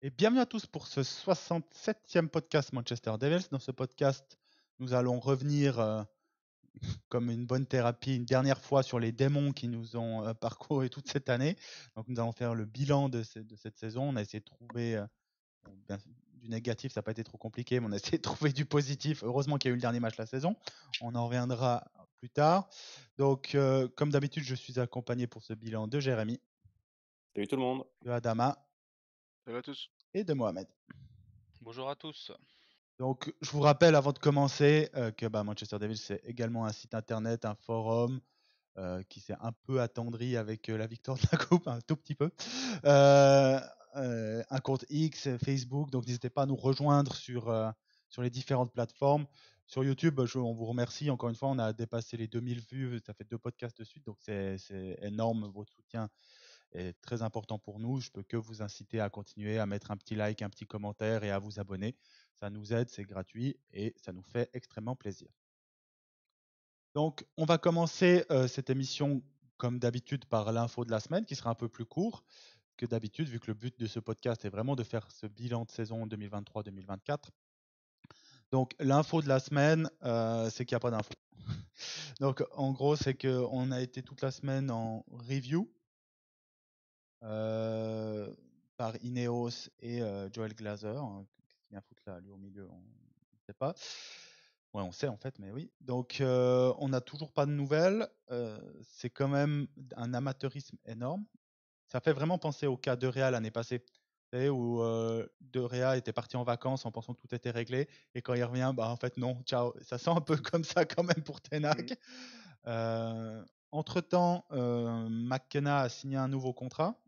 Et bienvenue à tous pour ce 67e podcast Manchester Devils. Dans ce podcast, nous allons revenir comme une bonne thérapie une dernière fois sur les démons qui nous ont parcouru toute cette année. Donc nous allons faire le bilan de cette saison. On a essayé de trouver du négatif, ça n'a pas été trop compliqué, mais on a essayé de trouver du positif. Heureusement qu'il y a eu le dernier match de la saison. On en reviendra plus tard. Donc comme d'habitude, je suis accompagné pour ce bilan de Jérémy, Salut tout le monde. de Adama Salut à tous. et de Mohamed. Bonjour à tous. Donc, je vous rappelle avant de commencer que Manchester Devils, c'est également un site internet, un forum qui s'est un peu attendri avec la victoire de la Coupe, un tout petit peu. Un compte X, Facebook, donc n'hésitez pas à nous rejoindre sur les différentes plateformes. Sur YouTube, on vous remercie. Encore une fois, on a dépassé les 2000 vues, ça fait 2 podcasts de suite, donc c'est énorme. Votre soutien est très important pour nous. Je peux que vous inciter à continuer à mettre un petit like, un petit commentaire et à vous abonner. Ça nous aide, c'est gratuit et ça nous fait extrêmement plaisir. Donc, on va commencer cette émission comme d'habitude par l'info de la semaine qui sera un peu plus court que d'habitude vu que le but de ce podcast est vraiment de faire ce bilan de saison 2023-2024. Donc, l'info de la semaine, c'est qu'il n'y a pas d'info. Donc, en gros, c'est qu'on a été toute la semaine en review par Ineos et Joel Glazer. Qu'est-ce qu'il vient foutre là, lui au milieu, on ne sait pas. Ouais, on sait en fait, mais oui. Donc, on n'a toujours pas de nouvelles. C'est quand même un amateurisme énorme. Ça fait vraiment penser au cas de Réa l'année passée, vous savez, où De Réa était parti en vacances en pensant que tout était réglé, et quand il revient, en fait non, ciao. Ça sent un peu comme ça quand même pour Ten Hag. Entre-temps, McKenna a signé un nouveau contrat.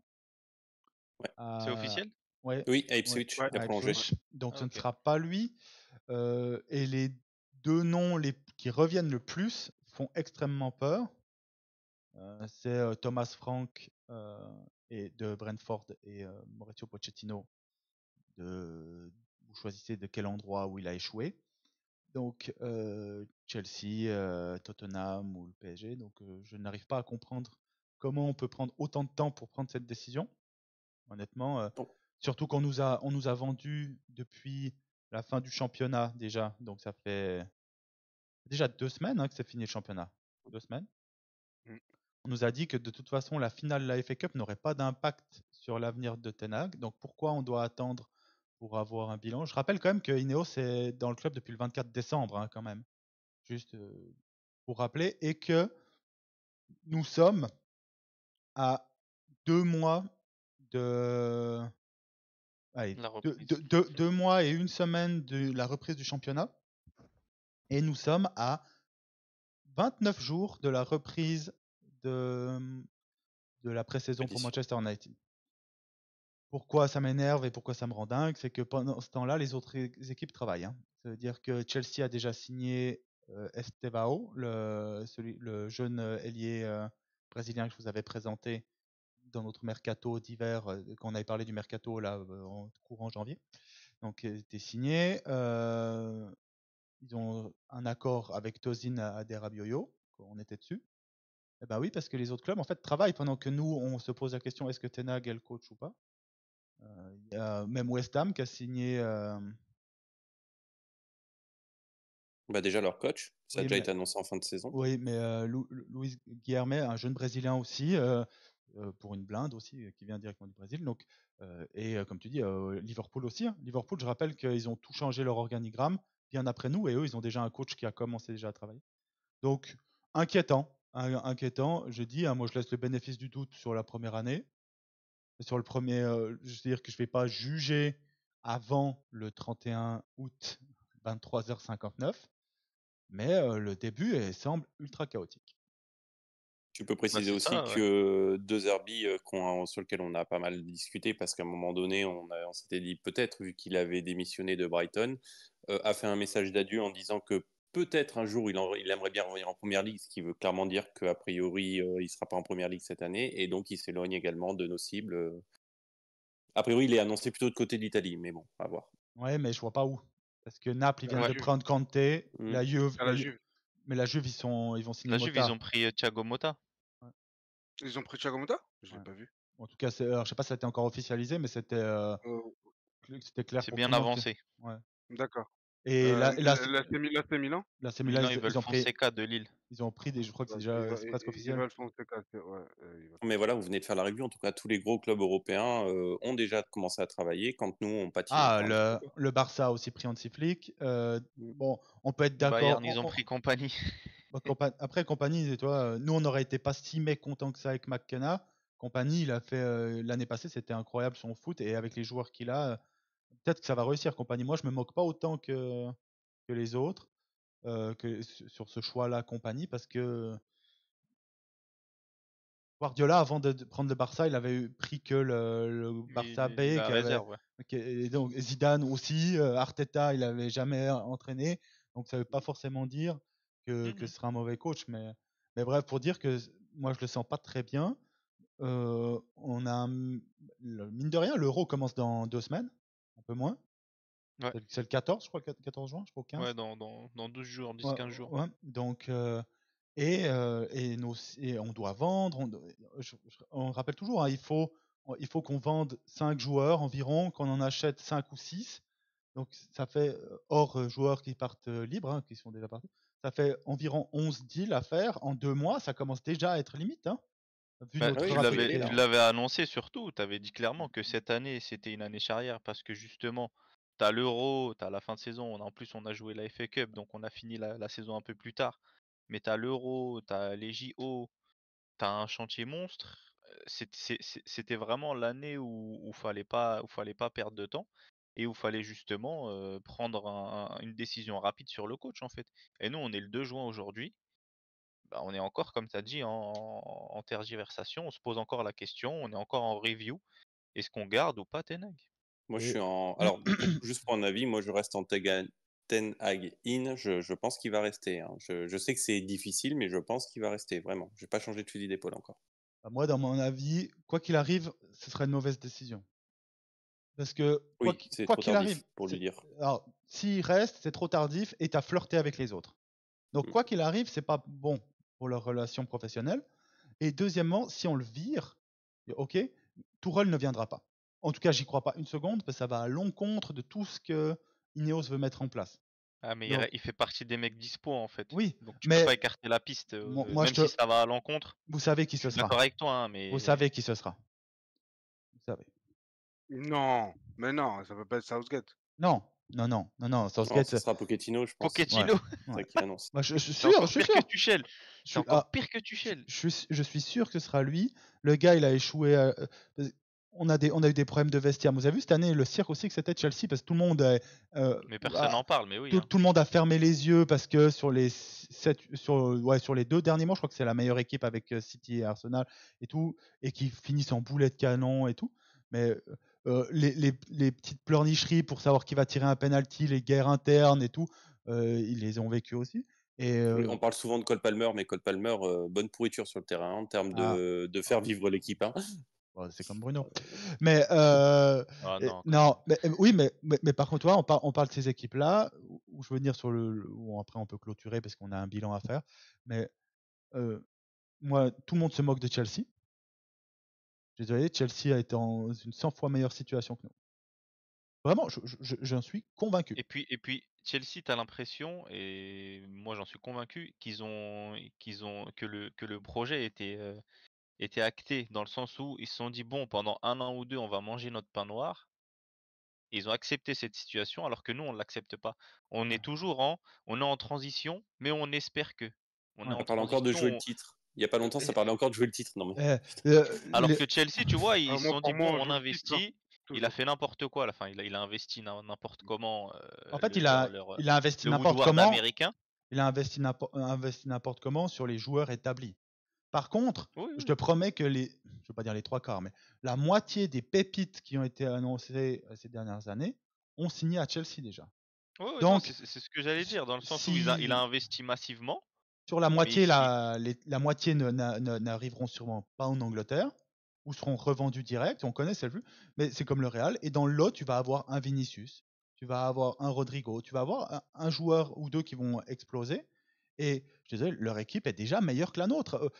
Ouais. C'est Euh, officiel? ouais, Oui, à ouais, Ipswich, Ouais. il a à prolongé. Ipswich. Donc Ah, ce ne ok. sera pas lui. Et les deux noms qui reviennent le plus font extrêmement peur. C'est Thomas Frank et de Brentford et Mauricio Pochettino. Vous choisissez de quel endroit où il a échoué. Donc Chelsea, Tottenham ou le PSG. Donc je n'arrive pas à comprendre comment on peut prendre autant de temps pour prendre cette décision. Honnêtement, Bon. surtout qu'on on nous a vendu depuis la fin du championnat déjà. Donc ça fait déjà 2 semaines que c'est fini le championnat. 2 semaines. Mm. On nous a dit que de toute façon la finale de la FA Cup n'aurait pas d'impact sur l'avenir de Ten Hag. Donc pourquoi on doit attendre pour avoir un bilan? Je rappelle quand même que Ineos est dans le club depuis le 24 décembre quand même. Juste pour rappeler. Et que nous sommes à 2 mois de... Allez, La reprise. 2 mois et une semaine de la reprise du championnat. Et nous sommes à 29 jours de la reprise de la pré-saison pour Manchester United. Pourquoi ça m'énerve et pourquoi ça me rend dingue, c'est que pendant ce temps-là, les autres équipes travaillent. Ça veut dire que Chelsea a déjà signé Estevao, le jeune ailier brésilien que je vous avais présenté dans notre mercato d'hiver, quand on avait parlé du mercato là, en courant janvier. Donc, il était signé. Ils ont un accord avec Tosin Aderabioyo, on était dessus. Eh ben oui, parce que les autres clubs en fait travaillent pendant que nous on se pose la question est-ce que Ten Hag est le coach ou pas. Il y a même West Ham qui a signé. Bah déjà leur coach, ça a Oui, déjà mais, été annoncé en fin de saison. oui, mais Luis Guilherme, un jeune Brésilien aussi, pour une blinde aussi, qui vient directement du Brésil. Donc, et comme tu dis, Liverpool aussi. Liverpool, je rappelle qu'ils ont tout changé leur organigramme bien après nous, et eux, ils ont déjà un coach qui a commencé déjà à travailler. Donc, inquiétant. Inquiétant, je dis, moi je laisse le bénéfice du doute sur la première année. Sur le premier, je veux dire que je ne vais pas juger avant le 31 août 23h59, mais le début semble ultra chaotique. Tu peux Bah, préciser c'est aussi ça, ouais. que De Zerbi, sur lequel on a pas mal discuté, parce qu'à un moment donné, on s'était dit peut-être, vu qu'il avait démissionné de Brighton, a fait un message d'adieu en disant que peut-être un jour il aimerait bien revenir en première ligue, ce qui veut clairement dire qu'a priori il ne sera pas en première ligue cette année, et donc il s'éloigne également de nos cibles. A priori, il est annoncé plutôt de côté de l'Italie, mais bon, à voir. Ouais, mais je vois pas où. Parce que Naples, ils À viennent la de Juve. prendre Kanté, la Juve, À la Juve. mais la Juve, ils vont signer La Juve, ils Mota. ont pris Thiago Motta. Ouais, Ils ont pris Thiago Motta? Je l'ai ouais. pas vu. En tout cas, alors, je sais pas si ça a été encore officialisé, mais c'était Euh, c'était clair C'est pour bien tout le monde. avancé. Ouais. D'accord. Et L'AC Milan? l'AC Milan, Milan, ils veulent ils ont pris, Fonseca de Lille. je crois que c'est Ouais, déjà, c'est presque ils officiel. veulent Fonseca, ouais, ils veulent Mais voilà, vous Fonseca. venez de faire la review. En tout cas, tous les gros clubs européens ont déjà commencé à travailler quand nous, on patine Ah, encore un petit peu, quoi. le Barça a aussi pris Hansi Flick. Bon, on peut être Le d'accord. Bayern, ils ont pris compagnie. Après, Compagnie, toi, nous, on n'aurait été pas si mécontents que ça avec McKenna. Compagnie, il a fait l'année passée, c'était incroyable son foot et avec les joueurs qu'il a, peut-être que ça va réussir. Compagnie, moi, je me moque pas autant que les autres sur ce choix-là, Compagnie, parce que Guardiola, avant de prendre le Barça, il avait pris que le Barça B, La réserve, ouais. et donc Zidane aussi, Arteta, il avait jamais entraîné, donc ça veut pas forcément dire que ce sera un mauvais coach, mais bref, pour dire que moi je le sens pas très bien. On a mine de rien, l'Euro commence dans 2 semaines, un peu moins. Ouais. C'est le 14, je crois, 14 juin, je crois, 15. Ouais, dans 12 jours, Ouais, 10-15 jours. ouais. Donc, et on doit vendre. On rappelle toujours, hein, il faut qu'on vende 5 joueurs environ, qu'on en achète 5 ou 6. Donc, ça fait, hors joueurs qui partent libres, hein, qui sont déjà partis, ça fait environ 11 deals à faire. En 2 mois, ça commence déjà à être limite, hein, vu Bah, notre oui, tu il faut y rapidité. aller, là, tu hein. l'avais annoncé surtout, tu avais dit clairement que cette année, c'était une année charrière parce que justement, tu as l'Euro, tu as la fin de saison, en plus on a joué la FA Cup, donc on a fini la saison un peu plus tard. Mais tu as l'Euro, tu as les JO, tu as un chantier monstre. C'était vraiment l'année où fallait pas perdre de temps et où fallait justement prendre une décision rapide sur le coach en fait. Et nous, on est le 2 juin aujourd'hui. Bah, on est encore, comme tu as dit, en tergiversation, on se pose encore la question, on est encore en review. Est-ce qu'on garde ou pas Ten Hag? Moi, je Et suis en. Alors, juste pour un avis, moi, je reste en Ten Hag in. Je pense qu'il va rester, hein. Je sais que c'est difficile, mais je pense qu'il va rester, vraiment. Je vais pas changer de fusil d'épaule encore. moi, dans mon avis, quoi qu'il arrive, ce serait une mauvaise décision. Parce que Oui, c'est quoi trop qu'il arrive, tardif pour lui dire. alors, s'il reste, c'est trop tardif et tu as flirté avec les autres. Donc, Mm. quoi qu'il arrive, c'est pas bon pour leur relation professionnelle. Et deuxièmement, si on le vire, ok, Tourelle ne viendra pas. En tout cas, j'y crois pas une seconde, parce que ça va à l'encontre de tout ce que Ineos veut mettre en place. Ah, mais Donc, il fait partie des mecs dispo en fait. oui, Donc tu peux mais pas écarter la piste, moi, même si ça va à l'encontre. vous savez qui Je ce suis sera. d'accord avec toi, hein, Vous mais savez qui ce sera. Vous savez. Non, mais non, ça peut pas être Southgate. Non, non, non, non, non. Non, Southgate, ce sera Pochettino, je pense. ouais, Pochettino, C'est ouais. ça qu'il annonce. Moi, je suis c'est sûr, je encore suis pire que sûr. Tuchel. Je C'est suis, encore pire que Tuchel. je suis sûr que ce sera lui. Le gars, il a échoué. On a eu des problèmes de vestiaire. Vous avez vu cette année le cirque aussi que c'était Chelsea parce que tout le monde, Mais personne n'en parle, mais oui, hein. tout le monde a fermé les yeux parce que sur les 2 derniers mois, je crois que c'est la meilleure équipe avec City et Arsenal et tout, et qui finissent en boulet de canon et tout. Mais les petites pleurnicheries pour savoir qui va tirer un penalty, les guerres internes et tout, ils les ont vécues aussi. Et Oui, on parle souvent de Cole Palmer, mais Cole Palmer, bonne pourriture sur le terrain en termes ah, de faire vivre l'équipe, hein. bon, c'est comme Bruno. Mais Ah non, quand non, même. mais oui, mais par contre, toi, on parle de ces équipes-là où je veux venir sur où après on peut clôturer parce qu'on a un bilan à faire. Mais moi, tout le monde se moque de Chelsea. Désolé, Chelsea a été dans une 100 fois meilleure situation que nous. Vraiment, j'en suis convaincu. Et puis Chelsea, tu as l'impression, et moi j'en suis convaincu, que le projet était acté dans le sens où ils se sont dit bon, pendant 1 an ou 2, on va manger notre pain noir. Et ils ont accepté cette situation alors que nous, on ne l'accepte pas. On Ouais, est on est en transition, mais on espère que. On est ouais. Ça en parle encore de jouer le transition. titre. Il y a pas longtemps, ça parlait encore de jouer le titre. Non mais Euh, putain. les- Alors que Chelsea, tu vois, ils se Moi, sont pour dit moi, bon, on on joue le titre, hein, investit. Il a toujours. fait n'importe quoi à la fin. Il a investi n'importe comment En fait, leur il a investi le n'importe Woodward comment. américain. Il a investi n'importe comment sur les joueurs établis. Par contre, Oui, je oui. te promets que je ne veux pas dire les 3 quarts, mais la moitié des pépites qui ont été annoncées ces dernières années ont signé à Chelsea déjà. Oui, oui, non, Donc, c'est ce que j'allais dire, dans le sens où il a si investi massivement, sur la mais moitié, la moitié n'arriveront sûrement pas en Angleterre ou seront revendus direct, on connaît celle-là, mais c'est comme le Real. Et dans l'autre, tu vas avoir un Vinicius, tu vas avoir un Rodrigo, tu vas avoir un joueur ou deux qui vont exploser. Et je te disais, leur équipe est déjà meilleure que la nôtre.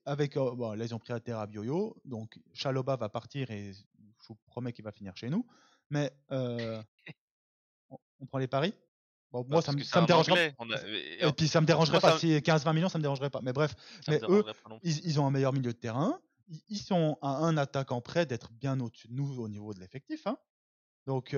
Là, ils ont pris à Terra Bioyo, donc Chaloba va partir et je vous promets qu'il va finir chez nous. Mais on prend les paris. Bon, Bah, moi, parce que c'est ça me un dérangera. anglais. Et puis, ça me dérangerait moi, pas. ça, Si 15-20 millions, ça me dérangerait pas. Mais bref, ça me mais eux, dérangerait pas non plus. ils ont un meilleur milieu de terrain. Ils sont à un attaquant près d'être bien au-dessus de nous au niveau de l'effectif. Hein. Donc,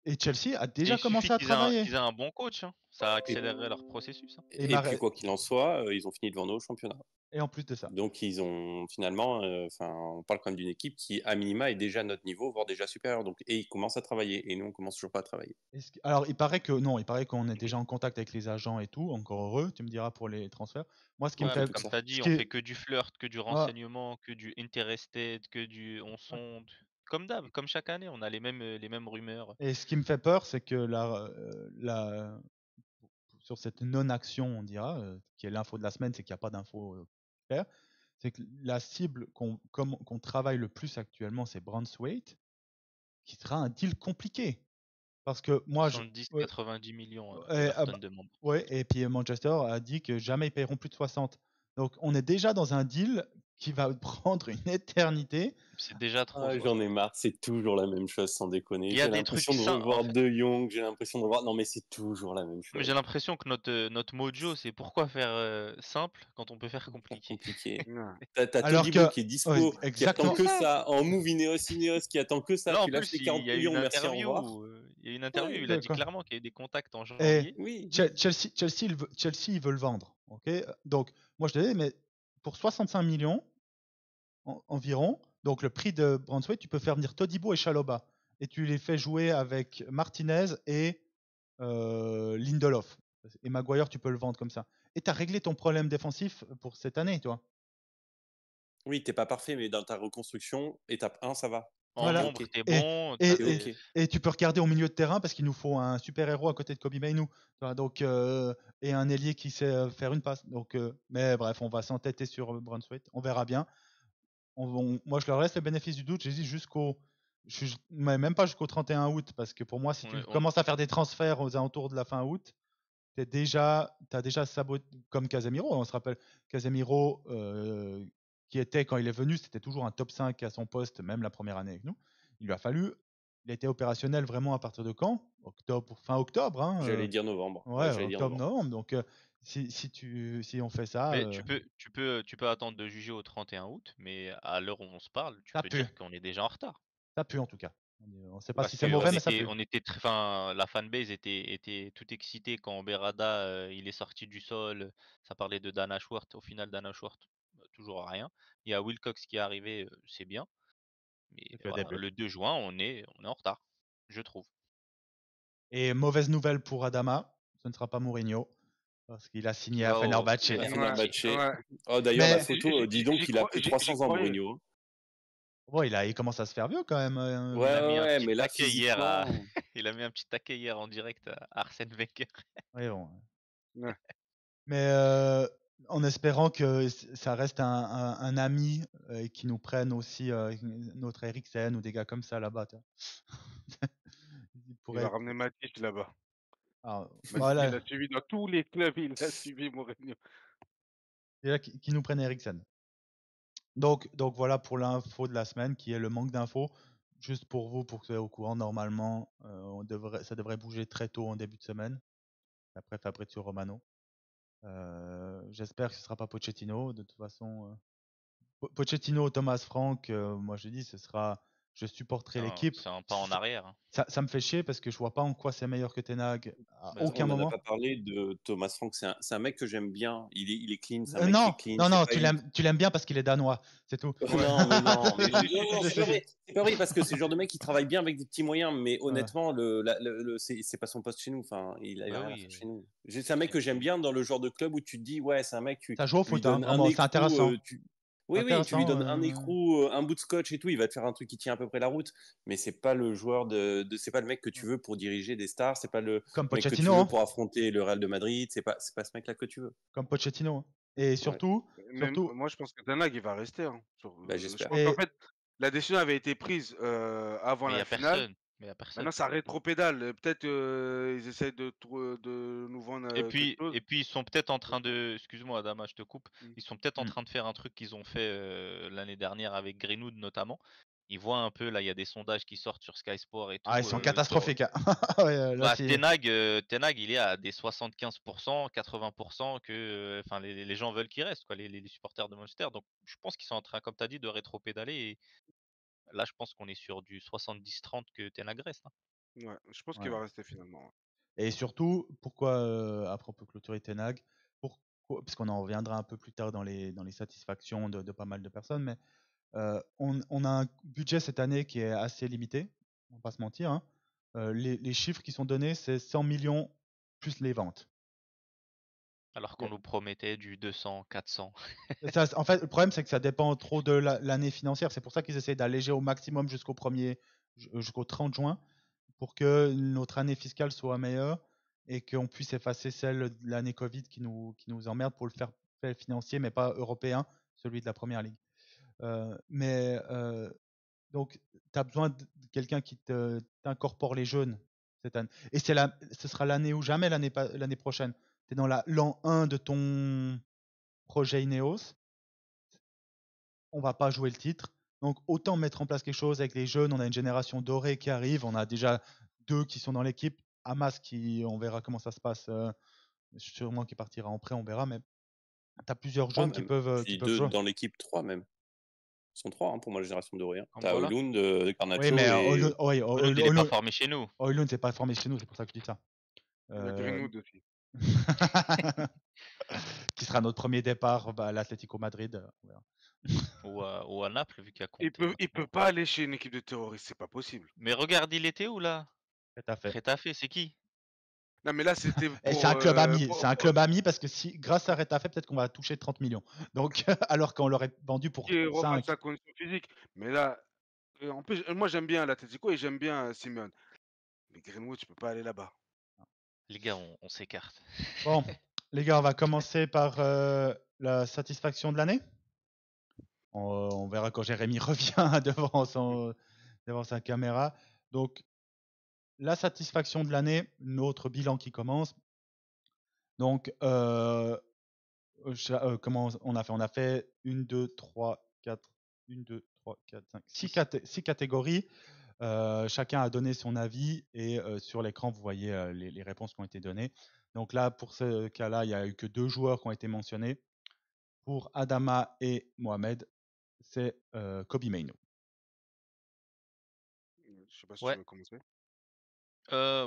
et Chelsea a Et déjà il commencé suffit à qu'ils aient travailler. un bon coach. Hein. Ça accélérerait leur processus. Hein. Et Et puis, quoi qu'il en soit, ils ont fini devant nous au championnat. Et en plus de ça. Donc, ils ont finalement, on parle quand même d'une équipe qui, à minima, est déjà à notre niveau, voire déjà supérieure. Donc, et ils commencent à travailler. Et nous, on commence toujours pas à travailler. Alors, il paraît qu'on est déjà en contact avec les agents et tout. Encore heureux, tu me diras pour les transferts. Moi, ce qui me Ouais, fait. mais comme tu as dit, ce on qui est- fait que du flirt, que du renseignement, que du interested, que du on sonde. Comme d'hab, comme chaque année, on a les mêmes rumeurs. Et ce qui me fait peur, c'est que sur cette non-action, on dira, qui est l'info de la semaine, c'est qu'il n'y a pas d'info claire, c'est que la cible qu'on travaille le plus actuellement, c'est Braunthwaite, qui sera un deal compliqué. Parce que moi, 70-90 millions, ouais, Everton demande. ouais, et puis Manchester a dit que jamais ils paieront plus de 60. Donc on est déjà dans un deal qui va prendre une éternité. C'est déjà trop. Ah, j'en ai marre, c'est toujours la même chose, sans déconner. Il y a J'ai des l'impression trucs de sains, en revoir fait. De Jong, j'ai l'impression de revoir. Non, mais c'est toujours la même Mais chose. j'ai l'impression que notre mojo, c'est pourquoi faire simple quand on peut faire compliqué. Compliqué. Ouais. T'as Alors Todibo que, qui est ouais, dispo, qui attend exactement. que ça, en move Ineos, qui attend que ça. Là, en Tu lâches plus, les il 40 y a eu une millions, merci, au revoir. interview. Il y a eu une interview, Ouais, il a dit Quoi. clairement qu'il y a eu des contacts en Et janvier. oui. Chelsea, il veut le vendre. Okay, donc, moi, je te dis, mais pour 65 millions environ, donc le prix de Braunthwaite, tu peux faire venir Todibo et Chalobah. Et tu les fais jouer avec Martinez et Lindelof. Et Maguire, tu peux le vendre comme ça. Et tu as réglé ton problème défensif pour cette année, toi. Oui, t'es pas parfait, mais dans ta reconstruction, étape 1, ça va. En Voilà. nombre, t'es Et, bon. et, T'es et, ok. et tu peux regarder au milieu de terrain parce qu'il nous faut un super-héros à côté de Kobe Mainoo. Donc, et un ailier qui sait faire une passe. Donc, mais bref, on va s'entêter sur Brunswick. On verra bien. Moi, je leur laisse le bénéfice du doute. J'ai dit même pas jusqu'au 31 août parce que pour moi, si tu commences à faire des transferts aux alentours de la fin août, t'as déjà saboté comme Casemiro. On se rappelle Casemiro qui était quand il est venu, c'était toujours un top 5 à son poste, même la première année avec nous. Il lui a fallu, il était opérationnel vraiment à partir de quand? Fin octobre. Hein, J'allais dire novembre. ouais, j'allais dire octobre, novembre. novembre. Donc si on fait ça, Mais tu peux attendre de juger au 31 août, mais à l'heure où on se parle, tu ça peux pue. dire qu'on est déjà en retard. Ça pue en tout cas. On ne sait pas Parce si c'est que mauvais, mais ça pue. la fanbase était tout excitée quand Berrada il est sorti du sol. Ça parlait de Dan Ashworth. Au final, Dan Ashworth, toujours rien. Il y a Wilcox qui est arrivé, c'est bien. Mais voilà, le 2 juin, on est en retard, je trouve. Et mauvaise nouvelle pour Adama, ce ne sera pas Mourinho. Parce qu'il a signé à Fenerbahçe. Ouais. Oh, d'ailleurs, Mais- la photo, dis donc, il a pris 300 ans, Mourinho. Bon, il commence à se faire vieux quand même. Il a mis un Ouais, petit mais là, taquet hier à... physiquement. il a mis un petit taquet hier en direct à Arsène Wenger. Oui, bon. Ouais. Mais en espérant que ça reste un ami et qu'il nous prenne aussi notre Eriksen ou des gars comme ça là-bas. tu vois. Il Il pourrait va être- ramener Matip là-bas. Ah, Matip, voilà, il a suivi dans tous les clubs, il a suivi Mourinho. déjà qu'il nous prenne Eriksen. Donc voilà pour l'info de la semaine qui est le manque d'infos. Juste pour vous, pour que vous soyez au courant, normalement, ça devrait bouger très tôt en début de semaine. Après Fabrizio Romano. J'espère que ce ne sera pas Pochettino. De toute façon, Pochettino, Thomas Frank, moi je dis, je supporterai l'équipe. C'est un pas en arrière. Hein. Ça me fait chier parce que je vois pas en quoi c'est meilleur que Ten Hag à aucun On n'en a moment. pas parlé de Thomas Frank. C'est un mec que j'aime bien. Il est clean. C'est un mec Non, qui est clean. non, c'est pas tu l'aimes bien parce qu'il est danois, c'est tout. Non, mais non, c'est pas vrai. C'est pas vrai parce que c'est le genre de mec qui travaille bien avec des petits moyens, mais honnêtement, c'est pas son poste chez nous. Enfin, il a Bah rien à oui. faire chez nous. C'est un mec que j'aime bien dans le genre de club où tu te dis, ouais, c'est un mec, Ça joue au tu lui foot, hein, donnes un vraiment, c'est écrou, intéressant. oui, tu lui donnes un Intéressant, écrou, un bout de scotch et tout, il va te faire un truc qui tient à peu près la route. Mais c'est pas le joueur c'est pas le mec que tu veux pour diriger des stars. C'est pas le Comme mec que tu Pochettino, veux hein. pour affronter le Real de Madrid. C'est pas ce mec-là que tu veux. Comme Pochettino. Hein. Et surtout, Mais moi, je pense que Ten Hag, il va rester. Hein. Je J'espère. pense qu'en fait, la décision avait été prise avant Mais il n'y la a finale. personne. Mais y a personne. Maintenant, ça rétropédale. Peut-être ils essaient de nous vendre quelque chose. Et puis ils sont peut-être en train de... Excuse-moi Adama, je te coupe. Ils sont peut-être en train de faire un truc qu'ils ont fait l'année dernière avec Greenwood notamment. il voit un peu, là, il y a des sondages qui sortent sur Sky Sport et tout. Ah, ils sont catastrophiques, hein. Ouais, là, Bah, c'est... Ten Hag, il est à des 75%, 80% que enfin, les gens veulent qu'il reste, quoi, les supporters de Manchester. Donc, je pense qu'ils sont en train, comme tu as dit, de rétro-pédaler. Et là, je pense qu'on est sur du 70-30 que Ten Hag reste, hein. Ouais, je pense qu'il Ouais. va rester finalement. Ouais. Et surtout, pourquoi, après on peut clôturer Ten Hag, parce qu'on en reviendra un peu plus tard dans les satisfactions de pas mal de personnes, mais on a un budget cette année qui est assez limité, on va pas se mentir, hein. Les chiffres qui sont donnés, c'est 100 millions plus les ventes. Alors qu'on nous promettait du 200, 400. Ça, en fait, le problème, c'est que ça dépend trop de l'année financière. C'est pour ça qu'ils essaient d'alléger au maximum jusqu'au 30 juin, pour que notre année fiscale soit meilleure et qu'on puisse effacer celle de l'année Covid qui nous emmerde pour le faire financier, mais pas européen, celui de la première ligue. Donc, tu as besoin de quelqu'un qui t'incorpore les jeunes cette année. Et ce sera l'année ou jamais l'année prochaine. Tu es dans l'an 1 de ton projet Ineos. On va pas jouer le titre. Donc, autant mettre en place quelque chose avec les jeunes. On a une génération dorée qui arrive. On a déjà 2 qui sont dans l'équipe. Hamas, on verra comment ça se passe. Sûrement qui partira en prêt, on verra. Mais tu as plusieurs 3 jeunes qui même. peuvent, Tu dis jouer. dans l'équipe, 3 même. Ils sont 3 pour moi, la génération dorée. Tu as Angola. Højlund, Oui, Garnacho mais et... Højlund, il est pas formé chez nous. Højlund, c'est pas formé chez nous, c'est pour ça que je dis ça. Il y a Greenwood aussi. Qui sera notre premier départ à l'Atlético Madrid. On verra. Ou à Naples, vu qu'il y a Il Conte. peut pas aller chez une équipe de terroristes, c'est pas possible. Mais regarde, il était où là? Getafe. Retafe, c'est qui? Non, mais là, c'était Et c'est pour. un club ami. C'est un club ami parce que si, grâce à Retafe, peut-être qu'on va toucher 30 millions. Donc, alors qu'on l'aurait vendu pour Qui revoit 5. sa condition physique. Mais là, en plus, moi, j'aime bien l'Atlético et j'aime bien Simeone. Mais Greenwood, tu peux pas aller là-bas. Les gars, on s'écarte. Bon, les gars, on va commencer par la satisfaction de l'année. On verra quand Jérémy revient devant sa caméra. Donc, la satisfaction de l'année, notre bilan qui commence. Donc, comment on a fait? On a fait 1, 2, 3, 4, 1, 2, 3, 4, 5, 6 catégories. Chacun a donné son avis et sur l'écran, vous voyez les réponses qui ont été données. Donc là, pour ce cas-là, il n'y a eu que 2 joueurs qui ont été mentionnés. Pour Adama et Mohamed, c'est Kobe Mainoo. Je sais pas si Ouais. tu veux commencer.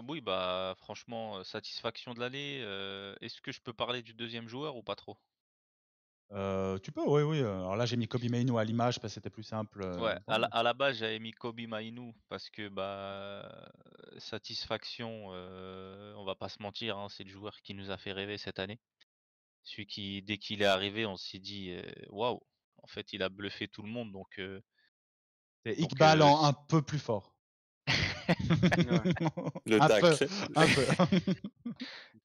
Oui, bah franchement, satisfaction de l'année. Est-ce que je peux parler du deuxième joueur ou pas trop? Tu peux, oui, oui. Alors là, j'ai mis Kobe Mainoo à l'image parce que c'était plus simple. Ouais, à la base, j'avais mis Kobe Mainoo parce que bah satisfaction, on va pas se mentir, hein, c'est le joueur qui nous a fait rêver cette année. Celui qui, dès qu'il est arrivé, on s'est dit waouh, en fait, il a bluffé tout le monde. Donc, C'est Iqbal en si- un peu plus fort. Le un peu, tacle. un peu.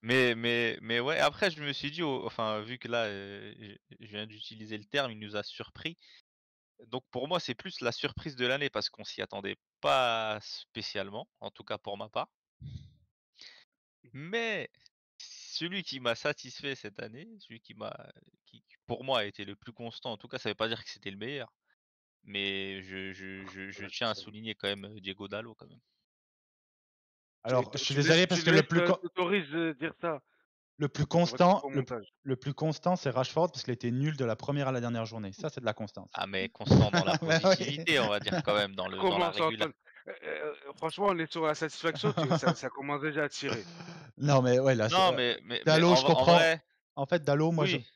mais ouais, après, je me suis dit, enfin, vu que là, je viens d'utiliser le terme, il nous a surpris. Donc, pour moi, c'est plus la surprise de l'année parce qu'on s'y attendait pas spécialement, en tout cas pour ma part. Mais celui qui m'a satisfait cette année, celui qui pour moi a été le plus constant, en tout cas, ça veut pas dire que c'était le meilleur. Mais je tiens à souligner quand même Diego Dallo quand même. Alors, je suis Tu désolé parce que t'autorises dire ça. le plus Ça va être constant, au montage. le plus constant, c'est Rashford parce qu'il était nul de la première à la dernière journée. Ça, c'est de la constance. Ah, mais constant dans la Bah oui. positivité, on va dire quand même, dans la Commence, régularité. Antoine. Franchement, on est sur la satisfaction, ça commence déjà à tirer. Non, mais ouais, là, Non, mais Dalot, je en comprends. vrai, En fait, Dalot, moi, oui.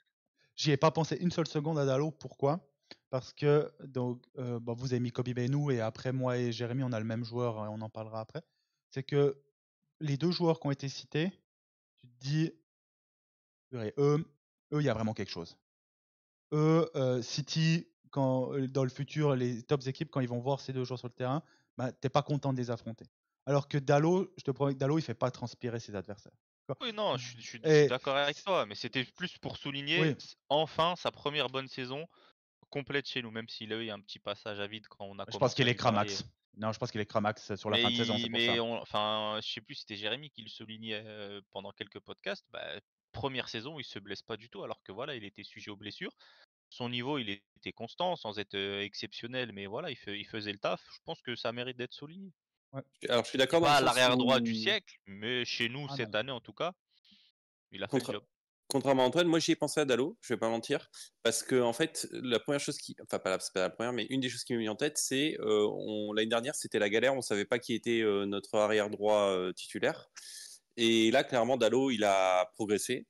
j'y ai pas pensé une seule seconde à Dalot. Pourquoi? Parce que donc, vous avez mis Kobe Mainoo et après, moi et Jérémy, on a le même joueur, on en parlera après. C'est que les 2 joueurs qui ont été cités, tu te dis, purée, eux, il y a vraiment quelque chose. Eux, City, dans le futur, les tops équipes, quand ils vont voir ces 2 joueurs sur le terrain, bah, t'es pas content de les affronter. Alors que Dalot, je te promets que Dalot, il fait pas transpirer ses adversaires. Oui, non, je suis Et d'accord avec toi, mais c'était plus pour souligner oui, enfin sa première bonne saison complète chez nous, même s'il a eu un petit passage à vide quand on a je pense commencé qu'il à est lui parler. Cramax. Non, je pense qu'il est Cramax sur la fin de saison, c'est pour ça. Enfin, je sais plus, c'était Jérémy qui le soulignait pendant quelques podcasts. Bah, première saison, il se blesse pas du tout, alors que voilà, il était sujet aux blessures. son niveau, il était constant, sans être exceptionnel, mais voilà, il faisait le taf. Je pense que ça mérite d'être souligné. Alors, je suis C'est d'accord dans le pas sens l'arrière droit du où, siècle, mais chez nous, Ah cette non. année en tout cas, il a fait le contra- job. contrairement à Antoine, moi j'y ai pensé à Dallo, je vais pas mentir, parce que en fait, la première chose qui, enfin c'est pas la première, mais une des choses qui m'est venue en tête, c'est l'année dernière, c'était la galère, on savait pas qui était notre arrière droit titulaire, et là clairement Dallo, il a progressé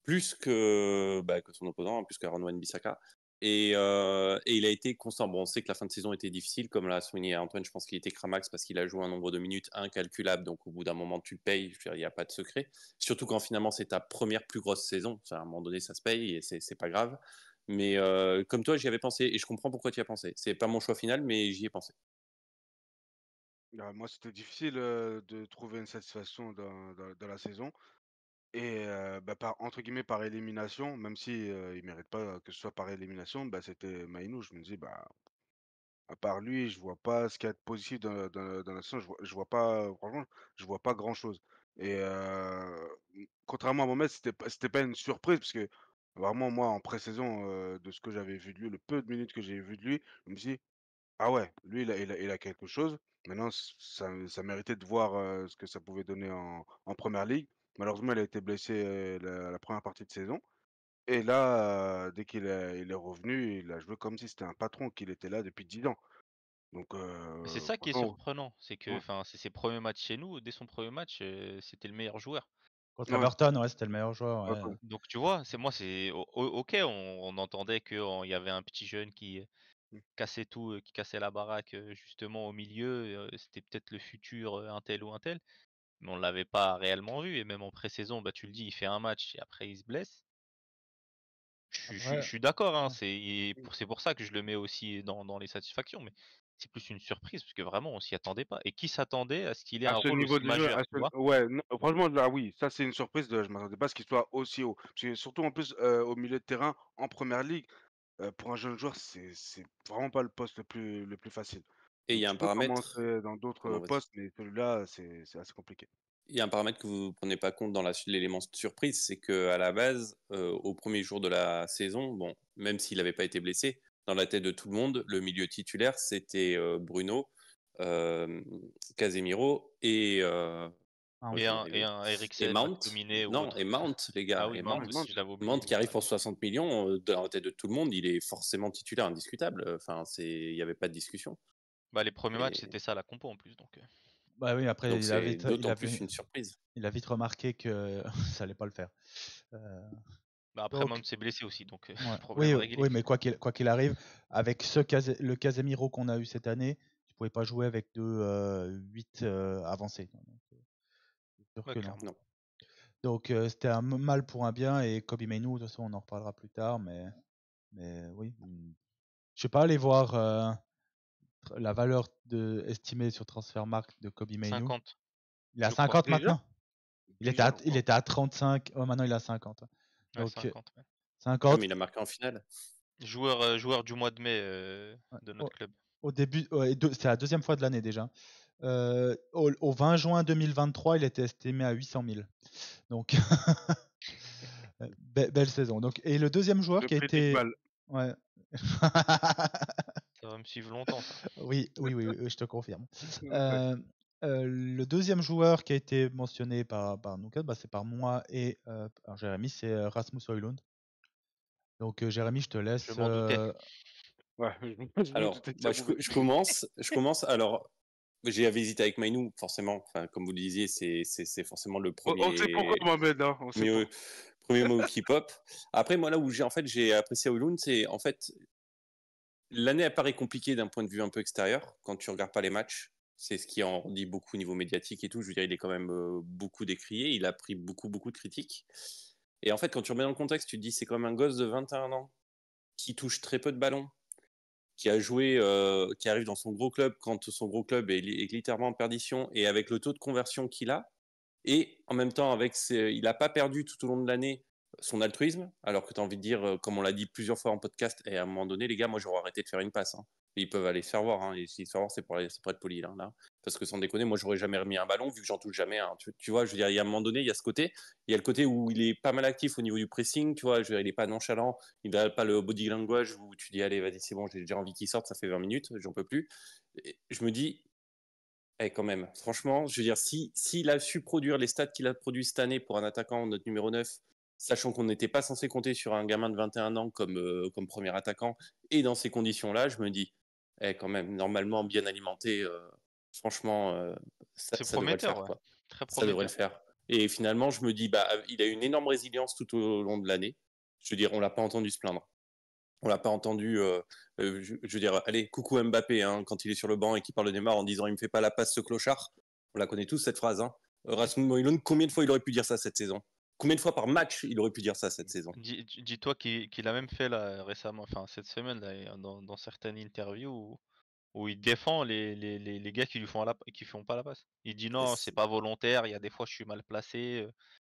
plus que son opposant, plus qu'Aaron Wan-Bissaka. Et il a été constant. Bon, on sait que la fin de saison était difficile, comme l'a souligné Antoine. Je pense qu'il était cramax parce qu'il a joué un nombre de minutes incalculable. Donc, au bout d'un moment, tu le payes. Je veux dire, il n'y a pas de secret. Surtout quand finalement c'est ta première plus grosse saison. Enfin, à un moment donné, ça se paye et c'est pas grave. Mais comme toi, j'y avais pensé et je comprends pourquoi tu y as pensé. C'est pas mon choix final, mais j'y ai pensé. Moi, c'était difficile de trouver une satisfaction dans la saison. Et entre guillemets, par élimination, même si il mérite pas que ce soit par élimination, c'était Maïnou. Je me dis, à part lui, je vois pas ce qu'il y a de positif dans la saison. Je vois pas, franchement, je vois pas grand-chose. Et contrairement à Mohamed, c'était pas une surprise parce que vraiment, moi, en pré-saison, de ce que j'avais vu de lui, le peu de minutes que j'ai vu de lui, je me suis dit, ah ouais, lui, il a quelque chose. Maintenant, ça méritait de voir ce que ça pouvait donner en première ligue. Malheureusement, il a été blessé la première partie de saison. Et là, dès il est revenu, il a joué comme si c'était un patron, qu'il était là depuis 10 ans. Donc, Mais c'est ça qui est franchement, surprenant, c'est que, ouais. enfin, c'est ses premiers matchs chez nous. Dès son premier match, c'était le meilleur joueur. Contre Ouais, Everton, ouais, c'était le meilleur joueur. ouais, Ouais. comme- Donc tu vois, ok, on entendait qu'il y avait un petit jeune qui mm. cassait tout, qui cassait la baraque justement au milieu. C'était peut-être le futur un tel ou un tel, mais on l'avait pas réellement vu. Et même en pré-saison, bah tu le dis, il fait un match et après il se blesse. Je Après, suis d'accord, hein, ouais. c'est pour ça que je le mets aussi dans les satisfactions, mais c'est plus une surprise parce que vraiment on s'y attendait pas. Et qui s'attendait à ce qu'il ait À un ce rôle niveau aussi de jeu, majeur, tu vois? ouais, non, franchement, là, oui, ça, c'est une surprise. Je m'attendais pas à ce qu'il soit aussi haut. Parce que surtout, en plus, au milieu de terrain, en première ligue, pour un jeune joueur, c'est vraiment pas le poste le plus facile. Et il Donc, y a tu un peux paramètre. commencer dans d'autres Pardon, vas-y. postes, mais celui-là, c'est assez compliqué. Il y a un paramètre que vous ne prenez pas compte dans l'élément de surprise, c'est qu'à la base, au premier jour de la saison, bon, même s'il n'avait pas été blessé, dans la tête de tout le monde, le milieu titulaire, c'était Bruno, euh, Casemiro Ah, Et oui. un et Eriksen, Mount. McTominay ou Non, et autre. Mount, les Ah gars. oui, Et Mount Ouais, Mount. non, aussi, je l'avais oublié, Mount lui. qui arrive pour 60 millions, dans la tête de tout le monde, il est forcément titulaire indiscutable. Enfin, il n'y avait pas de discussion. Bah, les premiers matchs, Et c'était ça la compo en plus, donc. Bah oui, après, donc, c'est d'autant plus une surprise. il a vite remarqué que ça allait pas le faire. Euh, Bah, après, donc, Mount s'est blessé aussi, donc ouais. problème Oui, réglé. oui, mais quoi qu'il arrive, avec le Casemiro qu'on a eu cette année, tu pouvais pas jouer avec 8 avancés. Donc, c'est sûr Ouais, que non. clairement. Non. Donc c'était un mal pour un bien et Kobe Mainoo, de toute façon on en reparlera plus tard, mais oui. Je sais pas aller voir la valeur estimée sur Transfermarkt de Kobe Mainoo. 50, Il est à je crois. 50 déjà? maintenant. Déjà, Il wow. était à 35. Oh, maintenant il est à 50. Ouais, Donc 50. Ouais. Comme 50. il a marqué en finale. Joueur du mois de mai Ouais, de notre club. au début, c'est la deuxième fois de l'année déjà. Au 20 juin 2023, il était estimé à 800 000. Donc, belle saison. Donc, et le deuxième joueur Le qui a prix été. d'Iqbal. Ouais. Ça va me suivre longtemps, ça. Oui, je te confirme. Ouais. Le deuxième joueur qui a été mentionné par nous quatre, c'est par moi et par Jérémy, c'est Rasmus Højlund. Donc Jérémy, je te Je laisse. m'en doutais. Ouais, je me Alors, doutais que ça moi, pouvait. je commence. Je commence. Alors, j'avais hésité avec Mainou, forcément. Enfin, comme vous le disiez, c'est forcément le On sait pourquoi, Mohamed, hein, on sait premier, pourquoi. premier mot qui pop. Après, moi, là où j'ai apprécié Højlund, c'est en fait l'année apparaît compliquée d'un point de vue un peu extérieur quand tu regardes pas les matchs. C'est ce qui en dit beaucoup au niveau médiatique et tout. Je veux dire, il est quand même beaucoup décrié. Il a pris beaucoup de critiques. Et en fait, quand tu remets dans le contexte, tu te dis c'est quand même un gosse de 21 ans qui touche très peu de ballons, qui a joué, qui arrive dans son gros club quand son gros club est littéralement en perdition et avec le taux de conversion qu'il a, et en même temps il n'a pas perdu tout au long de l'année son altruisme, alors que tu as envie de dire, comme on l'a dit plusieurs fois en podcast, et à un moment donné, les gars, moi j'aurais arrêté de faire une passe. Hein. Ils peuvent aller se faire voir. Hein. Et s'ils se faire voir, c'est pour être poli. Là. Parce que sans déconner, moi, j'aurais jamais remis un ballon vu que j'en touche jamais. Hein. Tu vois, je veux dire, il y a un moment donné, il y a ce côté. Il y a le côté où il est pas mal actif au niveau du pressing. Tu vois, je veux dire, il est pas nonchalant. Il n'a pas le body language où tu dis, allez, vas-y, c'est bon, j'ai déjà envie qu'il sorte. Ça fait 20 minutes, j'en peux plus. Et je me dis, quand même, franchement, je veux dire, s'il a su produire les stats qu'il a produits cette année pour un attaquant, notre numéro 9, sachant qu'on n'était pas censé compter sur un gamin de 21 ans comme premier attaquant, et dans ces conditions-là, je me dis, quand même, normalement bien alimenté, franchement, C'est ça devrait le prometteur, faire, ouais. quoi. Très Ça devrait le prometteur. faire. Et finalement, je me dis, il a une énorme résilience tout au long de l'année. Je veux dire, on l'a pas entendu se plaindre. On l'a pas entendu, je veux dire, allez, coucou Mbappé, hein, quand il est sur le banc et qu'il parle de Neymar en disant il me fait pas la passe ce clochard. On la connaît tous cette phrase. Hein. Rasmus Højlund, combien de fois il aurait pu dire ça cette saison? Combien de fois par match il aurait pu dire ça cette saison? Dis-toi qu'il a même fait là récemment, enfin cette semaine là, dans certaines interviews où il défend les gars qui lui font qui font pas la passe. Il dit non, c'est pas volontaire, il y a des fois je suis mal placé,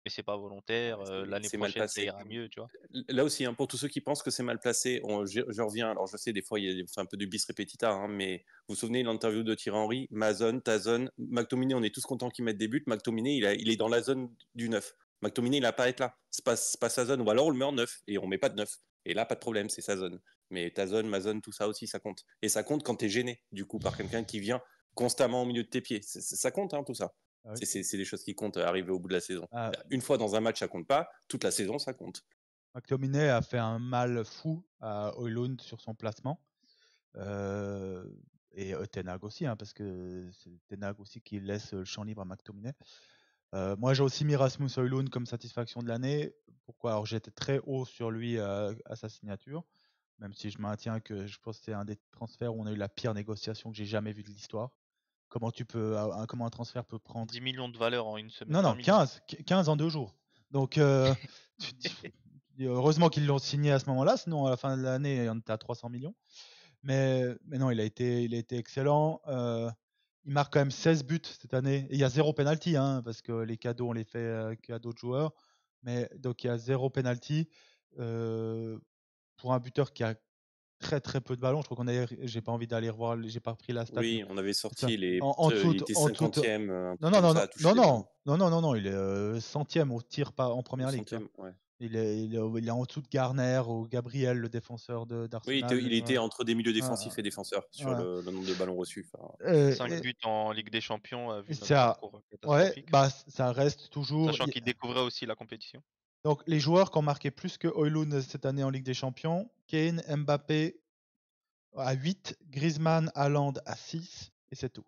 mais c'est pas volontaire, l'année C'est mal prochaine ça placé. ira mieux, tu vois. Là aussi, hein, pour tous ceux qui pensent que c'est mal placé, je reviens. Alors, je sais, des fois, c'est un peu de bis repetita, hein, mais vous vous souvenez de l'interview de Thierry Henry, Mazon, Tazon, McTominay, on est tous contents qu'il mette des buts. McTominay, il est dans la zone du 9. McTominay, il n'a pas à être là. C'est pas sa zone. Ou alors, on le met en 9 et on met pas de 9. Et là, pas de problème, c'est sa zone. Mais Tazon, Mazon, tout ça aussi, ça compte. Et ça compte quand tu es gêné, du coup, par quelqu'un qui vient constamment au milieu de tes pieds. Ça compte, hein, tout ça. Ah oui. C'est des choses qui comptent arriver au bout de la saison. Ah, Une fois dans un match, ça compte pas. Toute la saison, ça compte. McTominay a fait un mal fou à Højlund sur son placement. Et Ten Hag aussi, hein, parce que c'est Ten Hag aussi qui laisse le champ libre à McTominay. Moi, j'ai aussi mis Rasmus Højlund comme satisfaction de l'année. Pourquoi? Alors, j'étais très haut sur lui à sa signature, même si je maintiens que je pense que c'est un des transferts où on a eu la pire négociation que j'ai jamais vue de l'histoire. Comment comment un transfert peut prendre 10 millions de valeur en une semaine. non, 20 millions. 15 en 2 jours. Donc, heureusement qu'ils l'ont signé à ce moment-là, sinon à la fin de l'année, on était à 300 millions. Mais non, il a été excellent. Il marque quand même 16 buts cette année. Et il y a 0 penalty, hein, parce que les cadeaux, on les fait qu'à d'autres joueurs. Mais donc, il y a 0 penalty. Pour un buteur qui a très peu de ballons, je crois j'ai pas envie d'aller revoir, j'ai pas repris la stat, mais Oui, on avait ça, sorti en il était toute, 50e, un non, truc non, comme non, ça, non, à toucher les ballons. non, il est centième au tir pas en Au première ligue, tu vois. centième, ouais. Il est en dessous de Garner ou Gabriel, le défenseur Oui, d'Arsenal. il était entre des milieux Ouais, défensifs et défenseurs sur ouais. le nombre de ballons reçus. Enfin, 5 Et buts en Ligue des Champions, vu notre ça, parcours ouais, catastrophique. bah ça reste toujours. Sachant qu'il découvrait aussi la compétition. Donc les joueurs qui ont marqué plus que Højlund cette année en Ligue des Champions, Kane, Mbappé à 8, Griezmann, Haaland à 6, et c'est tout.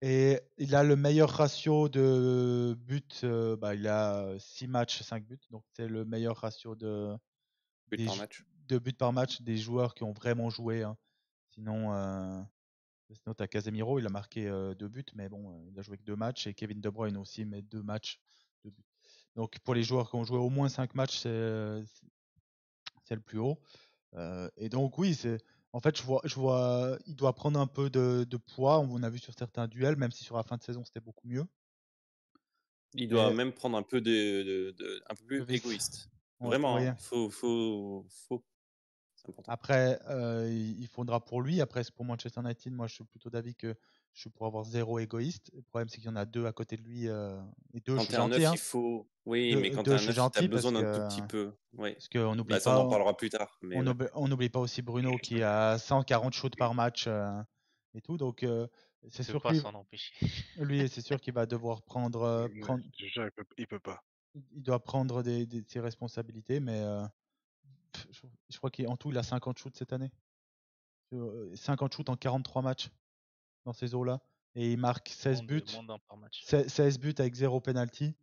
Et il a le meilleur ratio de buts, il a 6 matchs, 5 buts, donc c'est le meilleur ratio but par match. de buts par match des joueurs qui ont vraiment joué. Hein. Sinon, tu as Casemiro, il a marqué 2 buts, mais bon, il a joué que 2 matchs, et Kevin De Bruyne aussi, mais 2 matchs, 2 buts. Donc pour les joueurs qui ont joué au moins 5 matchs, c'est le plus haut. Et donc oui, en fait, je vois, il doit prendre un peu de poids. On a vu sur certains duels, même si sur la fin de saison c'était beaucoup mieux. Il doit Mais même prendre un peu un peu le plus vice, égoïste. ouais, Vraiment, ouais. hein. Faut. C'est important. Après, il faudra pour lui. Après, pour Manchester United, moi, je suis plutôt d'avis que je suis pour avoir 0 égoïste. Le problème, c'est qu'il y en a 2 à côté de lui. Et 2, je Quand suis t'es un gentil. 9, Hein. il faut. Oui, mais quand t'es 2, un je suis 9, t'as gentil besoin d'un tout petit peu. Oui. parce qu'on n'oublie Bah, ça, on en pas, parlera plus tard. Mais ouais. on n'oublie pas aussi Bruno qui a 140 shoots par match et tout. Donc, c'est Il peut sûr pas que s'en empêcher. lui, c'est sûr qu'il va devoir Déjà, il peut pas. il doit prendre ses responsabilités, mais je crois qu'en tout, il a 50 shoots cette année. 50 shoots en 43 matchs dans ces eaux-là. Et il marque 16 buts. Moins d'un par match. 16 buts avec 0 penalty.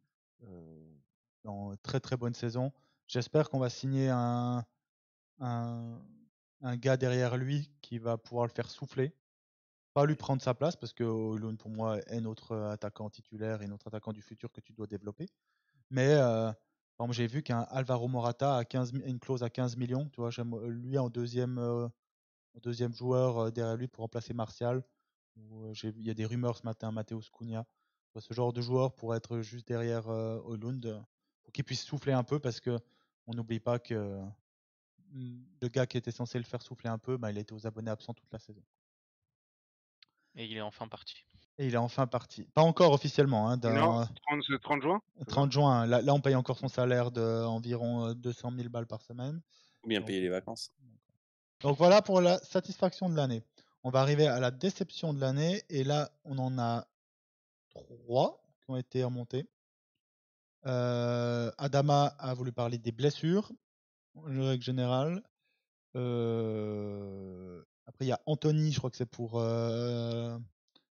Dans très très bonne saison. J'espère qu'on va signer un gars derrière lui qui va pouvoir le faire souffler. Pas lui prendre sa place parce que Højlund pour moi est notre attaquant titulaire et notre attaquant du futur que tu dois développer. Mais par exemple, j'ai vu qu'un Alvaro Morata a une clause à 15 millions. Tu vois, j'aime lui en deuxième joueur derrière lui pour remplacer Martial. Il y a des rumeurs ce matin, Matheus Cunha. Ce genre de joueur pour être juste derrière Højlund, pour qu'il puisse souffler un peu parce que on n'oublie pas que le gars qui était censé le faire souffler un peu, il était aux abonnés absents toute la saison. Et il est enfin parti. Et il est enfin parti. Pas encore officiellement. Hein, Non, 30 juin. 30 juin. Là, on paye encore son salaire d'environ 200 000 balles par semaine. Ou bien payer les vacances. Donc voilà pour la satisfaction de l'année. On va arriver à la déception de l'année. Et là, on en a 3 qui ont été remontés. Adama a voulu parler des blessures, en règle générale. Après, il y a Anthony, je crois que c'est pour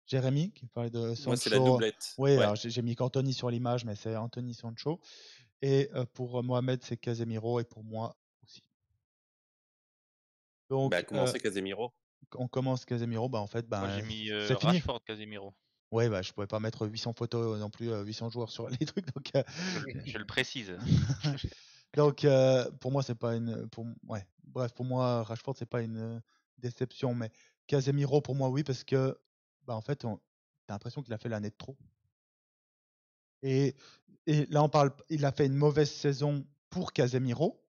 Jérémy, qui parlait de Sancho. Moi, c'est la doublette. Oui, alors j'ai mis qu'Anthony sur l'image, mais c'est Anthony Sancho. Et pour Mohamed, c'est Casemiro, et pour moi aussi. Donc, Comment c'est Casemiro? on commence Casemiro, en fait, Moi, j'ai mis c'est fini. Rashford, Casemiro. Ouais, je pouvais pas mettre 800 photos non plus, 800 joueurs sur les trucs. Donc, Je le précise. donc pour moi, c'est pas une. Bref, pour moi, Rashford, c'est pas une déception, mais Casemiro, pour moi, oui, parce que, en fait, t'as l'impression qu'il a fait l'année de trop. Et là, on parle, il a fait une mauvaise saison pour Casemiro,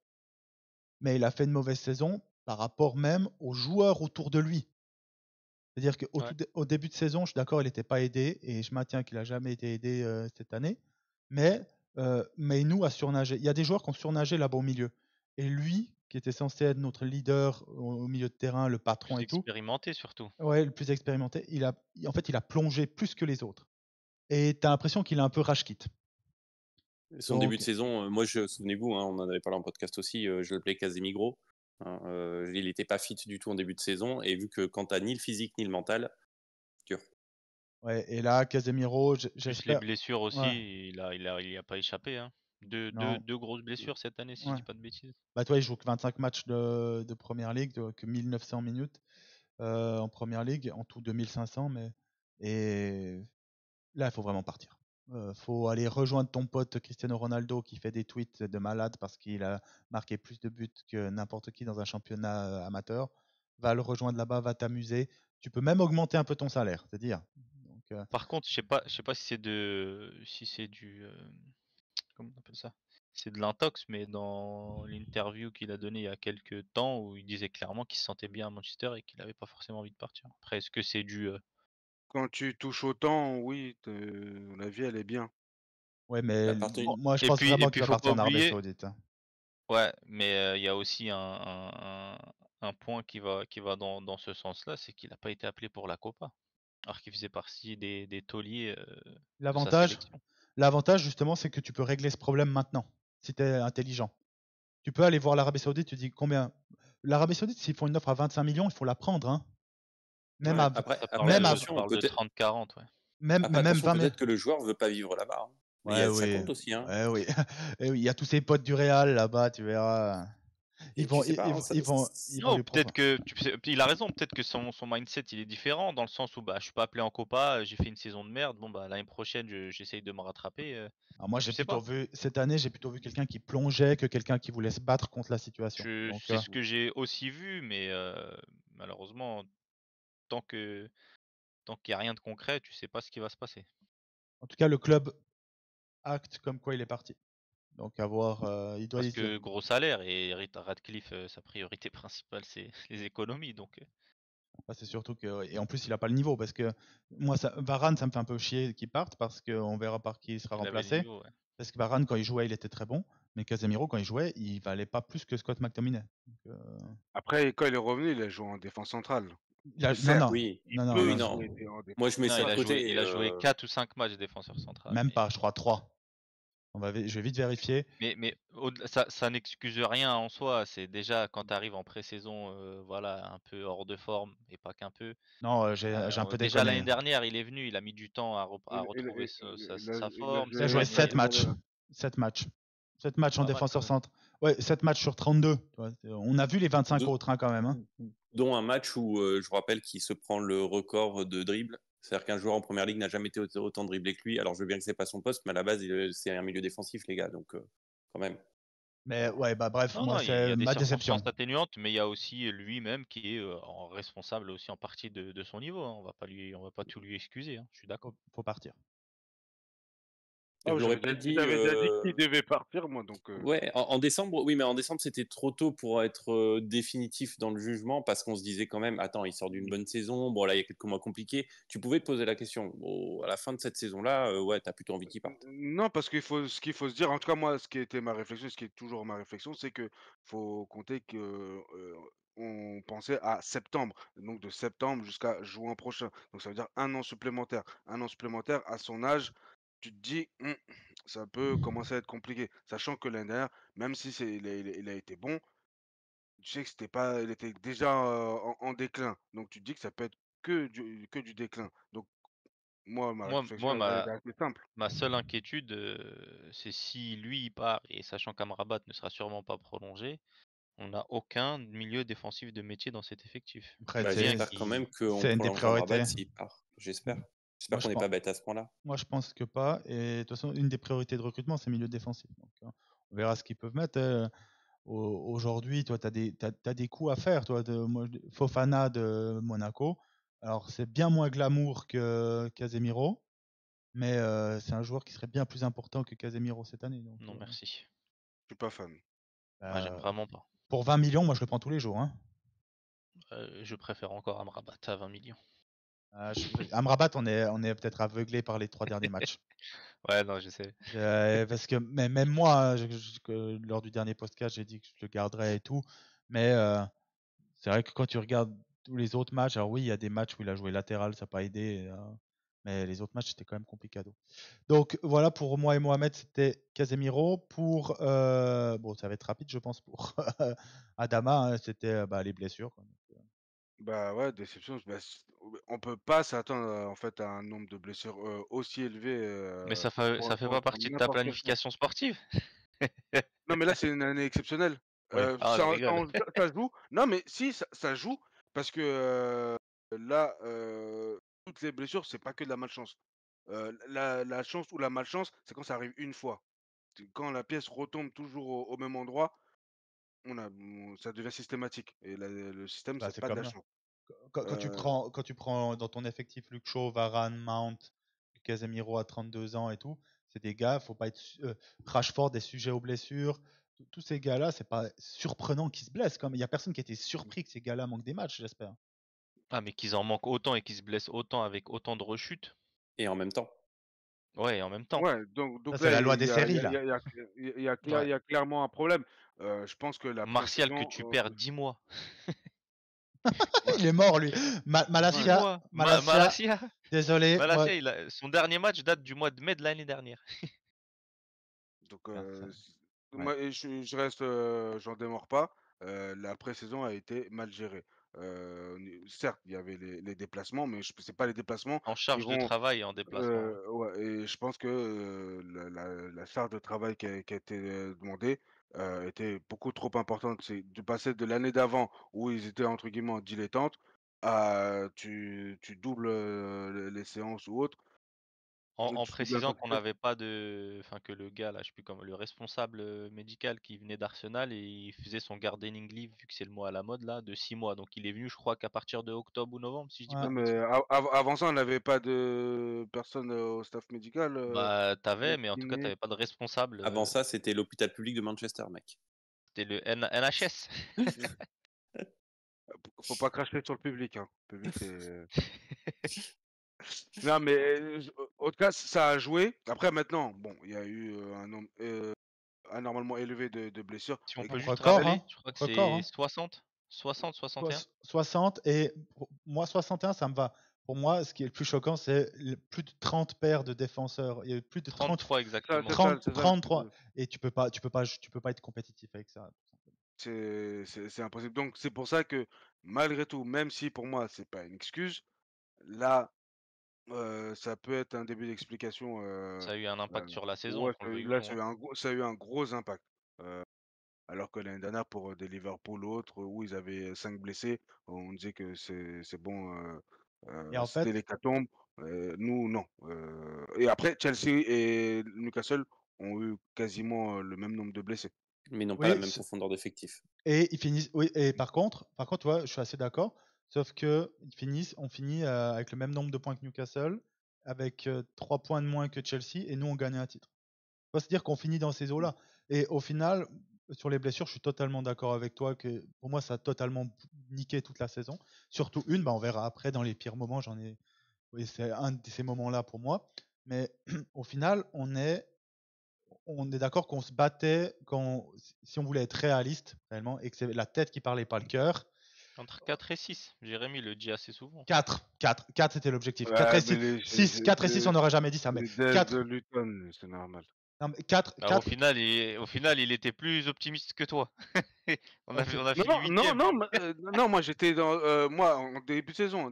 mais il a fait une mauvaise saison par rapport même aux joueurs autour de lui. C'est-à-dire qu'au début de saison, je suis d'accord, il n'était pas aidé, et je maintiens qu'il n'a jamais été aidé cette année, mais nous a surnagé. Il y a des joueurs qui ont surnagé là-bas au milieu. Et lui, qui était censé être notre leader au milieu de terrain, le patron Plus et tout. expérimenté surtout. Ouais, le plus expérimenté. Il a plongé plus que les autres. Et tu as l'impression qu'il est un peu rage quit. Son début de saison, moi, souvenez-vous, on en avait parlé en podcast aussi, je l'appelais Casemiro. Il n'était pas fit du tout en début de saison, et vu que quand tu n'as ni le physique ni le mental, dur. Ouais, et là, Casemiro, Plus j'espère. les blessures aussi, Ouais. il y a pas échappé. Hein. Deux grosses blessures cette année, si je dis pas de bêtises. Toi, il joue que 25 matchs de Première Ligue, que 1900 minutes en Première Ligue, en tout 2500. Et là, il faut vraiment partir. Faut aller rejoindre ton pote Cristiano Ronaldo, qui fait des tweets de malade parce qu'il a marqué plus de buts que n'importe qui dans un championnat amateur. Va le rejoindre là-bas, va t'amuser. Tu peux même augmenter un peu ton salaire, c'est-à-dire. Par contre, je sais pas si c'est du comment on appelle ça? C'est de l'intox, mais dans l'interview qu'il a donnée il y a quelques temps, où il disait clairement qu'il se sentait bien à Manchester et qu'il avait pas forcément envie de partir. Après, est-ce que c'est dû Quand tu touches autant, oui, la vie, elle est bien. Ouais, mais Bon, moi, je pense vraiment qu'il va faut partir pas en Arabie oublier. Saoudite. Hein. Ouais, mais il y a aussi un point qui va dans ce sens-là, c'est qu'il n'a pas été appelé pour la Copa, alors qu'il faisait partie des tauliers de sa sélection. L'avantage, justement, c'est que tu peux régler ce problème maintenant, si tu es intelligent. Tu peux aller voir l'Arabie Saoudite, tu dis combien. L'Arabie Saoudite, s'ils font une offre à 25 millions, il faut la prendre. Hein. Même à, après, Ça même à, parle de 30-40, ouais. même, après, même attention, 20 000. peut-être que le joueur veut pas vivre là-bas. Ouais, Ça oui. compte aussi. Hein. Ouais, oui. Et oui, il y a tous ses potes du Real là-bas, tu verras. Ils vont Non, lui peut-être proposer. que il a raison, peut-être que son mindset il est différent dans le sens où je suis pas appelé en Copa, j'ai fait une saison de merde, l'année prochaine j'essaye de me rattraper. Alors moi, Je sais pas. cette année, j'ai plutôt vu quelqu'un qui plongeait que quelqu'un qui voulait se battre contre la situation. C'est ce que j'ai aussi vu, mais malheureusement, tant qu'il n'y a rien de concret, tu sais pas ce qui va se passer. En tout cas, le club acte comme quoi il est parti. Donc à voir, il doit Parce que gros salaire, et Radcliffe, sa priorité principale, c'est les économies. Donc c'est surtout que, et en plus, il a pas le niveau, parce que moi, Varane, ça me fait un peu chier qu'il parte, parce qu'on verra par qui il sera il avait le remplacé. niveau, ouais. Parce que Varane, quand il jouait, il était très bon, mais Casemiro, quand il jouait, il valait pas plus que Scott McTominay. Donc, Après, quand il est revenu, il a joué en défense centrale. non, Certes, Oui, il non, peut non, jouer en moi, défense je mets Non, ça de côté. il a joué 4 ou 5 matchs défenseur central. même pas, je crois 3. Je vais vite vérifier. Mais ça n'excuse rien en soi. C'est déjà quand tu arrives en pré-saison, un peu hors de forme, et pas qu'un peu. Non, j'ai un peu Déjà l'année déconné. dernière, il est venu, il a mis du temps à Il, retrouver sa il a forme, Il a ses joué joué 7 manières. matchs. 7 matchs. 7 matchs en Pas mal quand défenseur même. centre. Ouais, 7 matchs sur 32. On a vu les 25 De- autres quand même. Hein. Dont un match où je vous rappelle qu'il se prend le record de dribble. C'est-à-dire qu'un joueur en première ligue n'a jamais été autant dribblé que lui. Alors je veux bien que c'est pas son poste, mais à la base, c'est un milieu défensif, les gars. Donc quand même. Mais ouais, bref, Non, moi, il y c'est a des ma déception. circonstances atténuantes, mais il y a aussi lui-même qui est responsable aussi en partie de son niveau. Hein. On va pas tout lui excuser. Hein. Je suis d'accord. Faut partir. Et je l'aurais J'avais pas dit. déjà dit qu'il devait partir, moi, donc. Ouais, en décembre, oui, mais en décembre, c'était trop tôt pour être définitif dans le jugement parce qu'on se disait quand même, attends, il sort d'une bonne saison, bon, là, il y a quelques mois compliqués. Tu pouvais te poser la question, bon, à la fin de cette saison-là, ouais, t'as plutôt envie qu'il parte. Non, parce ce qu'il faut se dire, en tout cas, moi, ce qui était ma réflexion, ce qui est toujours ma réflexion, c'est que faut compter que on pensait à septembre, donc de septembre jusqu'à juin prochain. Donc ça veut dire 1 an supplémentaire. 1 an supplémentaire à son âge, tu te dis, ça peut commencer à être compliqué. Sachant que l'année dernière, même si il a été bon, tu sais que c'était pas, il était déjà en déclin. Donc tu te dis que ça peut être que du déclin. Donc moi, ma Moi, réflexion, moi elle ma, est assez simple. ma seule inquiétude, c'est si lui il part et sachant qu'Amrabat ne sera sûrement pas prolongé, on n'a aucun milieu défensif de métier dans cet effectif. Après, Bah, Julien j'espère quand même qui. qu'on c'est une des prolonge Amrabat priorités. s'il part. J'espère. Moi, J'espère qu'on je n'est pense, pas bête à ce point-là. moi, je pense que pas. Et de toute façon, une des priorités de recrutement, c'est milieu défensif. Donc, on verra ce qu'ils peuvent mettre. Aujourd'hui, toi, tu as des coups à faire. Toi, Fofana de Monaco. Alors, c'est bien moins glamour que Casemiro, mais c'est un joueur qui serait bien plus important que Casemiro cette année. Donc, Non, merci. Je suis pas fan. Moi, j'aime vraiment pas. pour 20 millions, moi, je le prends tous les jours. Hein. Je préfère encore Amrabat à 20 millions. Amrabat, on est peut-être aveuglé par les 3 derniers matchs. Ouais, non, je sais. Parce que même moi, lors du dernier podcast, j'ai dit que je le garderais et tout. Mais c'est vrai que quand tu regardes tous les autres matchs, alors oui, il y a des matchs où il a joué latéral, ça n'a pas aidé. Mais les autres matchs, c'était quand même complicado. Donc voilà, pour moi et Mohamed, c'était Casemiro. Bon, ça va être rapide, je pense, pour Adama, hein, c'était les blessures. Quoi. Bah ouais, déception. On peut pas s'attendre en fait à un nombre de blessures aussi élevé Mais ça fait pas pour partie de ta n'importe quel club. planification sportive. Non, mais là, c'est une année exceptionnelle. Oui. Ah, je rigole. Ça joue. Non, mais si, ça joue parce que là, toutes les blessures, c'est pas que de la malchance. La chance ou la malchance, c'est quand ça arrive une fois. Quand la pièce retombe toujours au même endroit, ça devient systématique. Et le système, Bah, c'est c'est pas de comme la là. chance. Quand tu prends dans ton effectif Luke Shaw, Varane, Mount, Casemiro à 32 ans et tout, c'est des gars, faut pas être. Rashford est sujet aux blessures. Tous ces gars-là, c'est pas surprenant qu'ils se blessent. Il y a personne qui a été surpris que ces gars-là manquent des matchs, j'espère. Ah, mais qu'ils en manquent autant et qu'ils se blessent autant avec autant de rechutes. Et en même temps. Ouais, en même temps. Ouais, Ça, donc c'est là, la loi il des y a, il y séries, a, il y là. a, il y a, il y a Ouais. il y a clairement un problème. Je pense que la Martial que pré-saison, tu perds 10 mois. ouais, Il est mort, lui. 10 Malasia, mois. Malasia, désolé. Malasia, son dernier match date du mois de mai de l'année dernière. donc Ah, ça- ouais. moi, je reste, j'en démords pas. La pré-saison a été mal gérée. Certes, il y avait les déplacements, mais c'est pas les déplacements En qui charge de vont. travail et en déplacement. Ouais. Ouais, et je pense que la charge de travail qui a été demandée était beaucoup trop importante. C'est de passer de l'année d'avant où ils étaient entre guillemets en dilettante à tu doubles les séances ou autres. En Tu doubles la précisant qu'on quantité. n'avait pas de. Enfin, que le gars, là, je sais plus comment, le responsable médical qui venait d'Arsenal et il faisait son gardening leave, vu que c'est le mot à la mode, là, de 6 mois. Donc il est venu, je crois qu'à partir de octobre ou novembre, si je dis pas Ouais. Non, de mais bêtises. avant ça, on n'avait pas de personne au staff médical, Bah, t'avais, mais en tout cas, kiné. t'avais pas de responsable. Avant ça, c'était l'hôpital public de Manchester, mec. C'était le NHS. Faut pas cracher sur le public, hein. Le public, c'est. Non, mais en tout cas, ça a joué. Après, maintenant, bon, il y a eu un nombre anormalement élevé de blessures. Si on Et peut juste Record, rappeler, hein. je crois que Record, c'est hein. 61. 60 et moi 61 ça me va. Pour moi, ce qui est le plus choquant, c'est plus de 30 paires de défenseurs. Il y a eu plus de 33 exactement. 33 et tu peux pas être compétitif avec ça. c'est impossible. Donc, c'est pour ça que, malgré tout, même si pour moi, c'est pas une excuse, là, ça peut être un début d'explication. Ça a eu un impact sur la saison, Ouais, qu'on le veuille ou là, non. Hein. ça a eu un gros impact. Alors que l'année dernière, pour des Liverpool ou autres, où ils avaient 5 blessés, on disait que c'est bon, Et en c'était fait, l'hécatombe. Nous, non. Et après, Chelsea et Newcastle ont eu quasiment le même nombre de blessés. Mais ils n'ont pas la oui, même profondeur d'effectif. et ils finissent. Oui, et par contre, tu vois, je suis assez d'accord. Sauf que on finit avec le même nombre de points que Newcastle, avec 3 points de moins que Chelsea, et nous on gagne un titre. pas se dire qu'on finit dans ces eaux-là. Et au final, sur les blessures, je suis totalement d'accord avec toi que pour moi, ça a totalement niqué toute la saison. Surtout une, bah, on verra après dans les pires moments. Oui, c'est un de ces moments-là pour moi. Mais au final, on est d'accord qu'on se battait si on voulait être réaliste réellement et que c'est la tête qui parlait, pas le cœur. Entre 4 et 6, Jérémy le dit assez souvent. 4 c'était l'objectif. 4 Ouais, et 6, 4 et 6, on n'aurait jamais dit ça. Mais les devs 4, de Luton, c'est normal. non, mais 4, Alors, au final, il était plus optimiste que toi. On a Non, fini non, 8ème. non, moi j'étais dans, moi en début de saison,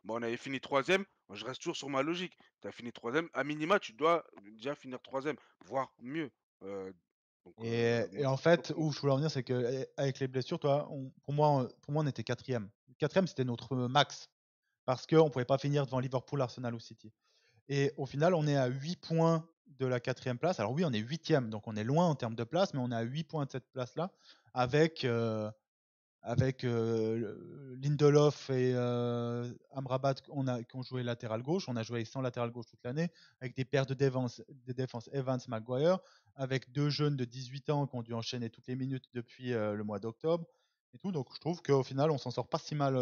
bon, on avait fini 3ème. Moi, je reste toujours sur ma logique. Tu as fini 3ème, à minima, tu dois déjà finir 3ème, voire mieux. Donc, moi, Et en fait, où je voulais en venir, c'est qu'avec les blessures, toi, pour moi, on était 4ème. 4ème, c'était notre max. Parce qu'on ne pouvait pas finir devant Liverpool, Arsenal ou City. Et au final, on est à 8 points de la 4ème place. Alors oui, on est 8ème, donc on est loin en termes de place, mais on est à 8 points de cette place-là, avec Lindelof et Amrabat qui ont joué latéral gauche. On a joué sans latéral gauche toute l'année, avec des paires de défense Evans-Maguire, avec 2 jeunes de 18 ans qui ont dû enchaîner toutes les minutes depuis le mois d'octobre. Et tout. Donc je trouve qu'au final, on s'en sort pas si mal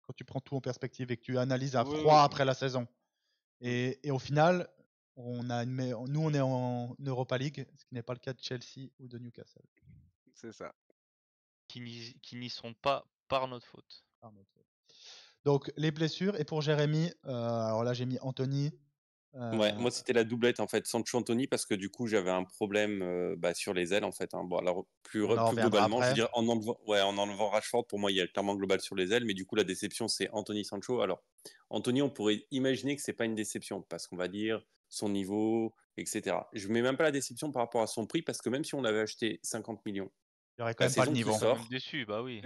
quand tu prends tout en perspective et que tu analyses à froid après la saison. Et au final, nous, on est en Europa League, ce qui n'est pas le cas de Chelsea ou de Newcastle. c'est ça. Qui n'y sont pas par notre faute. Donc, les blessures. Et pour Jérémy, alors là, j'ai mis Anthony. Ouais, moi c'était la doublette en fait, Sancho-Anthony, parce que du coup j'avais un problème sur les ailes en fait. Hein. Bon, alors plus globalement, je veux dire en enlevant Rashford, pour moi il y a clairement global sur les ailes, mais du coup la déception c'est Anthony Sancho. Alors Anthony, on pourrait imaginer que c'est pas une déception parce qu'on va dire son niveau, etc. Je mets même pas la déception par rapport à son prix parce que même si on l'avait acheté 50 millions, il n'y aurait quand même pas le niveau. T'es quand même déçu, bah oui.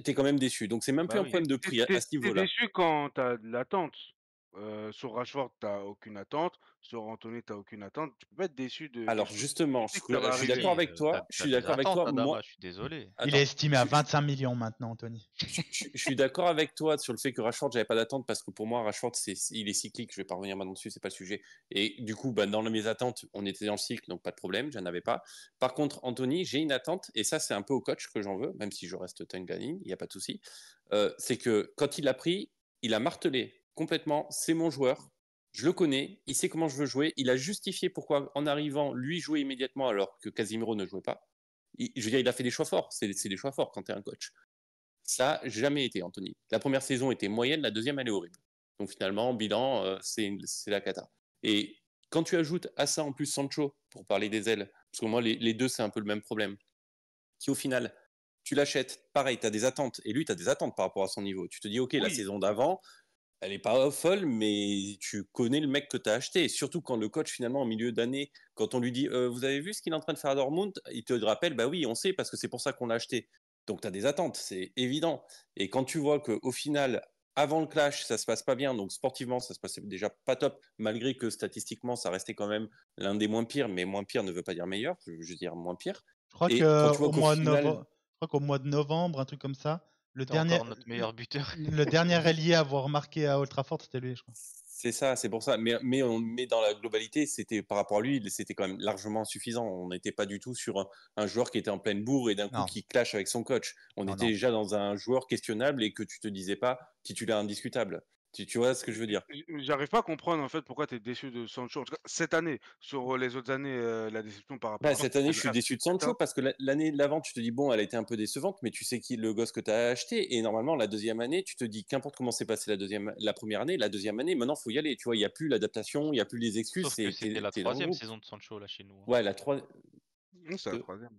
T'es quand même déçu, donc c'est même plus un problème de prix à ce niveau-là. T'es déçu quand t'as de l'attente. Sur Rashford, t'as aucune attente. Sur Anthony, t'as aucune attente. Tu peux pas être déçu de Alors quelque chose. justement, Tu sais que ça va je suis arriver. d'accord avec toi. Je suis d'accord avec toi. Moi, je suis désolé. Il est estimé à 25 millions maintenant, Anthony. Je suis d'accord avec toi sur le fait que Rashford, j'avais pas d'attente parce que pour moi, Rashford, il est cyclique. Je vais pas revenir maintenant dessus, c'est pas le sujet. Et du coup, dans mes attentes, on était dans le cycle, donc pas de problème, j'en avais pas. Par contre, Anthony, j'ai une attente, et ça, c'est un peu au coach que j'en veux, même si je reste Tanganin, il n'y a pas de souci. C'est que quand il l'a pris, il a martelé complètement. C'est mon joueur. Je le connais, il sait comment je veux jouer. Il a justifié pourquoi, en arrivant, lui jouer immédiatement alors que Casemiro ne jouait pas. Je veux dire, il a fait des choix forts. C'est des choix forts quand tu es un coach. Ça n'a jamais été, Anthony. La première saison était moyenne, la deuxième, elle est horrible. Donc finalement, bilan, c'est la cata. Et quand tu ajoutes à ça en plus Sancho, pour parler des ailes, parce que moi, les deux, c'est un peu le même problème, qui au final, tu l'achètes, pareil, tu as des attentes, et lui, tu as des attentes par rapport à son niveau. Tu te dis, ok, la saison d'avant, elle n'est pas folle, mais tu connais le mec que tu as acheté. Et surtout quand le coach, finalement, en milieu d'année, quand on lui dit vous avez vu ce qu'il est en train de faire à Dortmund, il te rappelle bah oui, on sait, parce que c'est pour ça qu'on l'a acheté. Donc tu as des attentes, c'est évident. Et quand tu vois qu'au final, avant le clash, ça se passe pas bien, donc sportivement, ça se passait déjà pas top, malgré que statistiquement, ça restait quand même l'un des moins pires, mais moins pire ne veut pas dire meilleur, je veux dire moins pire. Je crois qu'au mois de novembre, un truc comme ça, encore notre meilleur buteur. Le dernier ailier à avoir marqué à Old Trafford, c'était lui, je crois. C'est ça, c'est pour ça. Mais dans la globalité, c'était par rapport à lui, c'était quand même largement suffisant. On n'était pas du tout sur un joueur qui était en pleine bourre et d'un coup qui clash avec son coach. On était déjà dans un joueur questionnable et que tu te disais pas titulaire indiscutable. Tu vois ce que je veux dire? J'arrive pas à comprendre en fait pourquoi tu es déçu de Sancho. En tout cas, cette année, sur les autres années, la déception par rapport à cette année, je suis déçu de Sancho parce que l'année d'avant, tu te dis, bon, elle a été un peu décevante, mais tu sais qui le gosse que tu as acheté. Et normalement, la deuxième année, tu te dis, qu'importe comment s'est passée la première année, la deuxième année, maintenant, il faut y aller. Tu vois, il n'y a plus l'adaptation, il n'y a plus les excuses. Sauf que c'était la troisième saison de Sancho là chez nous. Ouais, la troisième. C'est la troisième.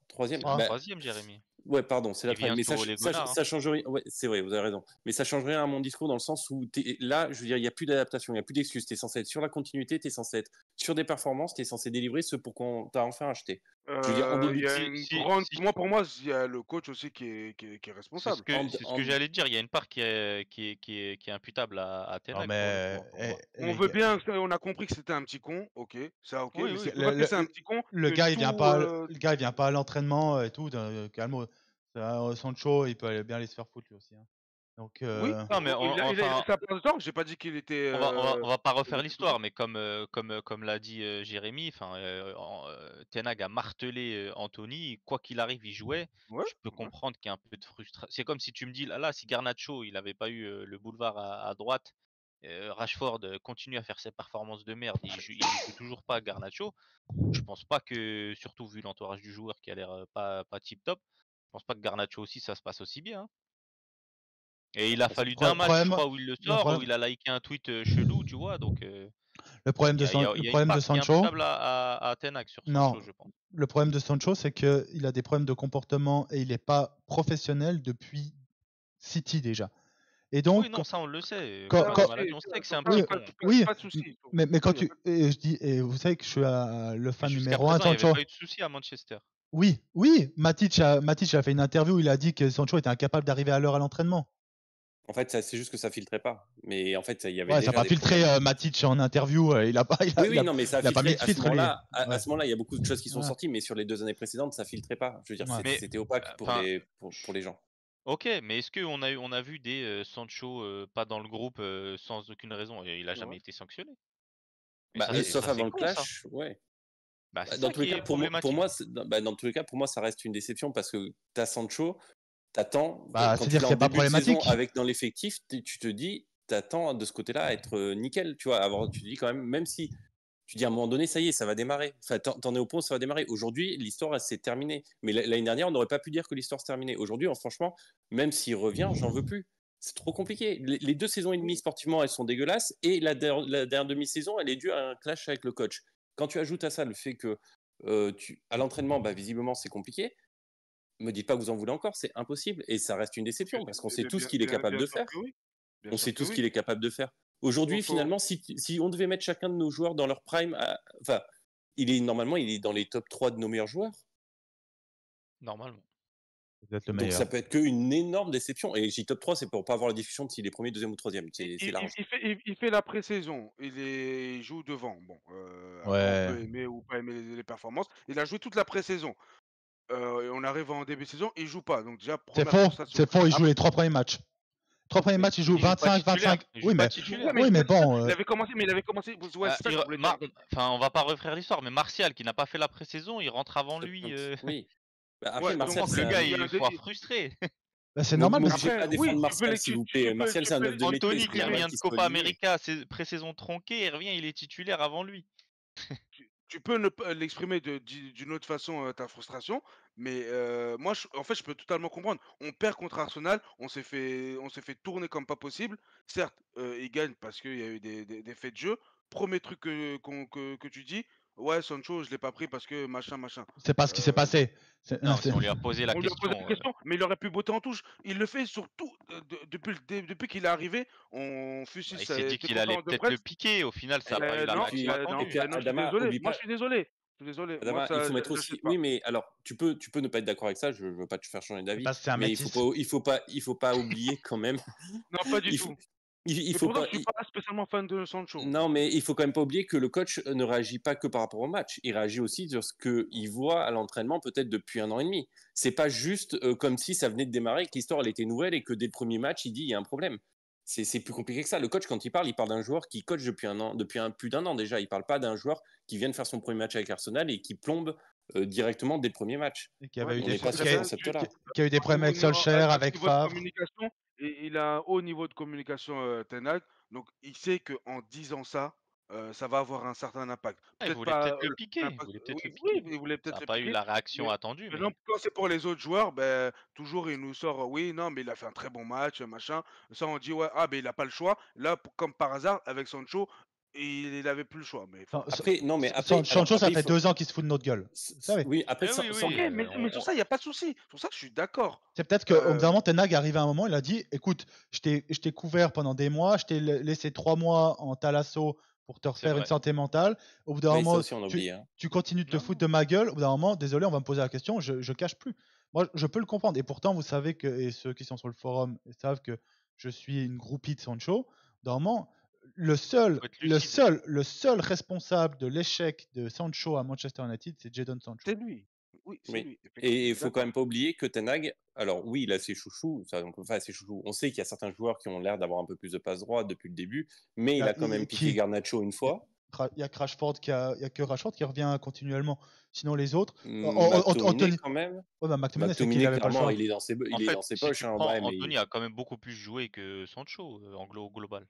Troisième, Jérémy. Ouais, pardon, c'est la troisième. Mais ça change rien. Ouais, c'est vrai, vous avez raison. Mais ça change rien à mon discours dans le sens où là, je veux dire, il n'y a plus d'adaptation, il n'y a plus d'excuses. Tu es censé être sur la continuité, tu es censé être sur des performances, tu es censé délivrer ce pour qu'on t'a enfin acheté. Je veux dire, en début Pour moi, il y a le coach aussi qui est responsable. C'est ce que j'allais dire. Il y a une part qui est imputable à Ten Hag. On veut bien, on a compris que c'était un petit con, ok, ça ok. Oui, mais c'est pas que c'est un petit con. Le gars, il vient pas à l'entraînement et tout. Calme. Sancho, il peut bien aller se faire foutre lui aussi. Hein. Donc, Non, mais Il a enfin, sa part de tort. J'ai pas dit qu'il était. on va pas refaire l'histoire, mais comme l'a dit Jérémy, enfin, Ten Hag a martelé Anthony. Quoi qu'il arrive, il jouait. Ouais, Je peux comprendre qu'il y a un peu de frustration. C'est comme si tu me dis, là, si Garnacho, il avait pas eu le boulevard à droite, Rashford continue à faire ses performances de merde, il joue toujours pas Garnacho. Je pense pas que, surtout vu l'entourage du joueur qui a l'air pas tip top, je pense pas que Garnacho aussi ça se passe aussi bien, hein. Et il a fallu d'un match, je problème, crois, où il le le sort, où problème, il a liké un tweet chelou, tu vois. Donc le problème il y de a, il y a- il le y a une problème de part qui est Sancho, imputable à Ten Hag sur non, Sancho, je pense. le problème de Sancho, c'est qu'il a des problèmes de comportement et il n'est pas professionnel depuis City déjà. Et donc, Oui, non, ça on le sait. quand, Football quand- Manager, on sait que c'est un oui, petit con. oui, pas de souci. mais quand Oui, et je dis, et vous savez que je suis le Mais fan jusqu'à numéro un de présent, il n'y avait Sancho. pas eu de souci à Manchester. Oui, Matic a fait une interview où il a dit que Sancho était incapable d'arriver à l'heure à l'entraînement. En fait, c'est juste que ça filtrait pas. Mais en fait, il y avait Ouais, ça déjà n'a pas des filtré problèmes. Matic en interview. Il a pas, Oui, non, mais ça a il a pas mis filtré de à ce filtre lui. moment-là. À Ouais. ce moment-là, il y a beaucoup de choses qui sont Ouais. sorties, mais sur les 2 années précédentes, ça filtrait pas. Je veux dire, Ouais. Mais c'était opaque pour enfin, les gens. ok, mais est-ce qu'on on a vu des Sancho pas dans le groupe sans aucune raison et il a jamais Ouais. été sanctionné? Mais Bah, sauf ça c'est avant le con ça. clash, ouais. Bah c'est Dans ça tous les qui cas, est pour problématique. moi, dans tous les cas, pour moi, ça reste une déception parce que t'as Sancho, t'attends, Bah, quand tu c'est-à-dire l'as qu'il n'y en a pas début de saison problématique. avec dans l'effectif, tu te dis, t'attends de ce côté-là à être nickel, tu vois. Tu te dis quand même si tu dis à un moment donné, ça y est, ça va démarrer. Enfin, t'en es au point, ça va démarrer. Aujourd'hui, l'histoire, elle s'est terminée. Mais l'année dernière, on n'aurait pas pu dire que l'histoire se terminait. Aujourd'hui, franchement, même s'il revient, j'en veux plus. C'est trop compliqué. Les 2 saisons et demie sportivement, elles sont dégueulasses. Et la dernière demi-saison, elle est due à un clash avec le coach. Quand tu ajoutes à ça le fait que à l'entraînement, bah, visiblement, c'est compliqué. Me dites pas que vous en voulez encore, c'est impossible. Et ça reste une déception parce qu'on sait tous ce qu'il est capable de sûr faire. que oui. Bien On sûr sait que tous ce oui. qu'il est capable de faire. Aujourd'hui, finalement, si on devait mettre chacun de nos joueurs dans leur prime, enfin, normalement, il est dans les top 3 de nos meilleurs joueurs. Normalement. Vous êtes le Donc meilleur. ça peut être qu'une énorme déception. Et j'ai top 3, c'est pour pas avoir la discussion de s'il est premier, deuxième ou troisième. C'est large. Il fait la pré-saison. Il joue devant. Bon, après, on Ouais. peut aimer ou pas aimer les performances. Il a joué toute la pré-saison. Et on arrive en début de saison, il joue pas. Donc déjà, C'est première faux. frustration. C'est faux. Il joue Après, les 3 premiers matchs. 3 premiers matchs, il joue Il joue pas 25, titulaire. 25. Il Oui, joue pas mais, titulaire. mais oui, mais c'est ça. bon. Il avait commencé. Ouais, c'est ça que je voulais dire. Enfin, on va pas refaire l'histoire, mais Martial qui n'a pas fait la pré-saison, il rentre avant lui. Oui. Bah, après, Ouais, Je donc Martial, comprends que c'est le gars il y a il un soit délire. frustré. Bah, c'est normal parce que M'obligez pas à Après, oui, défendre tu peux Martial, s'il vous plaît. Martial, c'est un 9 de maîtrise. Anthony qui C'est un mec revient de qui se Copa peut lier. América, pré-saison tronquée, il revient, il est titulaire avant lui. tu peux ne pas l'exprimer d'une autre façon, ta frustration, mais moi, en fait, je peux totalement comprendre. On perd contre Arsenal, on s'est fait tourner comme pas possible. Certes, ils gagnent parce qu'il y a eu des faits de jeu. Premier truc que tu dis: «Ouais, Sancho, je l'ai pas pris parce que machin, machin». c'est pas ce qui s'est Bon, passé. Non, si on lui a posé la on lui a posé question, la question, mais il aurait pu botter en touche. Il le fait surtout, depuis qu'il est arrivé, on fustige il s'est dit ses qu'il allait conférences de peut-être le presse. piquer. Au final, ça a pas eu la Et Non, puis, réaction et attendue. puis non, je suis Adama, désolé. oublie Moi, pas. je suis désolé. Je suis désolé. Moi, Adama, il ça, faut mettre j'accepte aussi. pas. Oui, mais alors, tu peux ne pas être d'accord avec ça. Je veux pas te faire changer d'avis, Parce que c'est un mais métis. il faut pas oublier quand même. Non, pas du Il faut, tout. il Et faut pourtant, pas. je suis pas spécialement fan de Sancho. Non, mais il faut quand même pas oublier que le coach ne réagit pas que par rapport au match. Il réagit aussi sur ce qu'il voit à l'entraînement peut-être depuis 1 an et demi. C'est pas juste comme si ça venait de démarrer, que l'histoire elle était nouvelle et que dès le premier match il dit il y a un problème. C'est plus compliqué que ça. Le coach quand il parle d'un joueur qui coach depuis plus d'1 an déjà. Il parle pas d'un joueur qui vient de faire son premier match avec Arsenal et qui plombe directement dès le premier match. Et qui Ouais, avait eu On des, n'est pas qui sur ce a, concept-là. qui a eu des problèmes avec Solskjaer, avec niveau de Favre. communication, et il a un haut niveau de communication, Ten Hag. Donc, il sait qu'en disant ça, ça va avoir un certain impact. Ah, il Peut-être voulait pas peut-être le piquer. Il l'impact. voulait Oui, peut-être le oui, piquer. il voulait Ça peut-être n'a le pas eu piquer. la réaction Mais attendue, mais maintenant, quand c'est pour les autres joueurs, ben, toujours il nous sort, oui, non, mais il a fait un très bon match, machin. Ça, on dit, ouais, ah, ben il a pas le choix. Là, comme par hasard, avec Sancho, il avait plus le choix. Mais faut pas. Après, non, mais après, Sancho, ça il fait faut. 2 ans qu'il se fout de notre gueule. Vous savez. Oui, après, oui, Ok, oui, mais sur ça, il n'y a pas de souci. Sur ça, je suis d'accord. C'est peut-être qu'au bout d'un moment, Ten Hag est arrivé à un moment, il a dit écoute, je t'ai couvert pendant des mois, je t'ai laissé 3 mois en Thalasso pour te refaire une vrai. santé mentale. Au bout d'un Oui, ça moment, aussi, on oublie. Hein. tu continues de te Non, foutre de ma gueule. Au bout d'un moment, désolé, on va me poser la question, je cache plus. Moi, je peux le comprendre. Et pourtant, vous savez que, et ceux qui sont sur le forum savent que je suis une groupie de Sancho. Au bout d'un moment, le seul responsable de l'échec de Sancho à Manchester United, c'est Jadon Sancho. C'est lui. Oui, c'est Oui. lui. Et Effectivement, il faut quand d'accord. même pas oublier que Ten Hag, alors oui, il a ses chouchous, ses chouchous. On sait qu'il y a certains joueurs qui ont l'air d'avoir un peu plus de passe droit depuis le début, mais Il y il a, a quand même piqué qui Garnacho une Il y a, fois. il y a il y a que Rashford qui revient continuellement. Sinon les autres, McTominay Anthony. quand même. Ouais, bah, McTominay, c'est qu'il McTominay, n'avait pas le clairement, choix. il est En dans fait, ses si poches, tu hein, prends, ouais, mais Anthony a quand même beaucoup plus joué que Sancho au global.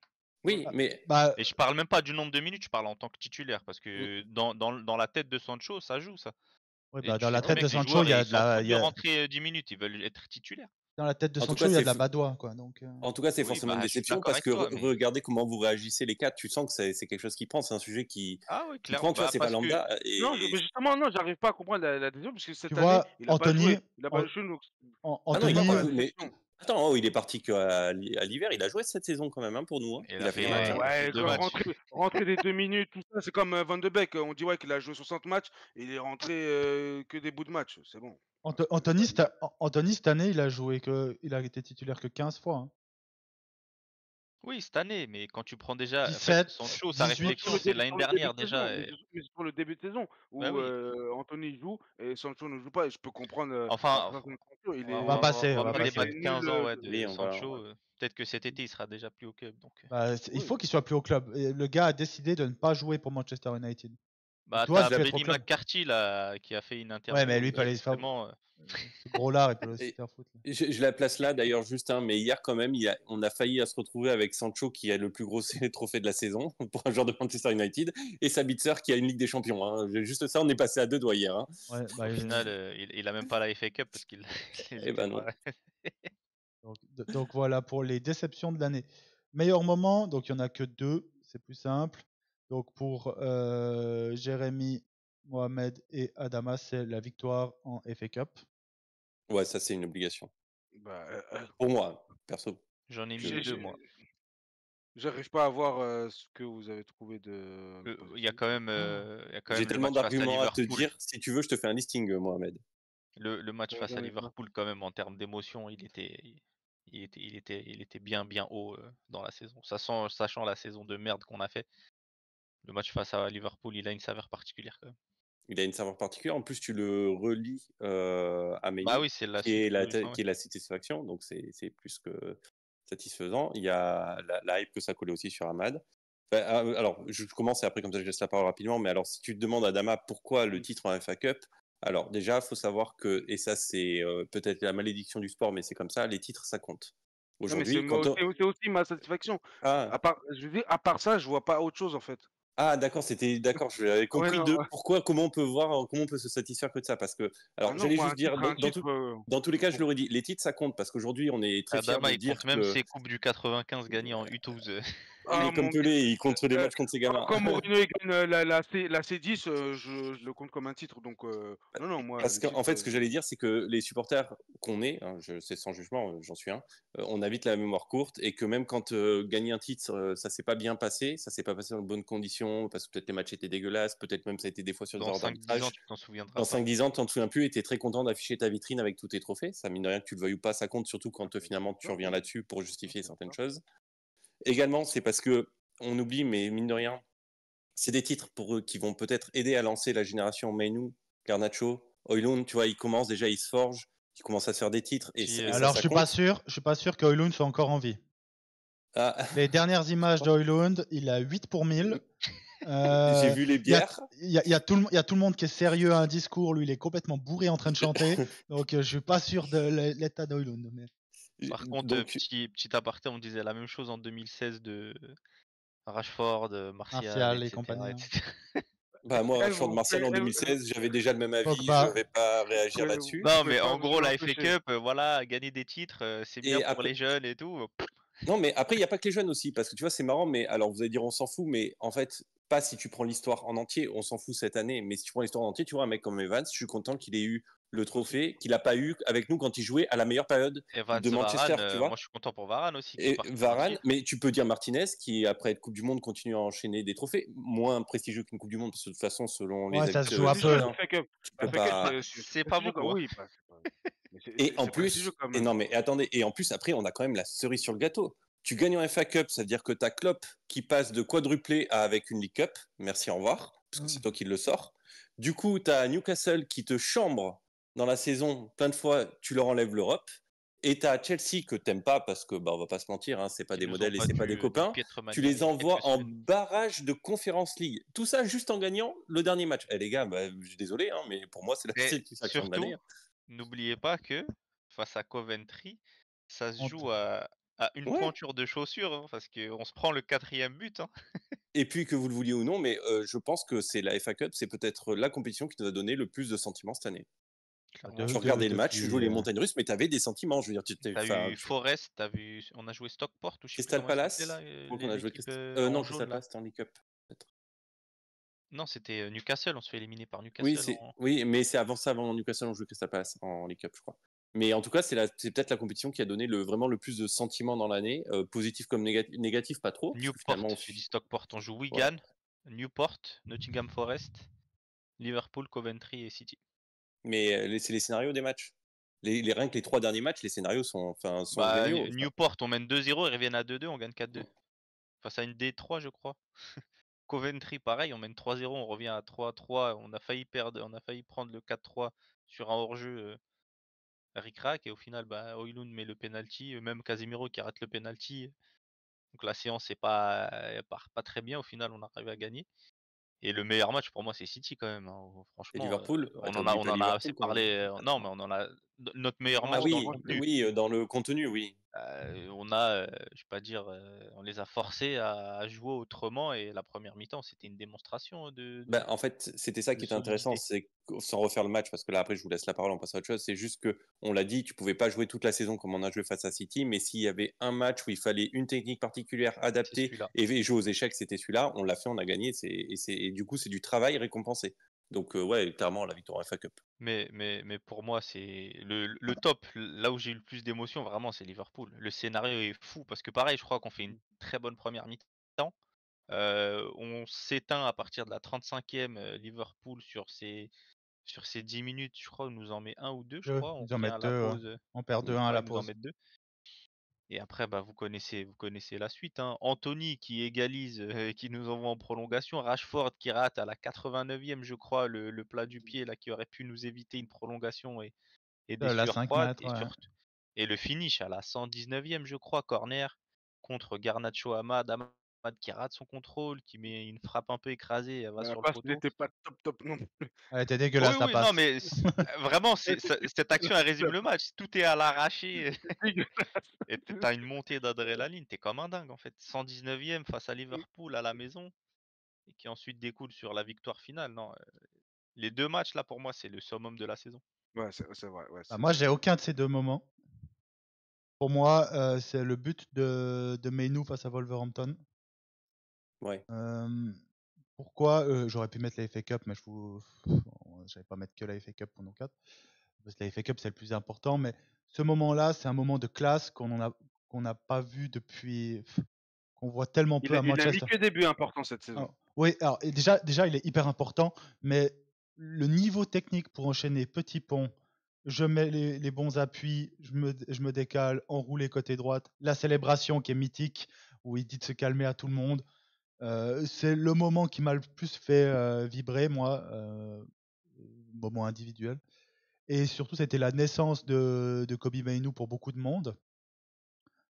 oui, mais Bah, Et je parle même pas du nombre de minutes, je parle en tant que titulaire, parce que dans la tête de Sancho, ça joue ça. ouais, Et bah, tu dans sais la très tête bien de que les Sancho, joueurs, il y a ils de s'en la, foutent de rentrer 10 minutes, ils veulent être titulaires. dans la tête de en tout Sancho, cas, il y a c'est de la badoie, quoi. Donc, en tout cas, c'est Oui, forcément une bah, je suis déception d'accord parce avec que toi, mais regardez comment vous réagissez les quatre. Tu sens que c'est quelque chose qui prend, c'est un sujet ah oui, qui clairement, prend, tu vois, bah c'est pas parce que lambda. Non, Et mais justement, non, j'arrive pas à comprendre la décision, parce que tu cette année, vois, il a pas Anthony, joué. Il a pas joué, donc ah non, il c'est a Anthony, pas pas ma joué, mais déception. attends, oh, il est parti qu'à l'hiver. Il a joué cette saison quand même hein, pour nous. Hein. il Il a a fait des matchs. fait, Hein. il a fait Ouais, 2 matchs. rentrer des 2 minutes, tout ça, c'est comme Van de Beek. On dit ouais qu'il a joué 60 matchs, et il est rentré que des bouts de match. C'est bon. C'est pas une- Anthony, cette année, il a été titulaire que 15 fois. Hein. Oui, cette année, mais quand tu prends déjà, en fait, 17, Sancho, sa 18. Sur réflexion, le c'est début, l'année sur le début dernière de saison, déjà. mais sur le début de saison Bah où oui. Anthony joue et Sancho ne joue pas, et je peux comprendre la Enfin, prestation de Sancho. Il On va est, passer, on on va va pas il passer. est débattre nul. 15 ans ouais, Oui, de on va. Sancho. Peut-être que cet été, il sera déjà plus au club. Donc, Bah, il Oui. faut qu'il soit plus au club. Et le gars a décidé de ne pas jouer pour Manchester United. Il bah, doit t'as plus être au Benny club. McCarthy là, qui a fait une Ouais, mais interview lui, il où fallait se faire. justement, Ce gros lard, il peut aussi Et se faire foutre. Là. je la place là d'ailleurs, Justin, mais hier quand même, on a failli à se retrouver avec Sancho qui a le plus gros trophée de la saison pour un joueur de Manchester United et Sabitzer qui a une Ligue des Champions. Hein. Juste ça, on est passé à deux doigts hier. Hein. Ouais, bah, au final, il a même pas la FA Cup parce qu'il les Eh était ben non. pas. donc voilà pour les déceptions de l'année. Meilleur moment, donc il n'y en a que 2, c'est plus simple. Donc pour Jérémy, Mohamed et Adama, c'est la victoire en FA Cup. Ouais, ça c'est une obligation. Bah, Pour moi, perso. J'en ai mis j'ai- 2 j'ai- moi. j'arrive pas à voir ce que vous avez trouvé de Il y a positif. quand même, il y a quand J'ai même le tellement match face à d'arguments à te Liverpool. dire. Si tu veux, je te fais un listing, Mohamed. Le match face à J'en ai pas. Liverpool, quand même, en termes d'émotion, il était bien haut dans la saison. Sachant la saison de merde qu'on a fait, le match face à Liverpool, il a une saveur particulière quand même. Il a une saveur particulière. En plus, tu le relis à Bah Menu, oui, c'est la qui suite est la, logique. Ouais. qui est la satisfaction. Donc, c'est plus que satisfaisant. Il y a la hype que ça collait aussi sur Ahmad. Alors, je commence et après, comme ça, je laisse la parole rapidement. Mais alors, si tu te demandes à Dama pourquoi le titre en FA Cup, alors déjà, il faut savoir que, et ça, c'est peut-être la malédiction du sport, mais c'est comme ça, les titres, ça compte. Non, mais Aujourd'hui, quand on... c'est aussi ma satisfaction. Ah, Je veux dire, à part ça, je vois pas autre chose en fait. Ah d'accord, j'avais Ouais, compris non, de pourquoi, comment on peut se satisfaire que de ça, parce que, alors non, j'allais moi, juste dire, un titre, dans tous les cas, je pour- l'aurais dit, les titres ça compte, parce qu'aujourd'hui on est très fiers Adama, de il dire compte même que, ses coupes du 95 gagnées en U12. il Ah est comme mon Dieu. Pelé, il compte les matchs contre ses gamins. Quand Mourinho il gagne la C10, je le compte comme un titre. Donc, non, moi, Parce les qu'en titres. fait, ce que j'allais dire, c'est que les supporters qu'on est, hein, c'est sans jugement, j'en suis un, on a vite la mémoire courte et que même quand gagner un titre, ça s'est pas bien passé, ça s'est pas passé dans de bonnes conditions, parce que peut-être les matchs étaient dégueulasses, peut-être même ça a été des fois sur des Dans ordres 5-10 ans, d'arbitrage. tu t'en souviendras Dans pas. 5-10 ans, tu t'en souviens plus et tu es très content d'afficher ta vitrine avec tous tes trophées. Ça, mine de rien, que tu le veuilles ou pas, ça compte, surtout quand finalement tu reviens là-dessus pour justifier certaines choses. Également, c'est parce que on oublie, mais mine de rien, c'est des titres pour eux qui vont peut-être aider à lancer la génération Mainu, Garnacho, Højlund, tu vois, ils commencent déjà, ils se forgent, ils commencent à se faire des titres et, Puis, Alors, ça compte. je suis pas sûr que Højlund soit encore en vie. Ah, Les dernières images de Højlund, il a 8 pour 1000. j'ai vu les Il y a, bières. il y a tout le monde qui est sérieux à un discours. Lui, il est complètement bourré en train de chanter. Donc, je suis pas sûr de l'état d'Højlund. Mais... Par contre, Donc, petit aparté, on disait la même chose en 2016 de Rashford, Martial, Martial et etc. compagnie. Hein. etc. bah, moi, Rashford Martial en 2016, j'avais déjà le même avis, Pogba. je vais pas réagir là-dessus. Non, mais en gros, la FA Cup, voilà, gagner des titres, c'est bien Et pour après- les jeunes et tout. Non, mais après, il n'y a pas que les jeunes aussi, parce que tu vois, c'est marrant, mais alors vous allez dire on s'en fout, mais en fait, pas si tu prends l'histoire en entier, on s'en fout cette année, mais si tu prends l'histoire en entier, tu vois, un mec comme Evans, je suis content qu'il ait eu le trophée, qu'il n'a pas eu avec nous quand il jouait à la meilleure période Evans, de Manchester, Varane, tu vois. moi je suis content pour Varane aussi. Qui Et part Varane, mais tu peux dire Martinez, qui après être Coupe du Monde continue à enchaîner des trophées, moins prestigieux qu'une Coupe du Monde, parce que de toute façon, selon Ouais, les ça se joue un peu. tu peux pas. C'est pas beaucoup. Oui, Et en plus, et non mais attendez, et en plus après, on a quand même la cerise sur le gâteau. Tu gagnes en FA Cup, ça veut dire que ta Klopp qui passe de quadruplé à avec une League Cup, merci, au revoir, parce que c'est toi qui le sors. Du coup, tu as Newcastle qui te chambre dans la saison plein de fois, tu leur enlèves l'Europe. Et tu as Chelsea que t'aimes pas parce que, on va pas se mentir, hein, c'est pas Qui des nous ont modèles et c'est pas des battus de copains. piètre Tu manière il les y a quelques envoies en semaines. barrage de Conference League. Tout ça juste en gagnant le dernier match. Les gars, je suis désolé, hein, mais pour moi, c'est la Mais satisfaction de l'année. surtout, n'oubliez pas que face à Coventry, ça se On- joue à une Ouais. pointure de chaussure, hein, parce qu'on se prend le 4e but. Hein. Et puis que vous le vouliez ou non, mais je pense que c'est la FA Cup, c'est peut-être la compétition qui nous a donné le plus de sentiments cette année. Clairement. Tu regardais le match, tu depuis, jouais les montagnes russes, mais tu avais des sentiments. Je veux dire, T'as eu Forest, on a joué Stockport ou je sais plus Crystal comment il Palace. s'appelait là, Donc on a joué l'équipe non, en Crystal jaune là. Palace, c'était en League Cup. peut-être. Non, c'était Newcastle, on se fait éliminer par Oui, Newcastle. oui, mais c'est avant ça, avant Newcastle, on jouait Crystal Palace en League Cup, je crois. Mais en tout cas, c'est peut-être la compétition qui a donné vraiment le plus de sentiments dans l'année, positif comme négatif, pas trop. parce que Newport, finalement, j'ai dit Stockport, on joue Wigan, Newport, Nottingham Forest, Liverpool, Coventry et City. Mais c'est les scénarios des matchs. Rien que les 3 derniers matchs, les scénarios sont Bah, géniaux. Newport, on mène 2-0, ils reviennent à 2-2, on gagne 4-2. Face à une D3, je crois. Coventry, pareil, on mène 3-0, on revient à 3-3. On a failli prendre le 4-3 sur un hors-jeu ric-rac. Et au final, Højlund met le penalty, même Casemiro qui arrête le penalty. Donc la séance part pas très bien. Au final, on arrive à gagner. Et le meilleur match pour moi, c'est City quand même. Hein. Et Franchement, Liverpool, on t'as en a, oublié on pas en a assez Liverpool quand même. parlé. Non, mais on en a notre meilleur match Ah dans oui, le contenu. oui, dans le contenu, oui. On a, je vais pas dire, on les a forcés à jouer autrement et la première mi-temps, c'était une démonstration En fait, c'était ça de qui était intéressant, solidité. c'est sans refaire le match, parce que là après je vous laisse la parole, on passe à autre chose. C'est juste que on l'a dit, tu pouvais pas jouer toute la saison comme on a joué face à City, mais s'il y avait un match où il fallait une technique particulière C'est adaptée celui-là. et jouer aux échecs, c'était celui-là. On l'a fait, on a gagné, et du coup c'est du travail récompensé. Donc ouais, clairement la victoire en FA Cup. Mais pour moi, c'est le top. Là où j'ai eu le plus d'émotion, vraiment, c'est Liverpool. Le scénario est fou parce que pareil, je crois qu'on fait une très bonne première mi-temps. On s'éteint à partir de la 35e. Liverpool sur ses 10 minutes, je crois, on nous en met un ou deux, je crois. On Ils en revient à mettent la 2. pause. On perd Je 2-1 à crois la ils nous en pause. mettent 2. Et après, vous connaissez la suite. Hein. Anthony qui égalise et qui nous envoie en prolongation. Rashford qui rate à la 89e, je crois, le plat du pied là, qui aurait pu nous éviter une prolongation et des La sueurs 5 froides. mètres, ouais. Et le finish à la 119e, je crois, corner contre Garnacho Amad qui rate son contrôle, qui met une frappe un peu écrasée, elle va sur le passe poteau. n'était pas top non plus. Elle était dégueulasse, la Oui, passe. non, mais vraiment, cette action, elle résume le match. Tout est à l'arraché. Et t'as une montée d'adrénaline, t'es comme un dingue en fait. 119e face à Liverpool à la maison, et qui ensuite découle sur la victoire finale. Non, les 2 matchs là pour moi, c'est le summum de la saison. Ouais, c'est vrai. Ouais, Moi, j'ai aucun de ces 2 moments. Pour moi, c'est le but de Mainoo face à Wolverhampton. Ouais. Pourquoi j'aurais pu mettre la FA Cup, mais j'allais pas mettre que la FA Cup pour nous 4. Parce que la FA Cup, c'est le plus important. Mais ce moment-là, c'est un moment de classe qu'on n'a pas vu depuis. Qu'on voit tellement peu à Il a mis Manchester. que des buts importants cette saison. Oui, alors et déjà, il est hyper important, mais le niveau technique pour enchaîner petit pont, je mets les bons appuis, je me décale, enroulé côté droite, la célébration qui est mythique, où il dit de se calmer à tout le monde. C'est le moment qui m'a le plus fait vibrer, moi, moment individuel. Et surtout, c'était la naissance de Kobe Mainoo pour beaucoup de monde,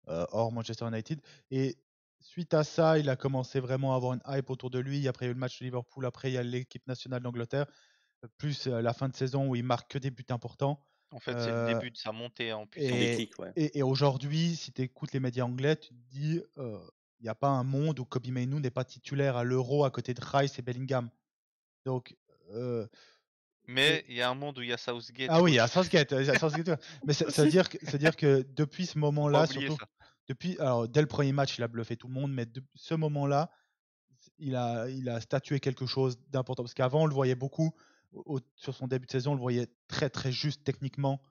hors Manchester United. Et suite à ça, il a commencé vraiment à avoir une hype autour de lui. Après, il y a eu le match de Liverpool. Après, il y a l'équipe nationale d'Angleterre. Plus la fin de saison où il marque que des buts importants. En fait, c'est le début de sa montée en puissance. déclic, ouais. Et aujourd'hui, si tu écoutes les médias anglais, tu te dis il n'y a pas un monde où Kobe Mainoo n'est pas titulaire à l'Euro à côté de Rice et Bellingham. Donc. Mais il y a un monde où il y a Southgate. Ah oui, il y a Southgate. Mais ça veut dire que depuis ce Faut moment-là, pas oublier surtout, ça. alors dès le premier match, il a bluffé tout le monde, mais de ce moment-là, il a statué quelque chose d'important. Parce qu'avant, on le voyait beaucoup, sur son début de saison, on le voyait très très juste techniquement,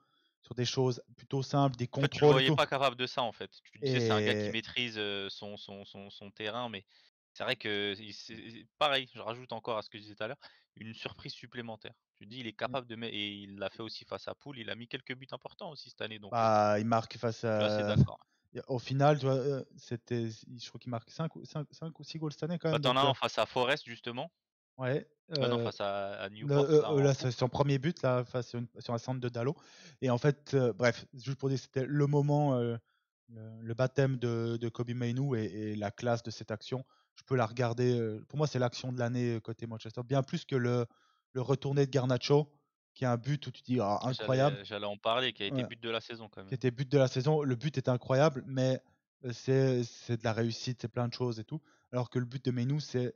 sur des choses plutôt simples, des En fait, tu le contrôles et voyais tout. pas capable de ça en fait. Tu disais c'est un gars qui Et maîtrise son terrain, mais c'est vrai que pareil, je rajoute encore à ce que je disais tout à l'heure, une surprise supplémentaire. Tu dis il est capable de mettre, et il l'a fait aussi face à Poole, il a mis quelques buts importants aussi cette année, donc il marque face je suis assez à. d'accord. Au final, tu vois, je crois qu'il marque 5 ou 6 goals cette année quand même. T'en Donc, as un face à Forest justement, Ouais. Ah non, face à Newport, là, Là, en c'est coupe. son premier but là, sur un centre de Dalot. Et en fait, bref, juste pour dire, c'était le moment, le baptême de Kobe Mainoo et la classe de cette action. Je peux la regarder. Pour moi, c'est l'action de l'année côté Manchester, bien plus que le retourné de Garnacho, qui est un but où tu dis ah, incroyable, J'allais en parler, qui a été ouais, but de la saison quand qui même. était but de la saison. Le but est incroyable, mais c'est de la réussite, c'est plein de choses et tout. Alors que le but de Mainoo, c'est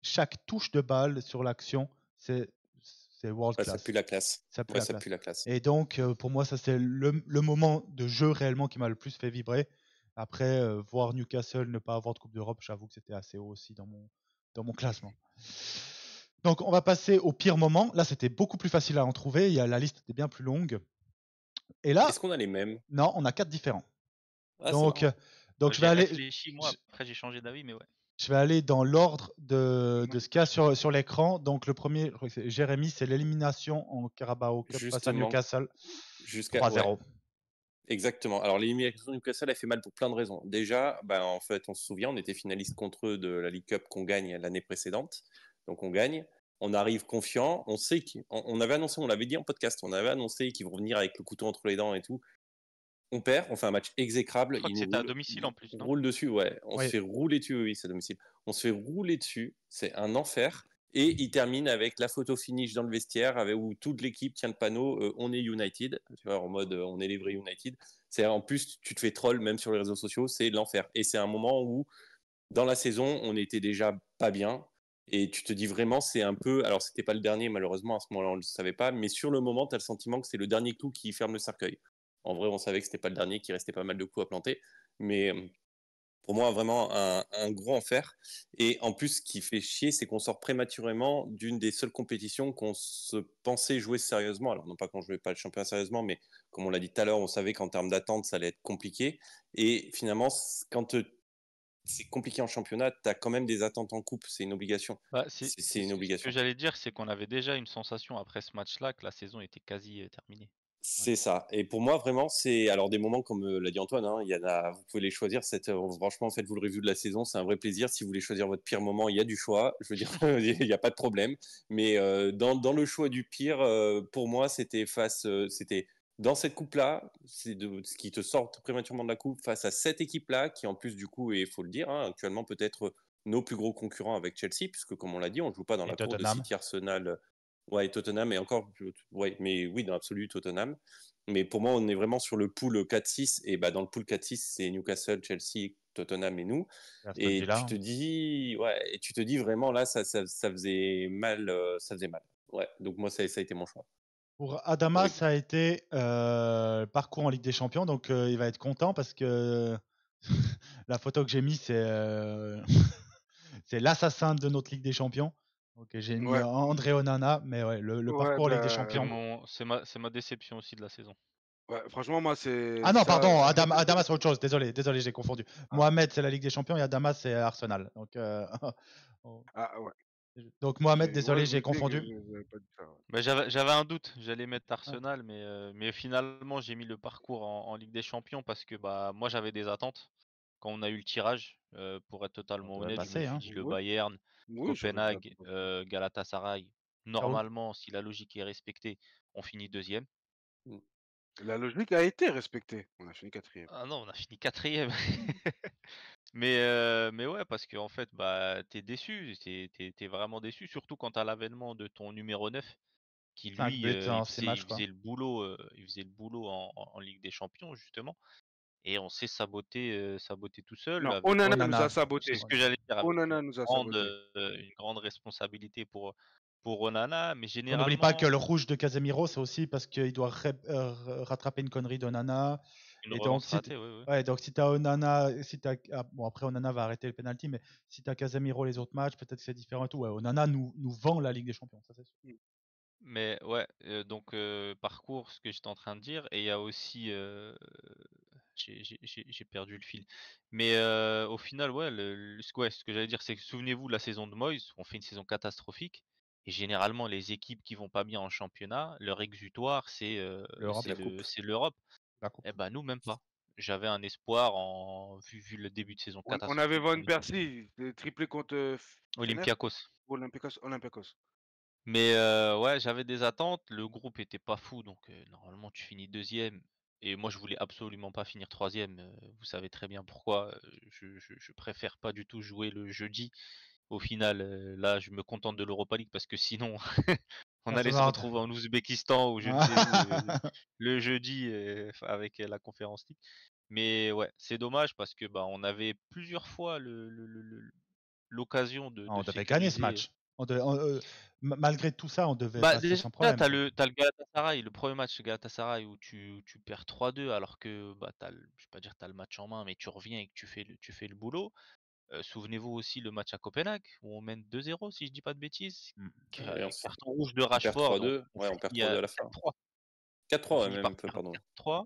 chaque touche de balle sur l'action, c'est c'est world Ouais, ça pue class. la classe. Ça pue Ouais, la ça classe. pue la classe. Et donc, pour moi, ça c'est le moment de jeu réellement qui m'a le plus fait vibrer. Après, voir Newcastle ne pas avoir de Coupe d'Europe, j'avoue que c'était assez haut aussi dans mon classement. Donc, on va passer au pire moment. Là, c'était beaucoup plus facile à en trouver. La liste était bien plus longue. Et là, Est-ce qu'on a les mêmes? non, on a 4 différents. Ah, c'est Donc, marrant. je vais J'ai aller, réfléchi, moi, après j'ai changé d'avis, mais ouais. je vais aller dans l'ordre de Moi, ce qu'il y a sur l'écran. Donc, le premier, je crois que c'est Jérémy, c'est l'élimination en Carabao Cup face à Justement, Newcastle. jusqu'à. Ouais, 3-0. exactement. Alors, l'élimination du Newcastle, elle fait mal pour plein de raisons. Déjà, en fait, on se souvient, on était finaliste contre eux de la League Cup qu'on gagne l'année précédente. Donc, on gagne. On arrive confiant. On sait qu'on avait annoncé, on l'avait dit en podcast, on avait annoncé qu'ils vont venir avec le couteau entre les dents et tout. On perd, on fait un match exécrable. Je crois Ils que nous c'était à domicile en plus, non? roulent dessus, ouais. On se Oui. fait rouler dessus, oui, c'est à domicile. On se fait rouler dessus. C'est un enfer. Et il termine avec la photo finish dans le vestiaire, où toute l'équipe tient le panneau on est United, tu vois, en mode on est les vrais United. C'est en plus, tu te fais troll même sur les réseaux sociaux, c'est l'enfer. Et c'est un moment où, dans la saison, on était déjà pas bien. Et tu te dis vraiment, c'est un peu. Alors, c'était pas le dernier, malheureusement, à ce moment-là, on le savait pas. Mais sur le moment, tu as le sentiment que c'est le dernier clou qui ferme le cercueil. En vrai, on savait que c'était pas le dernier, qu'il restait pas mal de coups à planter. Mais pour moi, vraiment un gros enfer. Et en plus, ce qui fait chier, c'est qu'on sort prématurément d'une des seules compétitions qu'on se pensait jouer sérieusement. Alors, non pas qu'on jouait pas le championnat sérieusement, mais comme on l'a dit tout à l'heure, on savait qu'en termes d'attente, ça allait être compliqué. Et finalement, quand c'est compliqué en championnat, tu as quand même des attentes en coupe, c'est une obligation. Bah, C'est une ce que obligation. j'allais dire, c'est qu'on avait déjà une sensation après ce match-là que la saison était quasi terminée. C'est ça. Et pour moi, vraiment, c'est alors des moments comme l'a dit Antoine, il y en a, vous pouvez les choisir. Franchement, faites-vous le review de la saison, c'est un vrai plaisir. Si vous voulez choisir votre pire moment, il y a du choix. Je veux dire, il n'y a pas de problème. Mais dans le choix du pire, pour moi, c'était dans cette coupe-là, c'est ce qui te sort prématurément de la coupe face à cette équipe-là, qui en plus du coup, et il faut le dire, actuellement peut-être nos plus gros concurrents avec Chelsea, puisque comme on l'a dit, on joue pas dans Et la cour de Tottenham. City, Arsenal. Ouais, Tottenham, et encore, ouais, mais oui, dans l'absolu, Tottenham. Mais pour moi, on est vraiment sur le pool 4-6. Et dans le pool 4-6, c'est Newcastle, Chelsea, Tottenham et nous. Aston Et Villa. tu te dis vraiment là, ça faisait mal. Ça faisait mal. Ouais, donc moi, ça a été mon choix. Pour Adama, Horrible. ça a été parcours en Ligue des Champions, donc il va être content parce que la photo que j'ai mise, c'est l'assassin de notre Ligue des Champions. Donc j'ai mis Ouais, André Onana, mais ouais, le ouais, parcours en Ligue des C'est Champions. c'est ma déception aussi de la saison. ouais, franchement, moi, c'est Ah non, ça. pardon, Adama c'est autre chose. Désolé, j'ai confondu. Ah, Mohamed, c'est la Ligue des Champions et Adama, c'est Arsenal. Donc, ouais. donc Mohamed, Ouais, désolé, je me j'ai disais que confondu. j'avais pas dit ça. Ouais. Bah, j'avais un doute, j'allais mettre Ouais. Arsenal, mais finalement j'ai mis le parcours en Ligue des Champions parce que bah moi j'avais des attentes. Quand on a eu le tirage, pour être Ça totalement devrait honnête, je me passer, suis hein. dit le Oui, Bayern, oui, j'aurais dit Copenhague, attends. Galatasaray, Ah oui. normalement, si la logique est respectée, on finit deuxième. La logique a été respectée. On a fini quatrième. Ah non, on a fini quatrième. Mais ouais, parce qu'en fait, bah, t'es déçu, t'es vraiment déçu, surtout quand t'as l'avènement de ton numéro 9 qui 5 lui, buts en 6 il matchs, quoi. faisait le boulot, en Ligue des Champions justement, et on s'est saboté tout seul Non, avec Onana nous Onana, a surtout. c'est saboté. ce que j'allais dire, avec Onana nous a saboté. une grande responsabilité pour Onana, mais On n'oublie pas que généralement le rouge de Casemiro, c'est aussi parce qu'il doit rattraper une connerie d'Onana. une Et donc, relance ratée, oui, oui. ouais, donc si tu as Onana, bon, après Onana va arrêter le penalty, mais si tu as Casemiro les autres matchs, peut-être que c'est différent et tout. Ouais, Onana nous vend la Ligue des Champions, ça c'est sûr. Mais ouais, donc parcours, ce que j'étais en train de dire, et il y a aussi, j'ai perdu le fil. Mais au final, ouais, ouais, ce que j'allais dire, c'est que souvenez-vous de la saison de Moyes, on fait une saison catastrophique. Et généralement, les équipes qui vont pas bien en championnat, leur exutoire, L'Europe, La coupe. c'est l'Europe. la coupe. Eh ben nous, même pas. j'avais un espoir vu le début de saison On avait catastrophique Van qu'on était. Persie, triplé contre Fener, Olympiakos. Olympiakos. Mais ouais, j'avais des attentes. Le groupe était pas fou, donc normalement tu finis deuxième. Et moi, je voulais absolument pas finir troisième. Vous savez très bien pourquoi. Je préfère pas du tout jouer le jeudi. Au final, là, je me contente de l'Europa League parce que sinon, on Ah, allait ça se va. retrouver en Ouzbékistan ou je ne sais où le jeudi avec la Conférence League. Mais ouais, c'est dommage parce que bah on avait plusieurs fois l'occasion On de devait gagner ce sécuriser. match. Malgré tout ça, on devait Bah passer déjà, sans problème, t'as quoi. le Galatasaray, le premier match Galatasaray où tu perds 3-2 alors que bah je vais pas dire t'as le match en main, mais tu reviens et que tu fais le boulot. Souvenez-vous aussi le match à Copenhague où on mène 2-0 si je dis pas de bêtises. Mm. Et Carton rouge de on perd Rashford, 3-2. on Ouais, on perd finit 3-2 à à la fin. 4-3. On 4-3, ouais, finit par même, perdre pardon. 4-3.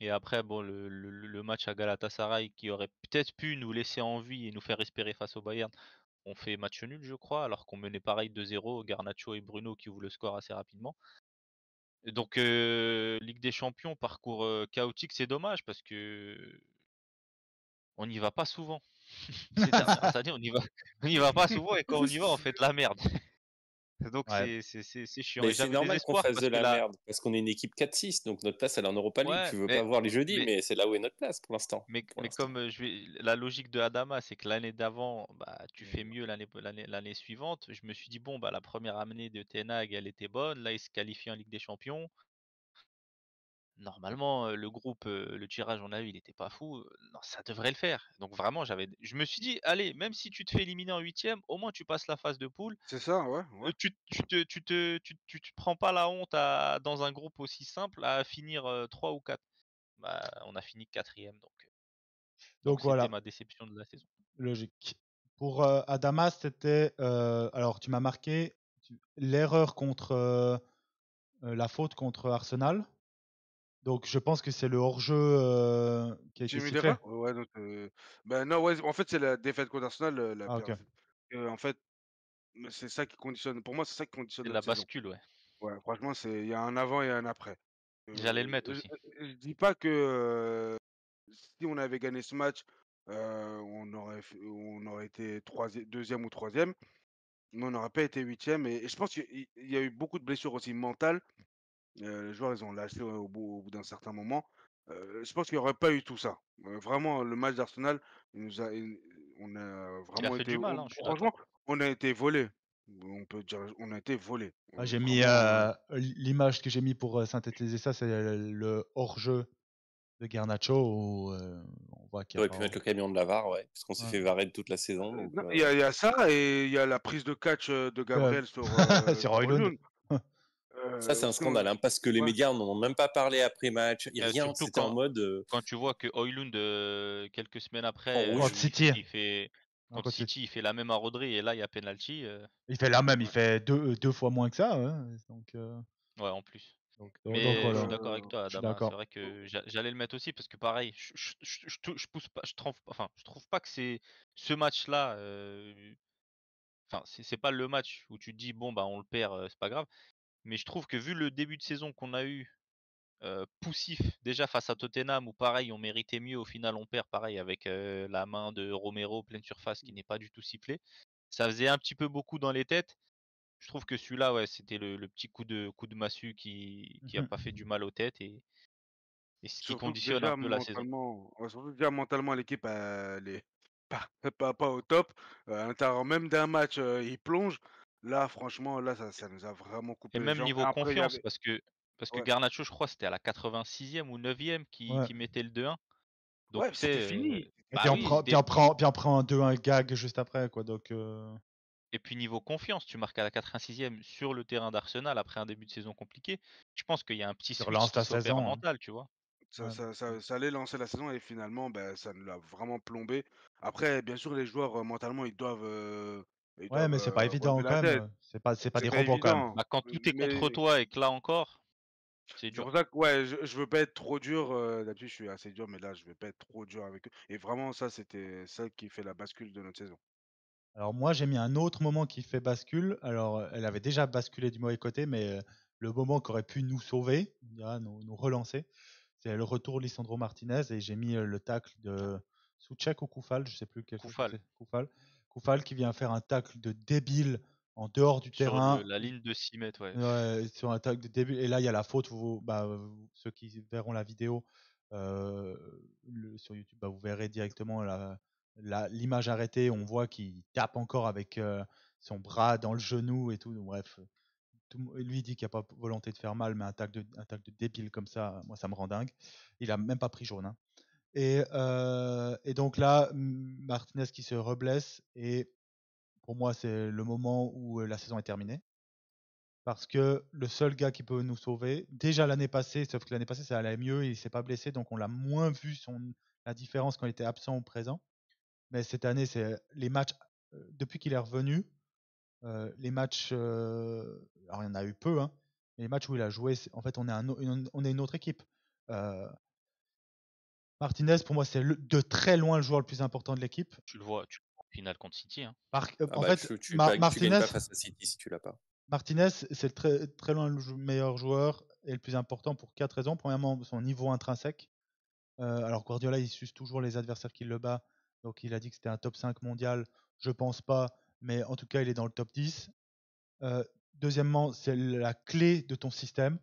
Et après, bon, le match à Galatasaray qui aurait peut-être pu nous laisser en vie et nous faire espérer face au Bayern, on fait match nul, je crois, alors qu'on menait pareil 2-0. Garnacho et Bruno qui ouvrent le score assez rapidement. Et donc, Ligue des Champions, parcours chaotique, c'est dommage parce que on n'y va pas souvent. Ces dernières années, on y va pas souvent et quand on y va, on fait de la merde. Donc, Ouais. c'est chiant. Mais Et c'est j'avais des normal qu'on espoirs fasse parce de que la là, merde, parce qu'on est une équipe 4-6, donc notre place elle est en Europa League. ouais, Tu veux pas voir les jeudis, mais mais c'est là où est notre place pour l'instant. Mais comme la logique de Adama, c'est que l'année d'avant, bah, tu fais mieux l'année suivante. Je me suis dit, bon, bah, la première année de Ten Hag, elle était bonne. Là, il se qualifie en Ligue des Champions. Normalement, le groupe, le tirage, on a eu, il était pas fou. Non, ça devrait le faire. Donc vraiment, je me suis dit, allez, même si tu te fais éliminer en huitième, au moins tu passes la phase de poule. C'est ça, ouais. Tu te prends pas la honte dans un groupe aussi simple à finir 3 ou 4. Bah, on a fini quatrième, donc Donc c'était voilà, ma déception de la saison. logique. Pour Adamas, c'était. Alors, tu m'as marqué l'erreur contre. La faute contre Arsenal. Donc, je pense que c'est le hors-jeu qui a été J'ai mis sifflé. l'erreur? Ouais, donc, ben non, ouais, en fait, c'est la défaite contre Arsenal, la Ah, pire. ok. En fait, c'est ça qui conditionne. Pour moi, c'est ça qui conditionne C'est la notre saison. bascule, ouais. Ouais, franchement, il y a un avant et un après. J'allais le mettre Je aussi. je dis pas que si on avait gagné ce match, on aurait été deuxième ou troisième, mais on n'aurait pas été huitième. Et je pense qu'il y a eu beaucoup de blessures aussi mentales. Les joueurs, ils ont lâché au bout d'un certain moment. Je pense qu'il y aurait pas eu tout ça. Vraiment, le match d'Arsenal, on a Il a vraiment fait été du mal, hein, je suis franchement, d'accord. on a été volés. On peut dire on a été volés. Ah, j'ai mis Vraiment, l'image que j'ai mis pour synthétiser ça, c'est le hors-jeu de Garnacho où on voit qu'il n'y a T'aurais pu pas. mettre le camion de la VAR, ouais, parce qu'on s'est Ouais. fait varer toute la saison. Donc, non, il y a ça et il y a la prise de catch, de Euh, Gabriel sur, sur sur Højlund. Højlund. ça, c'est un Parce que scandale, hein, parce que les ouais, médias n'en ont même pas parlé après match, rien. Surtout C'était en mode. quand tu vois que Højlund, quelques semaines Prend après, rouge. Contre City. contre City, il fait la même à Rodri et là, il y a penalty. Il fait la même, il ouais, fait deux fois moins que ça. Hein. Ouais, en plus. Donc Mais je suis voilà, d'accord avec toi, je suis Adama. C'est d'accord. vrai que j'allais le mettre aussi parce que pareil, je pousse pas, je trouve pas que c'est ce match-là. Enfin, c'est pas le match où tu te dis bon bah on le perd, c'est pas grave. Mais je trouve que vu le début de saison qu'on a eu, poussif déjà face à Tottenham où pareil on méritait mieux, au final on perd pareil avec la main de Romero pleine surface qui n'est pas du tout sifflée. Ça faisait un petit peu beaucoup dans les têtes. Je trouve que celui-là, ouais, c'était le petit coup de massue qui a pas fait du mal aux têtes et ce qui surtout que conditionne un peu la saison. surtout déjà mentalement l'équipe elle est pas au top. À l'intérieur même d'un match, ils plongent. Là franchement, là ça nous a vraiment Et coupé les même jambes. niveau Après il y confiance avait parce que ouais, Garnacho, je crois, c'était à la 86e ou 9e Ouais. qui mettait le 2-1. Donc ouais, tu c'était sais, fini, Et c'était bah puis oui, fini. puis on prend un 2-1 gag juste après, quoi. Donc, et puis niveau confiance, tu marques à la 86e sur le terrain d'Arsenal après un début de saison compliqué. Je pense qu'il y a un petit tu switch relances qui ta s'opère saison. Hein. mental, tu vois? Ça Ouais. ça ça ça allait lancer la saison et finalement, ben ça nous l'a vraiment plombé. Après bien sûr les joueurs, mentalement ils Ouais, doivent, mais c'est pas relever évident la quand tête. même. C'est pas C'est des pas robots quand même. évident, Bah, quand tout est contre mais toi et que là encore, c'est c'est dur. pour ça que ouais, je veux pas être trop dur, d'habitude je suis assez dur, mais là je vais pas être trop dur avec eux et vraiment ça, c'était ça qui fait la bascule de notre saison. Alors moi, j'ai mis un autre moment qui fait bascule. Alors, elle avait déjà basculé du mauvais côté, mais le moment qui aurait pu nous sauver, on dira, nous relancer, c'est le retour de Lisandro Martinez et j'ai mis le tacle de Souček ou Koufal, je sais plus quel Koufal. c'est. Koufal qui vient faire un tacle de débile en dehors du Sur terrain. la ligne de 6 mètres, ouais. Ouais, sur un tacle de débile. Et là, il y a la faute. Ceux qui verront la vidéo sur YouTube, vous verrez directement l'image arrêtée. On voit qu'il tape encore avec son bras dans le genou et tout. Donc, bref, lui dit qu'il n'y a pas volonté de faire mal, mais un tacle de débile comme ça, moi, ça me rend dingue. Il a même pas pris jaune. Hein. Et donc là, Martinez qui se reblesse. Et pour moi, c'est le moment où la saison est terminée. Parce que le seul gars qui peut nous sauver, déjà l'année passée, sauf que l'année passée ça allait mieux, il s'est pas blessé, donc on l'a moins vu la différence quand il était absent ou présent. Mais cette année, c'est les matchs, depuis qu'il est revenu, les matchs, alors il y en a eu peu, hein, mais les matchs où il a joué, en fait on est une autre équipe. Martinez, pour moi, c'est de très loin le joueur le plus important de l'équipe. Tu le vois en finale contre City. Hein. Tu gagnes pas face à City si tu l'as pas. Martinez, c'est très, très loin le meilleur joueur et le plus important pour 4 raisons. Premièrement, son niveau intrinsèque. Alors Guardiola, il suce toujours les adversaires qui le bat. Donc il a dit que c'était un top 5 mondial. Je pense pas, mais en tout cas, il est dans le top 10. Deuxièmement, c'est la clé de ton système.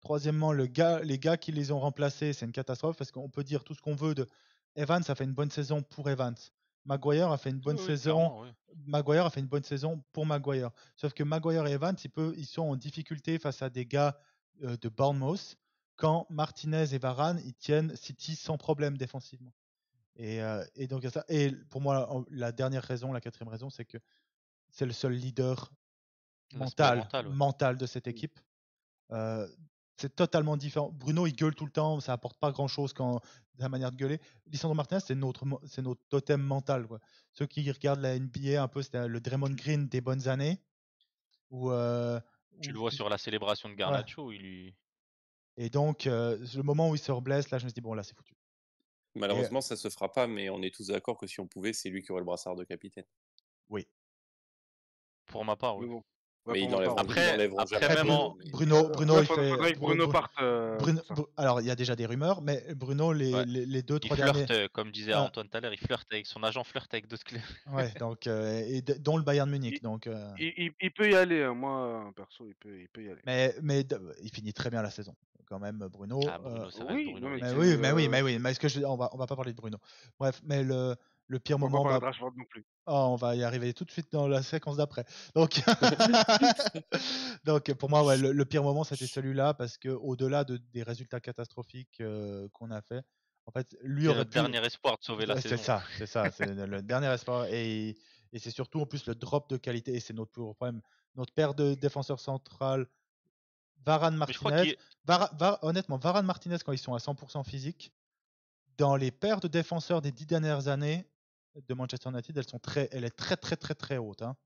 Troisièmement, les gars qui les ont remplacés, c'est une catastrophe parce qu'on peut dire tout ce qu'on veut de Evans a fait une bonne saison pour Evans. Maguire a fait une bonne saison. Maguire a fait une bonne saison pour Maguire. Sauf que Maguire et Evans, ils sont en difficulté face à des gars de Bournemouth quand Martinez et Varane, ils tiennent City sans problème défensivement. Et donc, ça. Et pour moi, la dernière raison, la quatrième raison, c'est que c'est le seul leader mental de cette équipe. C'est totalement différent. Bruno, il gueule tout le temps, ça apporte pas grand-chose quand la manière de gueuler. Lisandro Martinez, c'est notre totem mental. Quoi. Ceux qui regardent la NBA un peu, c'était le Draymond Green des bonnes années. Tu le vois sur la célébration de Garnacho. Ouais. Et donc, le moment où il se reblesse, là, je me dis, bon, là, c'est foutu. Malheureusement, ça se fera pas, mais on est tous d'accord que si on pouvait, c'est lui qui aurait le brassard de capitaine. Oui. Pour ma part, oui. Bon. Mais il enlèveront Bruno, il fait. Bruno parte. Alors, il y a déjà des rumeurs, mais Bruno, les 2-3 derniers. Il flirte, comme disait Antoine tout à l'heure, il flirte avec son agent, flirte avec d'autres clubs. Ouais, donc, dont le Bayern Munich. Il peut y aller, hein. Moi, perso, il peut y aller. Mais il finit très bien la saison, quand même, Bruno. Bruno, ça reste Bruno. Mais oui. Mais on va pas parler de Bruno. Bref, mais le pire moment. On va pas parler de Rashford non plus. On va y arriver tout de suite dans la séquence d'après. Donc, pour moi, ouais, le pire moment, c'était celui-là, parce que au-delà des résultats catastrophiques qu'on a fait, en fait, lui aurait pu. C'est le dernier espoir de sauver la saison. C'est ça, c'est le dernier espoir. Et c'est surtout en plus le drop de qualité, et c'est notre plus gros problème. Notre paire de défenseurs central, Varane Martinez. Honnêtement, Varane Martinez, quand ils sont à 100% physique, dans les paires de défenseurs des 10 dernières années de Manchester United, elle est très très très très haute. Hein.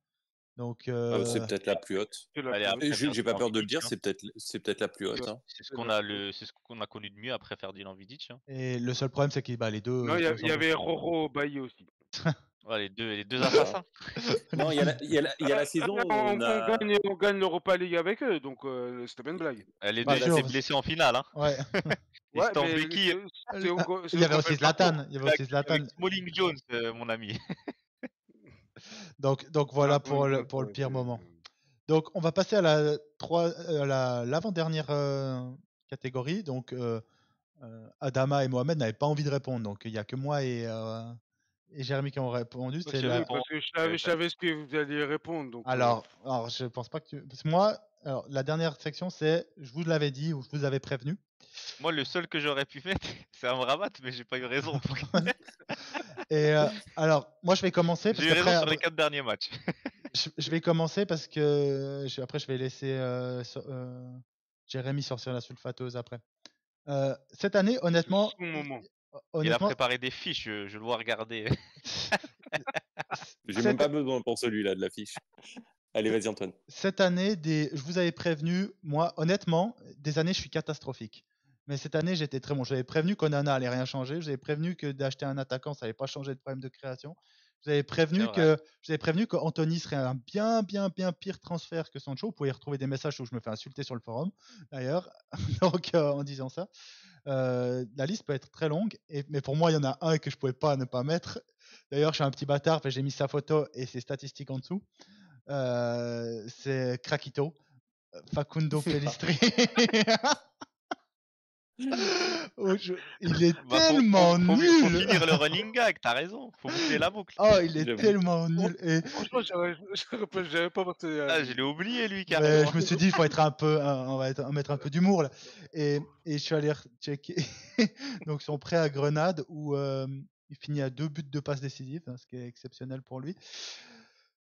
Donc, c'est peut-être la plus haute. J'ai pas peur de le dire, c'est peut-être la plus haute. Hein. C'est ce qu'on a connu de mieux après Ferdinand Vidic. Hein. Et le seul problème, c'est que les deux. Non, il y avait Roro Bailly aussi. Ouais, les deux assassins. Non, il y a la saison où on gagne l'Europa League avec eux, donc c'était pas une blague. Les deux étaient blessés en finale. Hein. Ouais. Il y avait aussi Zlatan. Smalling Jones, mon ami. donc voilà pour le pire moment. Donc on va passer à l'avant-dernière catégorie. Donc Adama et Mohamed n'avaient pas envie de répondre. Donc il n'y a que moi et Jérémy qui ont répondu. Parce que je savais ce que vous alliez répondre. Donc, alors je pense pas que parce que moi, la dernière section, c'est je vous l'avais dit ou je vous avais prévenu. Moi, le seul que j'aurais pu mettre, c'est Amrabat, mais j'ai pas eu raison. Et alors, moi, je vais commencer. J'ai eu raison sur les 4 derniers matchs. je vais commencer parce que après, je vais laisser Jérémy sortir la sulfateuse après. Cette année, honnêtement. Il a préparé des fiches, je le vois regarder. J'ai même pas besoin pour celui-là de la fiche. Allez, vas-y, Antoine. Cette année, je vous avais prévenu, moi, honnêtement, des années, je suis catastrophique. Mais cette année, j'étais très bon. J'avais prévenu qu'Onana allait rien changer. J'avais prévenu que d'acheter un attaquant, ça n'allait pas changer de problème de création. Je vous avais C'est prévenu qu'Anthony serait un bien pire transfert que Sancho. Vous pouvez retrouver des messages où je me fais insulter sur le forum, d'ailleurs, donc en disant ça. La liste peut être très longue, mais pour moi, il y en a un que je pouvais pas ne pas mettre. D'ailleurs, je suis un petit bâtard, j'ai mis sa photo et ses statistiques en dessous. C'est Krakito, Facundo Pellistri. Il est tellement faut nul. finir le running gag, t'as raison. Faut boucler la boucle. Oh, il est J'avoue. tellement nul. Et Franchement, j'avais pas pensé à Ah, lui. je l'ai oublié lui mais carrément. je me suis dit, il faut être un peu, on va mettre un peu d'humour là. Et je suis allé checker. Donc, son prêt à Grenade où il finit à 2 buts de passes décisives, hein, ce qui est exceptionnel pour lui.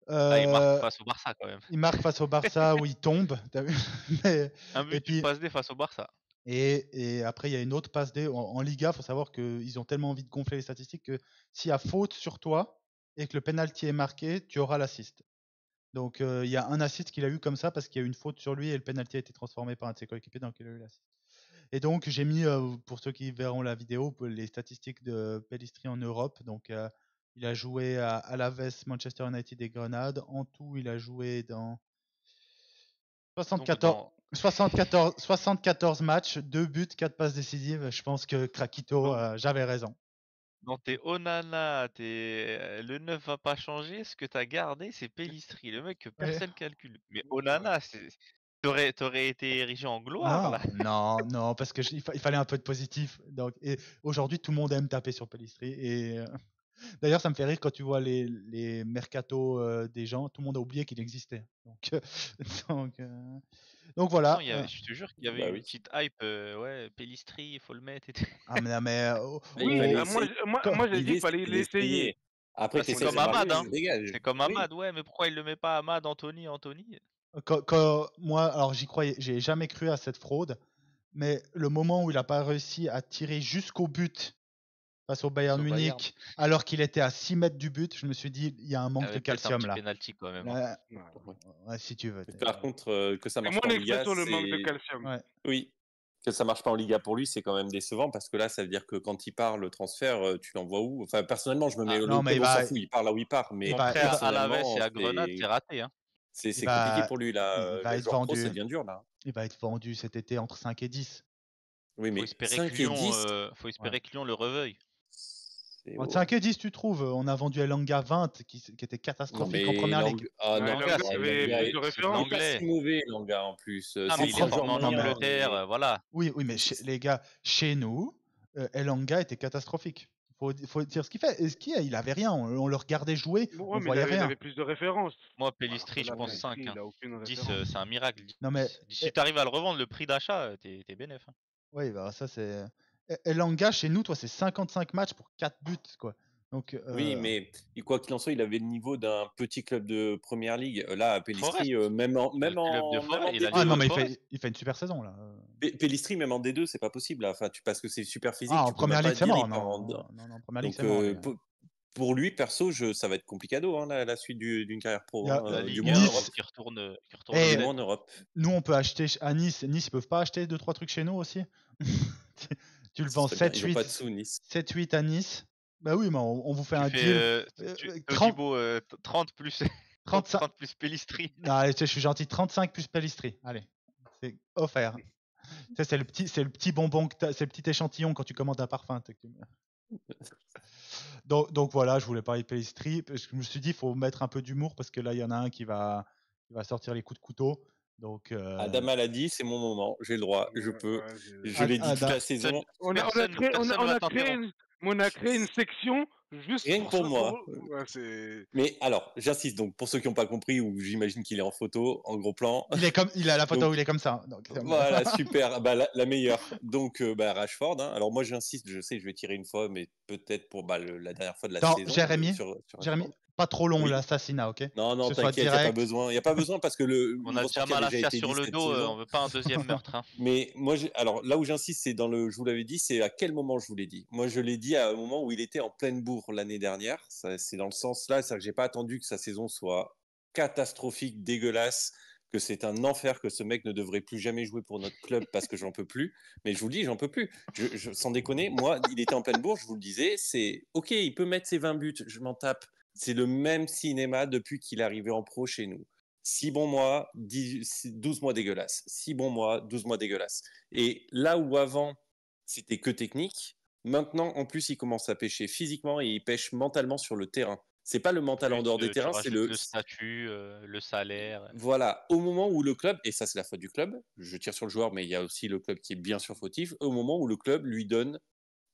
Ah, il marque Euh, face au Barça quand même. il marque face au Barça où il tombe. T'as vu. Mais- Un but, et puis, une passe D face au Barça. et après, il y a une autre passe D en Liga. Il faut savoir qu'ils ont tellement envie de gonfler les statistiques que s'il y a faute sur toi et que le penalty est marqué, tu auras l'assist. Donc il y a un assist qu'il a eu comme ça parce qu'il y a eu une faute sur lui et le penalty a été transformé par un de ses coéquipiers, donc il a eu l'assist. Et donc j'ai mis, pour ceux qui verront la vidéo, les statistiques de Pellistri en Europe. Donc il a joué à Alaves, Manchester United et Grenade. En tout, il a joué dans Donc 74 matchs, 2 buts, 4 passes décisives. Je pense que Krakito, j'avais raison. dans tes Onana, le 9 va pas changer. Ce que t'as gardé, c'est Pellistri, le mec que personne calcule. Mais Onana, t'aurais été érigé en gloire là. Non, parce que il fallait un peu de positif. Donc, et aujourd'hui, tout le monde aime taper sur Pellistri. Et d'ailleurs, ça me fait rire quand tu vois les mercatos des gens. Tout le monde a oublié qu'il existait. Donc, donc voilà. Pourtant, je te jure qu'il y avait Bah une oui. petite hype. Ouais, Pellistri, il faut le mettre. Et tout. Ah mais Oui, fallait moi j'ai dit qu'il fallait l'essayer. Après, Bah, c'est t'essayes comme de marquer, Ahmad, hein. tu dégages. C'est comme Oui. Ahmad, ouais, mais pourquoi il le met pas Ahmad, Anthony? moi, alors j'y croyais, j'ai jamais cru à cette fraude. Mais le moment où il n'a pas réussi à tirer jusqu'au but face au Bayern Face au Bayern. Munich, alors qu'il était à 6 mètres du but, je me suis dit, il y a un Il y manque de avait peut-être un calcium petit là. penalty quand même. Là, Ouais. ouais, si tu veux. Par contre, que ça C'est marche mon pas en Liga, expression, le manque de c'est... calcium. Ouais. Oui, que ça marche pas en Liga pour lui, c'est quand même décevant parce que là, ça veut dire que quand il part, le transfert, tu l'envoies où? Enfin, personnellement, je me mets Ah, le non, mais club, on s'en fout, il part là où il part, mais il Mon va- frère à Alaves personnellement, et à Grenade, c'est raté. Hein. c'est il compliqué va- pour lui là. il va Le être joueur pro, vendu. ça devient dur là. Il va être vendu cet été entre 5 et 10. Oui, Faut mais espérer 5 que et Lyon, 10, que Lyon le reveuille. c'est Entre haut. 5 et 10, tu trouves. On a vendu Elanga 20 qui était Non, catastrophique mais en première ligue. Ah Ouais, non, Langa, c'est avait Langa plus est de pas références. l'anglais. si mauvais, Langa en plus. Ah, C'est mais il pas est un joueur formé en non, mais- moyen, Angleterre, mais- voilà. Oui, mais les gars, chez nous, Elanga était catastrophique. Faut dire ce qu'il fait. Et il avait rien. On le regardait jouer, Bon, on ouais, mais voyait il rien. avait plus de références. Moi, Pellistri, Alors que je là, pense Pellistri, 5. Hein. il a aucune 10, référence. c'est un miracle. Non, mais- Si tu arrives à le revendre, le prix d'achat, t'es bénef. Hein. Oui, bah ça c'est. Elanga, chez nous, toi, c'est 55 matchs pour 4 buts, quoi. Donc, Oui, mais quoi qu'il en soit, il avait le niveau d'un petit club de première ligue. Là, Pellistri, Forest. même en Le club de Forest, il a D2, Ah non, mais Forest. il fait une super saison là. Pellistri, même en D2, c'est pas possible. Là. Enfin, parce que c'est super physique. Ah, en Tu peux même première pas ligue, c'est dire mort. il part en- Non, en première ligue, Donc, c'est mort. lui. pour lui, perso, ça va être complicado hein, la suite d'une carrière pro. Il y a- hein, La du Ligue moins en 1, Europe. qui retourne Eh, Du au moins en net. Europe. Nous, on peut acheter à Nice. Nice, ils peuvent pas acheter 2-3 trucs chez nous aussi. Tu le vends Ce serait bien. Ils ont pas de 7-8 sous, Nice. 7-8 à Nice. Bah oui, mais on vous fait Tu un fais deal. 30, Todibo 30 plus 35. 30 plus Pellistri. Non, allez, je suis gentil. 35 plus Pellistri. Allez, c'est offert. Ça, c'est le petit bonbon, c'est le petit échantillon quand tu commandes un parfum. Donc voilà, je voulais parler de Pellistri. Parce que je me suis dit, il faut mettre un peu d'humour parce que là, il y en a un qui va sortir les coups de couteau. Donc, Adama l'a dit, c'est mon moment. J'ai le droit, je peux. Ouais, Je l'ai dit toute la saison. On a créé une section juste Rien que pour moi. Ouais, c'est... Mais alors, j'insiste donc, pour ceux qui n'ont pas compris, ou j'imagine qu'il est en photo, en gros plan. il a la photo Donc, où il est comme ça. Donc, voilà, super, bah, la meilleure. Donc, Rashford. Hein. Alors moi, j'insiste, je sais, je vais tirer une fois, mais peut-être pour la dernière fois de la Attends, saison. Jérémy, sur pas trop long Oui. l'assassinat, ok? Non, Que ce soit t'inquiète, il n'y a pas direct. besoin. Il n'y a pas besoin parce que On a déjà Malacia sur le dos, on veut pas un deuxième meurtre. Hein. Mais moi, alors là où j'insiste, c'est je vous l'avais dit, c'est à quel moment je vous l'ai dit. Moi, je l'ai dit à un moment où il était en pleine bourre l'année dernière. C'est dans le sens là, c'est que j'ai pas attendu que sa saison soit catastrophique, dégueulasse, que c'est un enfer, que ce mec ne devrait plus jamais jouer pour notre club parce que j'en peux plus. Mais je vous le dis, j'en peux plus. Sans déconner, moi, il était en pleine bourre, je vous le disais, c'est ok, il peut mettre ses 20 buts, je m'en tape. C'est le même cinéma depuis qu'il est arrivé en pro chez nous. 6 bons mois, 12 mois dégueulasses. 6 bons mois, 12 mois dégueulasses. Et là où avant, c'était que technique, maintenant, en plus, il commence à pêcher physiquement et il pêche mentalement sur le terrain. C'est pas le mental en dehors des terrains, c'est le statut, le salaire. Voilà, au moment où le club, et ça c'est la faute du club, je tire sur le joueur, mais il y a aussi le club qui est bien sûr fautif, au moment où le club lui donne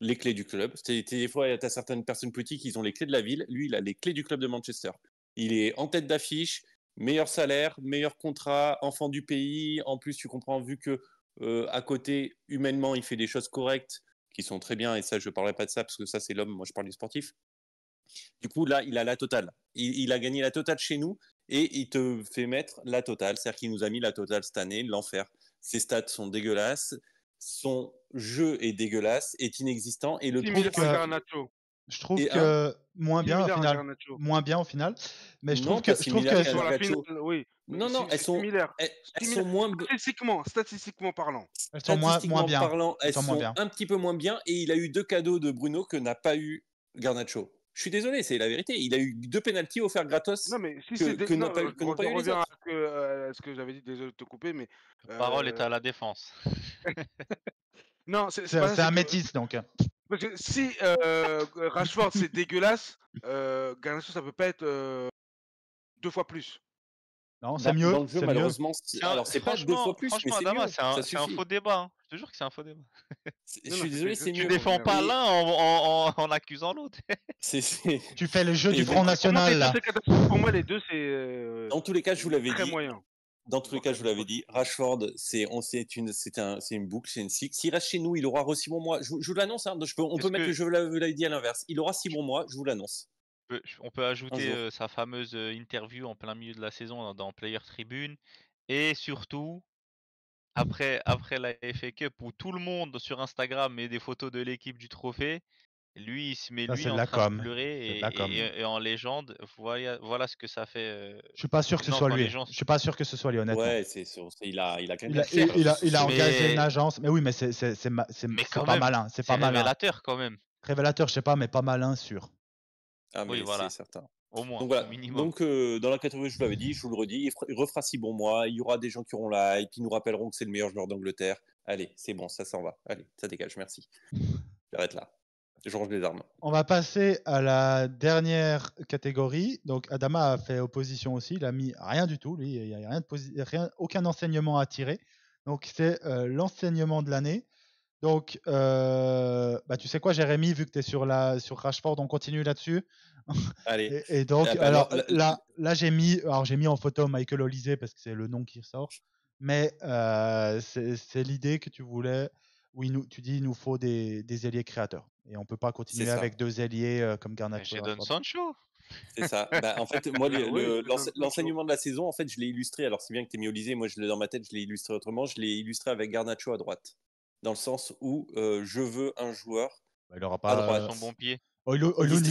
les clés du club. Des fois, tu as certaines personnes politiques, ils ont les clés de la ville, lui, il a les clés du club de Manchester. Il est en tête d'affiche, meilleur salaire, meilleur contrat, enfant du pays. En plus, tu comprends, vu que à côté, humainement, il fait des choses correctes, qui sont très bien, et ça, je ne parlerai pas de ça, parce que ça, c'est l'homme, moi, je parle du sportif. Du coup, là, il a la totale. Il a gagné la totale chez nous, et il te fait mettre la totale. C'est-à-dire qu'il nous a mis la totale cette année, l'enfer. Ses stats sont dégueulasses, son jeu est dégueulasse, est inexistant, et le truc... Je trouve que moins bien au final. Moins bien au final. Mais je trouve que sur la finale, oui. Non, elles sont moins statistiquement parlant. Elles sont moins bien. Elles sont un petit peu moins bien, et il a eu 2 cadeaux de Bruno que n'a pas eu Garnacho. Je suis désolé, c'est la vérité. Il a eu 2 pénaltys offerts gratos. Non, mais si c'est n'ont pas eu les autres. Ce que j'avais dit, désolé de te couper, mais la parole est à la défense. Non, c'est un métis donc. Parce que si Rashford c'est dégueulasse, Garnacho ça peut pas être 2 fois plus. Non, c'est mieux. Dans le jeu, malheureusement, alors c'est pas 2 fois plus, mais c'est Adama, mieux. c'est un faux débat. Hein. Je te jure que c'est un faux débat. Je suis désolé, c'est mieux. Tu défends pas l'un en accusant l'autre. Tu fais le jeu du Front National là. Pour moi, les deux, c'est. Dans tous les cas, je vous l'avais dit. Moyen. Dans tous les cas, je vous l'avais dit. Rashford, c'est une boucle, c'est une cycle. S'il reste chez nous, il aura 6 bons mois. Je vous l'annonce. Hein, on peut mettre que je vous l'avais dit à l'inverse. Il aura 6 bons mois. Je vous l'annonse. On peut ajouter sa fameuse interview en plein milieu de la saison dans Player Tribune, et surtout après la FA Cup où tout le monde sur Instagram met des photos de l'équipe du trophée, lui il se met en train de pleurer et en légende. Voilà ce que ça fait. Je suis pas sûr que ce soit lui. Je suis pas sûr que ce soit lui, honnêtement. Ouais, il a engagé une agence, mais oui, mais c'est pas malin. C'est pas malin. Révélateur quand même. Révélateur, je sais pas, mais pas malin sûr. Ah, mais oui, voilà. C'est certain. Au moins, donc, voilà. Au minimum. Donc dans la catégorie, je vous l'avais dit, je vous le redis, il refera 6 bons mois, il y aura des gens qui auront la hype, qui nous rappelleront que c'est le meilleur joueur d'Angleterre. Allez, c'est bon, ça s'en va. Allez, ça dégage, merci. J'arrête là. Je range les armes. On va passer à la dernière catégorie. Donc Adama a fait opposition aussi, il a mis rien du tout, lui, il n'y a aucun enseignement à tirer. Donc c'est l'enseignement de l'année. Donc, tu sais quoi, Jérémy, vu que tu es sur Rashford, on continue là-dessus. Allez. Et donc, là, j'ai mis en photo Michael Olise parce que c'est le nom qui ressort. Mais c'est l'idée que tu voulais, où tu dis il nous faut des ailiers créateurs. Et on ne peut pas continuer avec 2 ailiers comme Garnacho. Jadon Sancho. C'est ça. En fait, moi, l'enseignement de la saison, en fait, je l'ai illustré. Alors, c'est bien que tu aies mis Olise, moi, je l'ai dans ma tête, je l'ai illustré autrement. Je l'ai illustré avec Garnacho à droite. Dans le sens où je veux un joueur il aura pas à droite. Son bon pied. Højlund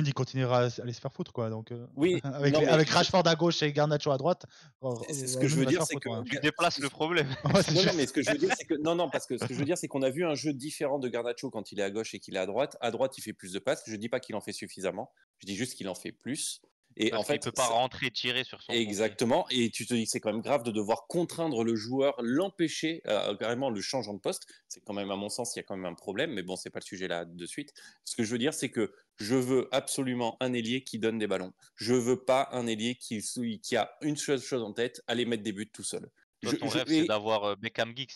il continuera à aller se faire foutre quoi. Donc, oui, avec Rashford à gauche et Garnacho à droite. Ce que je veux dire, c'est que tu déplaces le problème. Mais ce que je veux dire, c'est que parce que ce que je veux dire, c'est qu'on a vu un jeu différent de Garnacho quand il est à gauche et qu'il est à droite. À droite, il fait plus de passes. Je dis pas qu'il en fait suffisamment. Je dis juste qu'il en fait plus. Et en fait, il peut pas rentrer, tirer sur son. Exactement. Et tu te dis que c'est quand même grave de devoir contraindre le joueur, l'empêcher, carrément le changeant de poste. C'est quand même, à mon sens, il y a quand même un problème. Mais bon, c'est pas le sujet là de suite. Ce que je veux dire, c'est que je veux absolument un ailier qui donne des ballons. Je veux pas un ailier qui a une chose en tête, aller mettre des buts tout seul. Ton rêve, c'est d'avoir Beckham Giggs.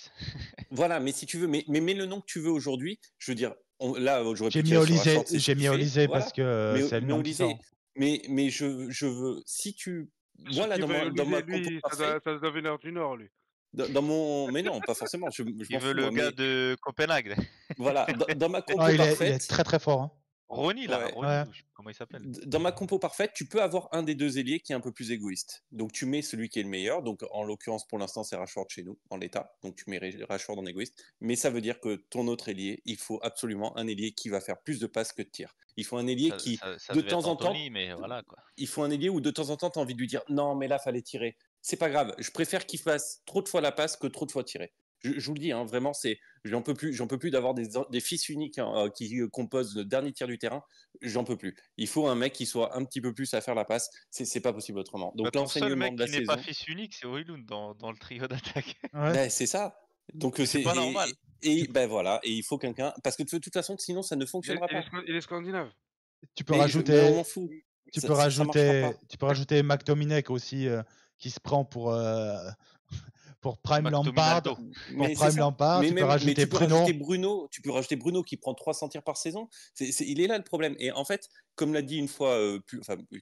Voilà, mais si tu veux, mais mets le nom que tu veux aujourd'hui. Je veux dire, là, j'aurais pu j'ai mis Olise parce que c'est le nom qui sort. Mais je veux, si tu... Voilà, dans ma compo parfaite... Ça doit venir du Nord, lui. Mais non, pas forcément. Il veut le gars de Copenhague. Voilà, dans ma compo parfaite... Il est très très fort. Hein. Ronny, là. Ronny, comment il s'appelle ? Dans ma compo parfaite, tu peux avoir un des 2 ailiers qui est un peu plus égoïste. Donc tu mets celui qui est le meilleur. Donc en l'occurrence, pour l'instant, c'est Rashford chez nous, en l'état. Donc tu mets Rashford en égoïste. Mais ça veut dire que ton autre ailier, il faut absolument un ailier qui va faire plus de passes que de tirs. Il faut un ailier qui, de temps en temps, mais voilà, quoi. Il faut un ailier où de temps en temps, tu as envie de lui dire non, mais là, fallait tirer. C'est pas grave. Je préfère qu'il fasse trop de fois la passe que trop de fois tirer. Je vous le dis, hein, vraiment, j'en peux plus d'avoir des fils uniques qui composent le dernier tiers du terrain. J'en peux plus. Il faut un mec qui soit un petit peu plus à faire la passe. C'est pas possible autrement. Donc Ton seul l'enseignement mec de la qui n'est pas saison, fils unique, c'est Højlund dans le trio d'attaque. Ouais. ben, c'est ça. Donc Mais c'est pas normal. et ben voilà, et il faut quelqu'un parce que de toute façon, sinon ça ne fonctionnera pas. Il est scandinave. Tu peux Mais on rajouter, m'en fout. tu Ça peux marchera rajouter, pas. tu peux rajouter McTominay aussi qui se prend pour Prime Lampard. McTominaldo. Mais Prime c'est ça. Lampard, tu peux rajouter tu peux Bruno. rajouter Bruno. Tu peux rajouter Bruno qui prend 300 tirs par saison. Il est là le problème. Et en fait, comme l'a dit une fois,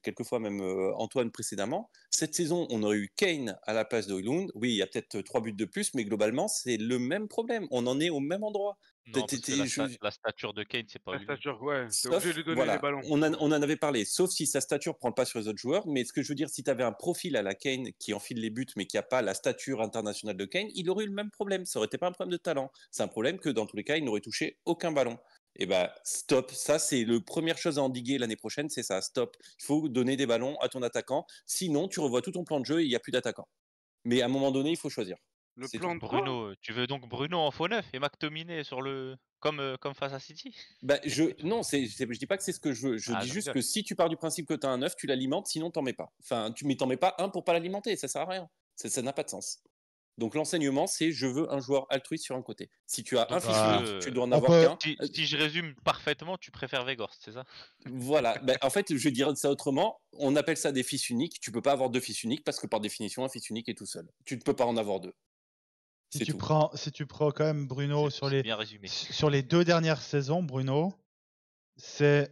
quelques fois même Antoine précédemment, cette saison, on aurait eu Kane à la place de Højlund. Oui, il y a peut-être 3 buts de plus, mais globalement, c'est le même problème. On en est au même endroit. Non, parce que la stature de Kane, c'est pas La Højlund. stature, ouais. T'es Sauf, obligé de lui donner voilà, les ballons. on en avait parlé, sauf si sa stature prend le pas sur les autres joueurs. Mais ce que je veux dire, si tu avais un profil à la Kane qui enfile les buts, mais qui n'a pas la stature internationale de Kane, il aurait eu le même problème. Ça aurait été pas un problème de talent. C'est un problème que dans tous les cas, il n'aurait touché aucun ballon. Et bah, stop. Ça, c'est la première chose à endiguer l'année prochaine, c'est ça. Stop. Il faut donner des ballons à ton attaquant. Sinon, tu revois tout ton plan de jeu et il n'y a plus d'attaquant. Mais à un moment donné, il faut choisir. Le C'est plan de quoi? Bruno, tu veux donc Bruno en faux neuf et McTominay sur le comme face à City? Bah, non, je dis pas que c'est ce que je veux. Je dis juste rigole. que si tu pars du principe que tu as un œuf, tu l'alimentes, sinon t'en mets pas. Enfin, t'en mets pas un pour pas l'alimenter, ça sert à rien. Ça n'a pas de sens. Donc l'enseignement, c'est je veux un joueur altruiste sur un côté. Si tu as un Donc, fils unique, tu dois en on avoir peut- qu'un. Si je résume parfaitement, tu préfères Weghorst, c'est ça? Voilà. Bah, en fait, je dirais ça autrement. On appelle ça des fils uniques. Tu peux pas avoir deux fils uniques parce que par définition, un fils unique est tout seul. Tu ne peux pas en avoir deux. Si C'est tu tout. prends quand même Bruno C'est bien résumé. sur les 2 dernières saisons, Bruno, c'est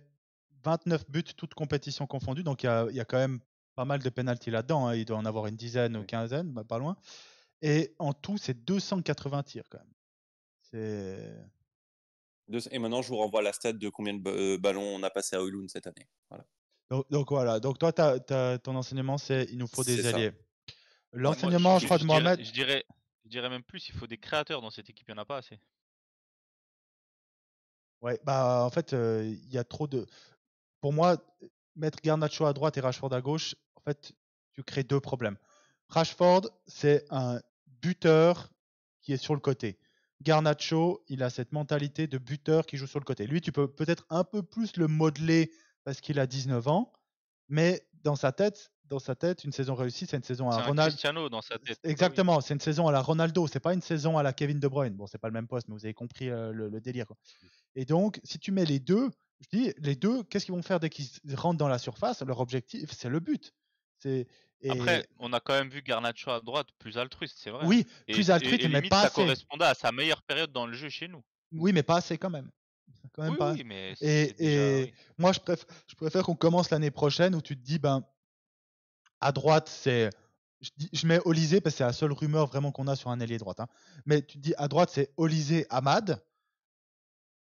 29 buts toutes compétitions confondues. Donc il y a quand même pas mal de pénaltys là-dedans. Hein. Il doit en avoir une dizaine ou quinzaine, pas loin. Et en tout, c'est 280 tirs quand même. Et maintenant, je vous renvoie la stat de combien de ballons on a passé à Højlund cette année. Voilà. Donc voilà. Donc toi, ton enseignement, c'est il nous faut des C'est ça. alliés. L'enseignement, je crois, de Mohamed. Je dirais même plus, il faut des créateurs dans cette équipe, il n'y en a pas assez. Ouais, bah en fait, il y a trop de. Pour moi, mettre Garnacho à droite et Rashford à gauche, en fait, tu crées 2 problèmes. Rashford, c'est un buteur qui est sur le côté. Garnacho, il a cette mentalité de buteur qui joue sur le côté. Lui, tu peux peut-être un peu plus le modeler parce qu'il a 19 ans, mais dans sa tête, une saison réussie, c'est une saison à C'est un Ronaldo. Cristiano dans sa tête. Exactement, c'est une saison à la Ronaldo, c'est pas une saison à la Kevin De Bruyne. Bon, c'est pas le même poste, mais vous avez compris le délire. Quoi. Et donc, si tu mets les deux, je dis, les deux, qu'est-ce qu'ils vont faire dès qu'ils rentrent dans la surface? Leur objectif, c'est le but. Après, on a quand même vu Garnacho à droite plus altruiste, c'est vrai. Oui, hein. plus altruiste, mais limite, pas ça assez. correspondait à sa meilleure période dans le jeu chez nous. Oui, mais pas assez quand même. Quand même pas. Oui, mais et moi, je préfère qu'on commence l'année prochaine où tu te dis, ben, à droite, c'est. Je mets Olysée parce que c'est la seule rumeur vraiment qu'on a sur un ailier droite. Hein. Mais tu te dis, à droite, c'est Olysée, Ahmad.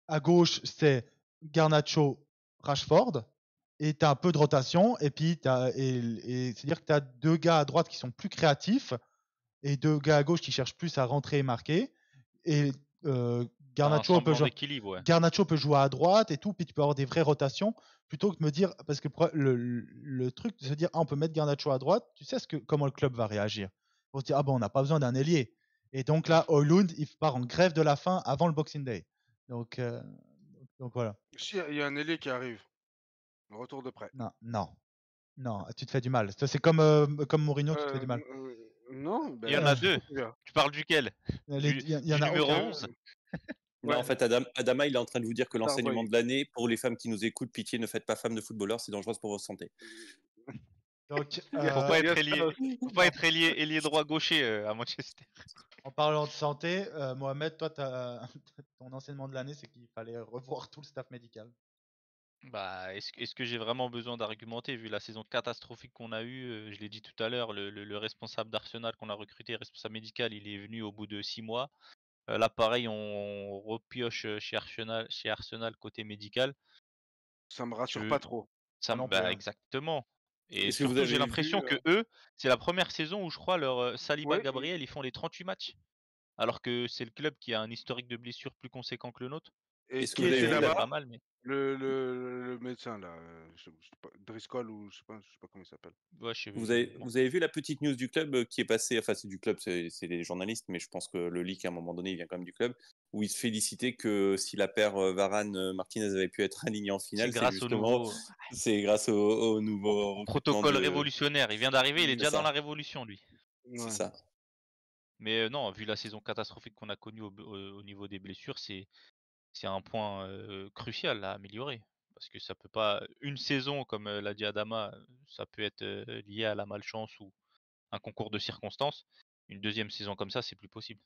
À gauche, c'est Garnacho, Rashford. Et tu as un peu de rotation. Et puis, c'est-à-dire que tu as 2 gars à droite qui sont plus créatifs et 2 gars à gauche qui cherchent plus à rentrer et marquer. Et Garnacho peut jouer à droite et tout. Puis tu peux avoir des vraies rotations plutôt que de me dire. Parce que le truc de se dire, on peut mettre Garnacho à droite, tu sais comment le club va réagir. Pour se dire, on n'a pas besoin d'un ailier. Et donc là, Højlund, il part en grève de la faim avant le Boxing Day. Donc voilà. Si, il y a un ailier qui arrive. Retour de prêt. Non, tu te fais du mal. C'est comme Mourinho, tu te fais du mal. Non, il y en a 2. Tu parles duquel? Il y en a numéro aucun. 11. Non, en fait, Adama, il est en train de vous dire que l'enseignement de l'année, pour les femmes qui nous écoutent, pitié, ne faites pas femme de footballeur, c'est dangereux pour votre santé. Donc, faut pas être ailier droit gaucher à Manchester. En parlant de santé, Mohamed, toi, ton enseignement de l'année, c'est qu'il fallait revoir tout le staff médical. Bah, est-ce que j'ai vraiment besoin d'argumenter vu la saison catastrophique qu'on a eue? Je l'ai dit tout à l'heure, le responsable d'Arsenal qu'on a recruté, responsable médical, il est venu au bout de 6 mois. Là, pareil, on repioche chez Arsenal côté médical. Ça me rassure pas trop. Exactement. Et Est-ce que vous surtout, j'ai avez l'impression vu, que eux, c'est la première saison où je crois leur Saliba Oui. Gabriel, ils font les 38 matchs. Alors que c'est le club qui a un historique de blessures plus conséquent que le nôtre. Et Est-ce que qui vous avez était vu C'est là-bas? pas mal, mais Le médecin là, je sais pas, Driscoll ou je sais pas comment il s'appelle. ouais, je sais Vous j'ai avez, vu, non. vous avez vu la petite news du club qui est passée, enfin c'est du club, c'est les journalistes, mais je pense que le leak à un moment donné il vient quand même du club, où il se félicitait que si la paire Varane-Martinez avait pu être alignée en C'est finale, grâce au nouveau c'est grâce au nouveau recrutement protocole révolutionnaire. Il vient d'arriver, il est C'est déjà dans ça, la révolution, lui. c'est Ouais. ça. Mais non, vu la saison catastrophique qu'on a connue au niveau des blessures, c'est un point crucial à améliorer. Parce que ça peut pas. Une saison, comme l'a dit Adama, ça peut être lié à la malchance ou un concours de circonstances. Une deuxième saison comme ça, c'est plus possible.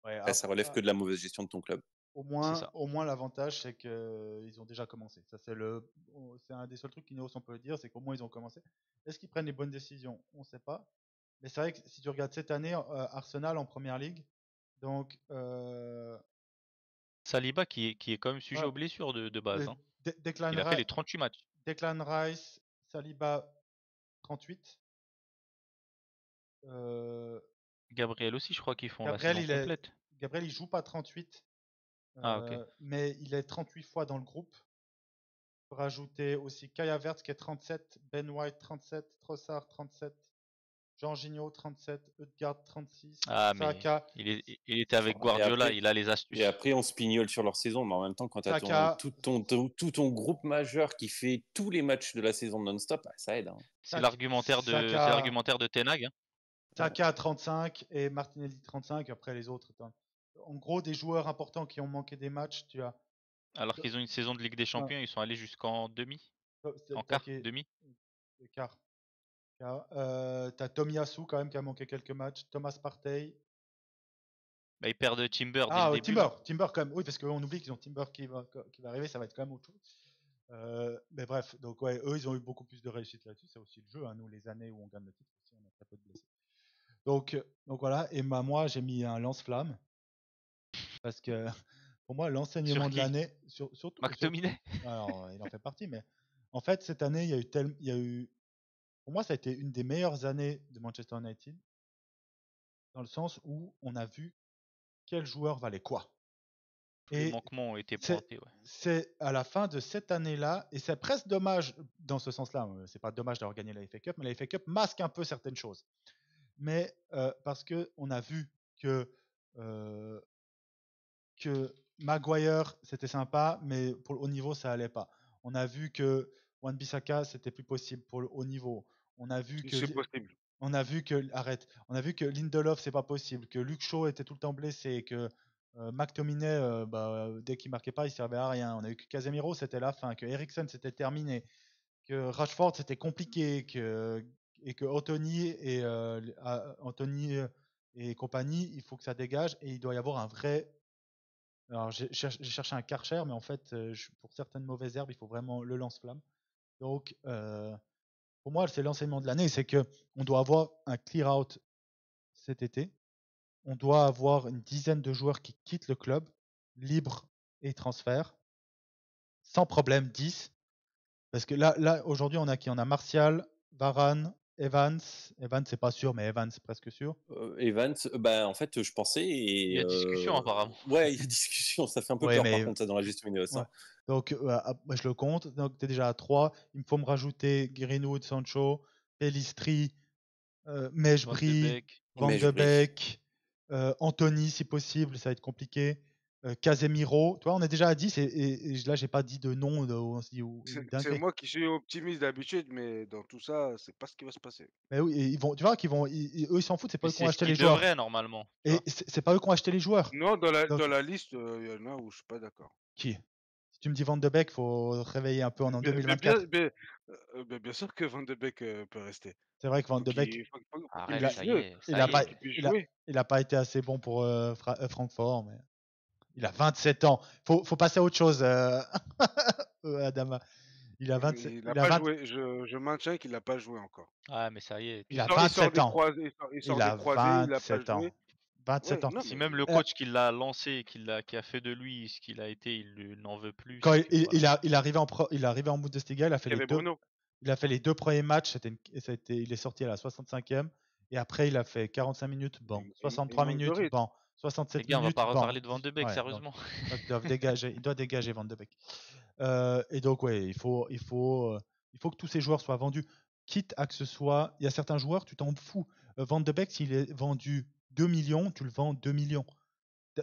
Ouais, Après, ça relève que de la mauvaise gestion de ton club. C'est ça. au moins l'avantage, c'est qu'ils ont déjà commencé. Ça, c'est un des seuls trucs qu'Ineos on peut le dire, c'est qu'au moins ils ont commencé. Est-ce qu'ils prennent les bonnes décisions? On ne sait pas. Mais c'est vrai que si tu regardes cette année, Arsenal en première ligue, donc Saliba qui est quand même sujet ouais, aux blessures de base. Hein. Declan, Il a fait les 38 matchs. Declan Rice, Saliba 38. Gabriel aussi, je crois qu'ils font la Gabriel, saison complète. Gabriel, il joue pas 38, Ah, ok. mais il est 38 fois dans le groupe. On peut rajouter aussi Kai Havertz qui est 37, Ben White 37, Trossard 37, Jorginho 37, Ødegaard 36, Ah, mais Saka, il était avec Et Guardiola, après, il a les et astuces. après, on se pignole sur leur saison, mais en même temps, quand tu as Saka, tout ton groupe majeur qui fait tous les matchs de la saison non-stop, bah, ça aide. Hein. C'est l'argumentaire de Ten Hag. Hein. Saka 35 et Martinelli 35. Après les autres, en gros, des joueurs importants qui ont manqué des matchs, tu as. Alors qu'ils ont une saison de Ligue des Champions, ils sont allés jusqu'en demi, en quart, demi. Quart. T'as Tomiyasu quand même qui a manqué quelques matchs. Thomas Partey. Bah, ils perdent Timber dès le début. Timber quand même. Oui, parce qu'on oublie qu'ils ont Timber qui va arriver, ça va être quand même autre chose. Mais bref, donc ouais, eux, ils ont eu beaucoup plus de réussite là-dessus. C'est aussi le jeu. Hein. Nous, les années où on gagne le titre, aussi, on a très peu de blessés. Donc voilà. Et moi, j'ai mis un lance-flamme. Parce que pour moi, l'enseignement de l'année. Surtout. McTominay. Alors, il en fait partie, mais en fait, cette année, il y a eu. Pour moi, ça a été une des meilleures années de Manchester United. Dans le sens où on a vu quel joueur valait quoi. Tous les manquements ont été pointés. Ouais. C'est à la fin de cette année-là, et c'est presque dommage dans ce sens-là. C'est pas dommage d'avoir gagné la FA Cup, mais la FA Cup masque un peu certaines choses. Mais parce que on a vu que Maguire c'était sympa, mais pour le haut niveau ça allait pas. On a vu que Wan-Bissaka c'était plus possible pour le haut niveau. On a vu que C'est possible. On a vu que Lindelof c'est pas possible, que Luke Shaw était tout le temps blessé, que McTominay dès qu'il marquait pas il servait à rien. On a vu que Casemiro c'était la fin, que Eriksen c'était terminé, que Rashford c'était compliqué, et que Anthony et compagnie il faut que ça dégage et il doit y avoir un vrai. Alors j'ai cherché un Karcher mais en fait pour certaines mauvaises herbes il faut vraiment le lance-flamme. Donc pour moi, c'est l'enseignement de l'année, c'est que on doit avoir un clear out cet été. On doit avoir une dizaine de joueurs qui quittent le club, libres et transfert, sans problème 10. Parce que là aujourd'hui, on a qui? On a Martial, Varane, Evans. Evans, c'est pas sûr, mais Evans, c'est presque sûr. Evans, en fait, je pensais. Il y a discussion apparemment. Ouais, il y a discussion. Ça fait un peu Ouais, peur mais par contre, ça, dans la gestion Ineos. ouais. Donc, moi, je le compte. Donc, tu es déjà à 3. Il me faut me rajouter Greenwood, Sancho, Pellistri, Mejbri, Van de Beek, Anthony si possible, ça va être compliqué. Casemiro, tu vois, on est déjà à 10 et là j'ai pas dit de nom. C'est moi qui suis optimiste d'habitude, mais dans tout ça, c'est pas ce qui va se passer. Mais oui, et ils vont, tu vois, eux ils s'en foutent, c'est pas eux qui ont acheté les joueurs. Devrait, normalement. Et c'est pas eux qui ont acheté les joueurs. Non, dans la liste, il y en a où je suis pas d'accord. Qui? Si tu me dis Van de Beek, faut réveiller un peu en 2024. Bien sûr que Van de Beek peut rester. C'est vrai que Van de Beek, il a pas été assez bon pour Francfort, mais il a 27 ans. Faut passer à autre chose, Adama. Il a 27. Il a pas joué. Je maintiens qu'il n'a pas joué encore. Ah, mais ça y est. Il a 27 ans. Il a 27 ans. 27 ans. Si même le coach qui l'a lancé, qui a fait de lui ce qu'il a été, il n'en veut plus. Quand il est arrivé en Bundesliga, il a fait les deux premiers matchs. Il est sorti à la 65e. Et après, il a fait 45 minutes, bon. 63 minutes, bon. 67 Les gars, on va minutes. pas Bon, reparler de Van de Beek, ouais, donc, sérieusement. il doit dégager Van de Beek. Et donc, ouais, il faut que tous ces joueurs soient vendus. Quitte à que ce soit. Il y a certains joueurs, tu t'en fous. Van de Beek, s'il est vendu 2 millions, tu le vends 2 millions.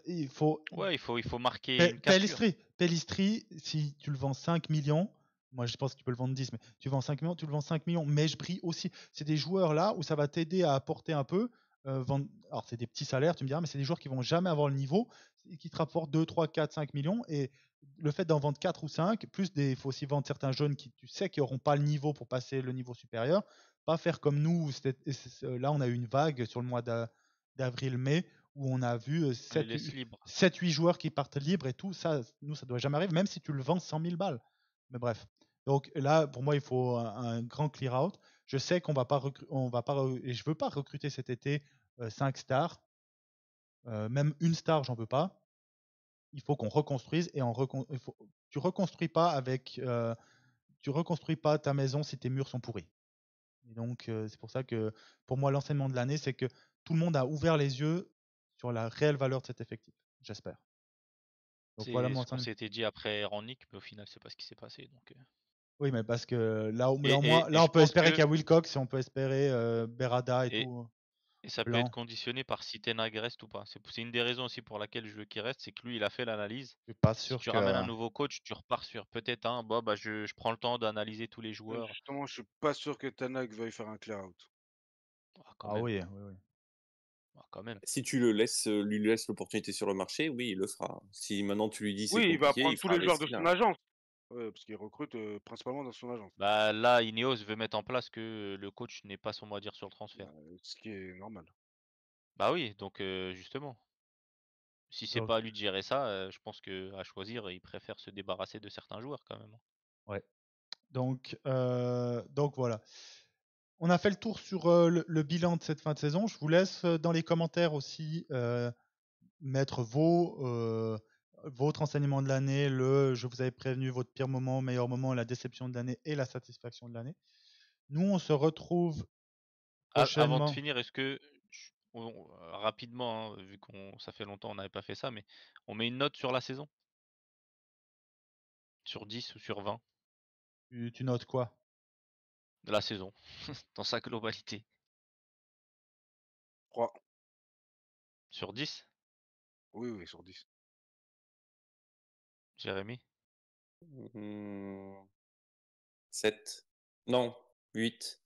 Il faut. Ouais, il faut marquer une cassure. Pellistri, si tu le vends 5 millions, moi je pense que tu peux le vendre 10, mais tu vends 5 millions, tu le vends 5 millions. Mejbri aussi. C'est des joueurs là où ça va t'aider à apporter un peu. Alors c'est des petits salaires, tu me diras, mais c'est des joueurs qui vont jamais avoir le niveau, qui te rapportent 2, 3, 4, 5 millions. Et le fait d'en vendre 4 ou 5, plus il faut aussi vendre certains jeunes qui tu sais qui n'auront pas le niveau pour passer le niveau supérieur. Pas faire comme nous, là on a eu une vague sur le mois d'avril-mai où on a vu On les laisse libres. 7-8 joueurs qui partent libres et tout. Ça, nous, ça doit jamais arriver, même si tu le vends 100 000 balles. Mais bref. Donc là, pour moi, il faut un grand clear out. Je sais qu'on va pas et je veux pas recruter cet été 5 stars. Même une star, j'en veux pas. Il faut qu'on reconstruise et tu reconstruis pas tu reconstruis pas ta maison si tes murs sont pourris. Et donc c'est pour ça que pour moi l'enseignement de l'année, c'est que tout le monde a ouvert les yeux sur la réelle valeur de cet effectif. J'espère. Donc voilà C'est mon ce qu'on enseignement. s'était dit après Rannick, mais au final, c'est pas ce qui s'est passé. Donc, Oui, mais parce que là, Et on je peut pense espérer que qu'il y a Wilcox, et on peut espérer Berada et et, tout. et ça peut Blanc. être conditionné par si Ten Hag reste ou pas. C'est une des raisons aussi pour laquelle je veux qu'il reste, c'est que lui, il a fait l'analyse. Je suis pas Si sûr tu que. ramènes un nouveau coach, tu repars sur peut-être un. Je prends le temps d'analyser tous les joueurs. Justement, je suis pas sûr que Tanak veuille faire un clear out. Quand Ah même. oui, oui, oui. Quand même. Si tu lui laisses l'opportunité sur le marché, oui, il le fera. Si maintenant tu lui dis c'est Oui, il va compliqué, prendre il tous fera les avec joueurs ce de qu'il son a. agence. Ouais, parce qu'il recrute principalement dans son agence. Bah là, Ineos veut mettre en place que le coach n'ait pas son mot à dire sur le transfert. Ce qui est normal. Bah oui, donc justement. Si c'est Donc, pas à lui de gérer ça, je pense que à choisir, il préfère se débarrasser de certains joueurs quand même. ouais. Donc voilà. On a fait le tour sur le bilan de cette fin de saison. Je vous laisse dans les commentaires aussi mettre votre enseignement de l'année, je vous avais prévenu, votre pire moment, meilleur moment, la déception de l'année et la satisfaction de l'année. Nous, on se retrouve Avant de prochainement. finir, est-ce que rapidement, hein, vu qu'on ça fait longtemps on n'avait pas fait ça, mais on met une note sur la saison? Sur 10 ou sur 20 Tu notes quoi? de la saison, dans sa globalité? 3. Sur 10, Oui, oui, sur 10. Jérémy? 7. Non, 8.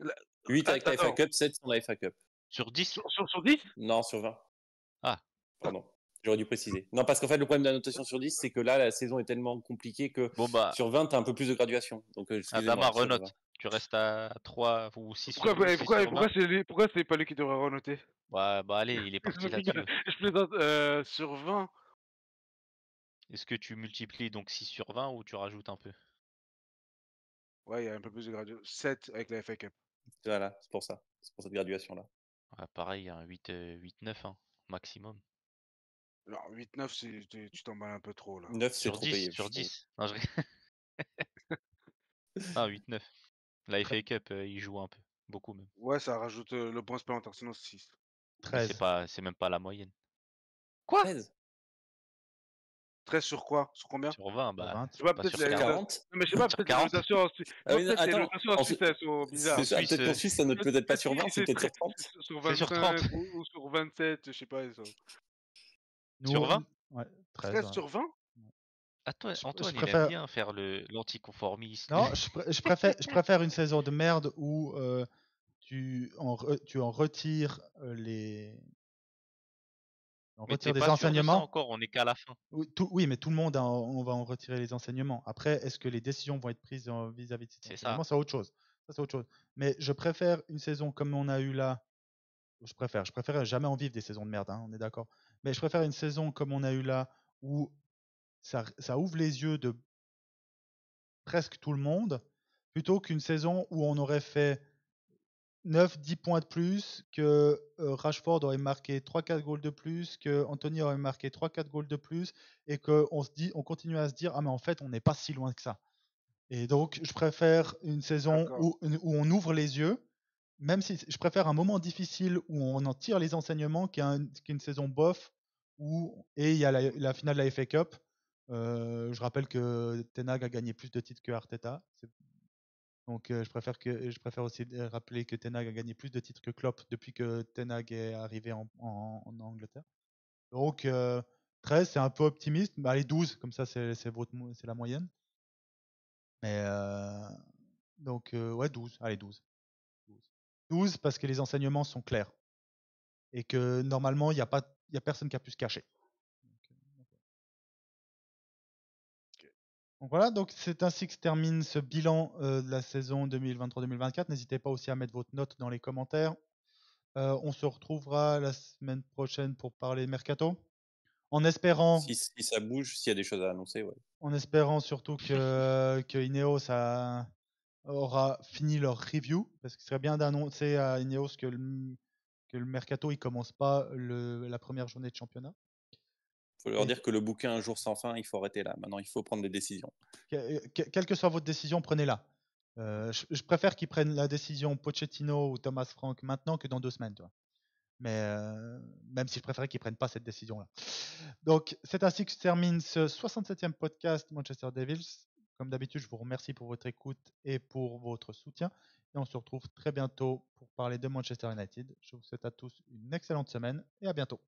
La- 8 avec la FA Attends, Cup, 7 sans la FA Cup. Sur 10? sur 10? Non, sur 20. Ah, Pardon. J'aurais dû préciser. Non, parce qu'en fait, le problème de la notation sur 10, c'est que là, la saison est tellement compliquée que bon bah, sur 20, tu as un peu plus de graduation. Donc, excusez-moi. Adama, sur 20. renote. Tu restes à 3 ou 6 sur, Pourquoi, 6 sur 20? pourquoi c'est pas lui qui devrait renoter? Bah allez, il est parti là-dessus. Je plaisante, sur 20. Est-ce que tu multiplies donc 6 sur 20 ou tu rajoutes un peu? Ouais, il y a un peu plus de graduation. 7 avec la FA Cup. Voilà, c'est pour ça. C'est pour cette graduation-là. Ouais, pareil, un 8-9 hein, maximum. Alors, 8-9, tu t'emballes un peu trop, là. 9, c'est Sur trop 10, payé. sur 10. Non, Ah, 8-9. La FA Cup, il joue un peu, beaucoup même. Ouais, ça rajoute le point supplémentaire, sinon 6. Mais 13. c'est même pas la moyenne. Quoi? 13. 13 sur quoi? Sur combien? Sur 20, Sur bah, 20. Je sais pas, pas peut-être sur les 40. 40. Non, mais je sais pas, Sur peut-être les 40. notations en Suisse. Ah Non, oui, peut-être les attends, notations en Suisse, elles sont bizarres. C'est ça, Suisse, peut-être qu'en Suisse, ça note peut-être pas sur 20, c'est peut-être sur 30. Sur C'est sur 30. 25 ou sur 27, je sais pas. Sur 20? Ouais, 13. 13 Ouais. sur 20? Antoine, je il aime préfère. bien faire l'anticonformiste. Non, je préfère une saison de merde où tu en retires Mais t'es des pas sûr de ça enseignements. encore, on est qu'à la fin. Oui, mais tout le monde, on va en retirer les enseignements. Après, est-ce que les décisions vont être prises vis-à-vis de ces C'est enseignements? ça. C'est autre chose. Ça, c'est autre chose. Mais je préfère une saison comme on a eu là. Je préfère jamais en vivre des saisons de merde, hein, on est d'accord. Mais je préfère une saison comme on a eu là où ça ouvre les yeux de presque tout le monde, plutôt qu'une saison où on aurait fait 9-10 points de plus, que Rashford aurait marqué 3-4 goals de plus, que Anthony aurait marqué 3-4 goals de plus, et on continue à se dire, ah mais en fait on n'est pas si loin que ça. Et donc je préfère une saison D'accord. où on ouvre les yeux, même si je préfère un moment difficile où on en tire les enseignements qu'une saison bof et il y a la finale de la FA Cup. Je rappelle que Ten Hag a gagné plus de titres que Arteta. Donc je préfère aussi rappeler que Ten Hag a gagné plus de titres que Klopp depuis que Ten Hag est arrivé en Angleterre. Donc 13, c'est un peu optimiste. Bah, allez, 12, comme ça c'est la moyenne. Mais donc ouais, 12. Allez, 12. 12 parce que les enseignements sont clairs. Et que normalement, il n'y a personne qui a pu se cacher. Donc voilà, donc c'est ainsi que se termine ce bilan de la saison 2023-2024. N'hésitez pas aussi à mettre votre note dans les commentaires. On se retrouvera la semaine prochaine pour parler mercato. En espérant, Si ça bouge, s'il y a des choses à annoncer, ouais. en espérant surtout que Ineos aura fini leur review, parce qu'il serait bien d'annoncer à Ineos que le mercato il commence pas la première journée de championnat. Il faut leur dire que le bouquin Un jour sans fin, il faut arrêter là. Maintenant, il faut prendre des décisions. Quelle que soit votre décision, prenez-la. Je préfère qu'ils prennent la décision Pochettino ou Thomas Frank maintenant que dans 2 semaines. Toi. Mais même si je préférais qu'ils ne prennent pas cette décision-là. Donc, c'est ainsi que se termine ce 67e podcast Manchester Devils. Comme d'habitude, je vous remercie pour votre écoute et pour votre soutien. Et on se retrouve très bientôt pour parler de Manchester United. Je vous souhaite à tous une excellente semaine et à bientôt.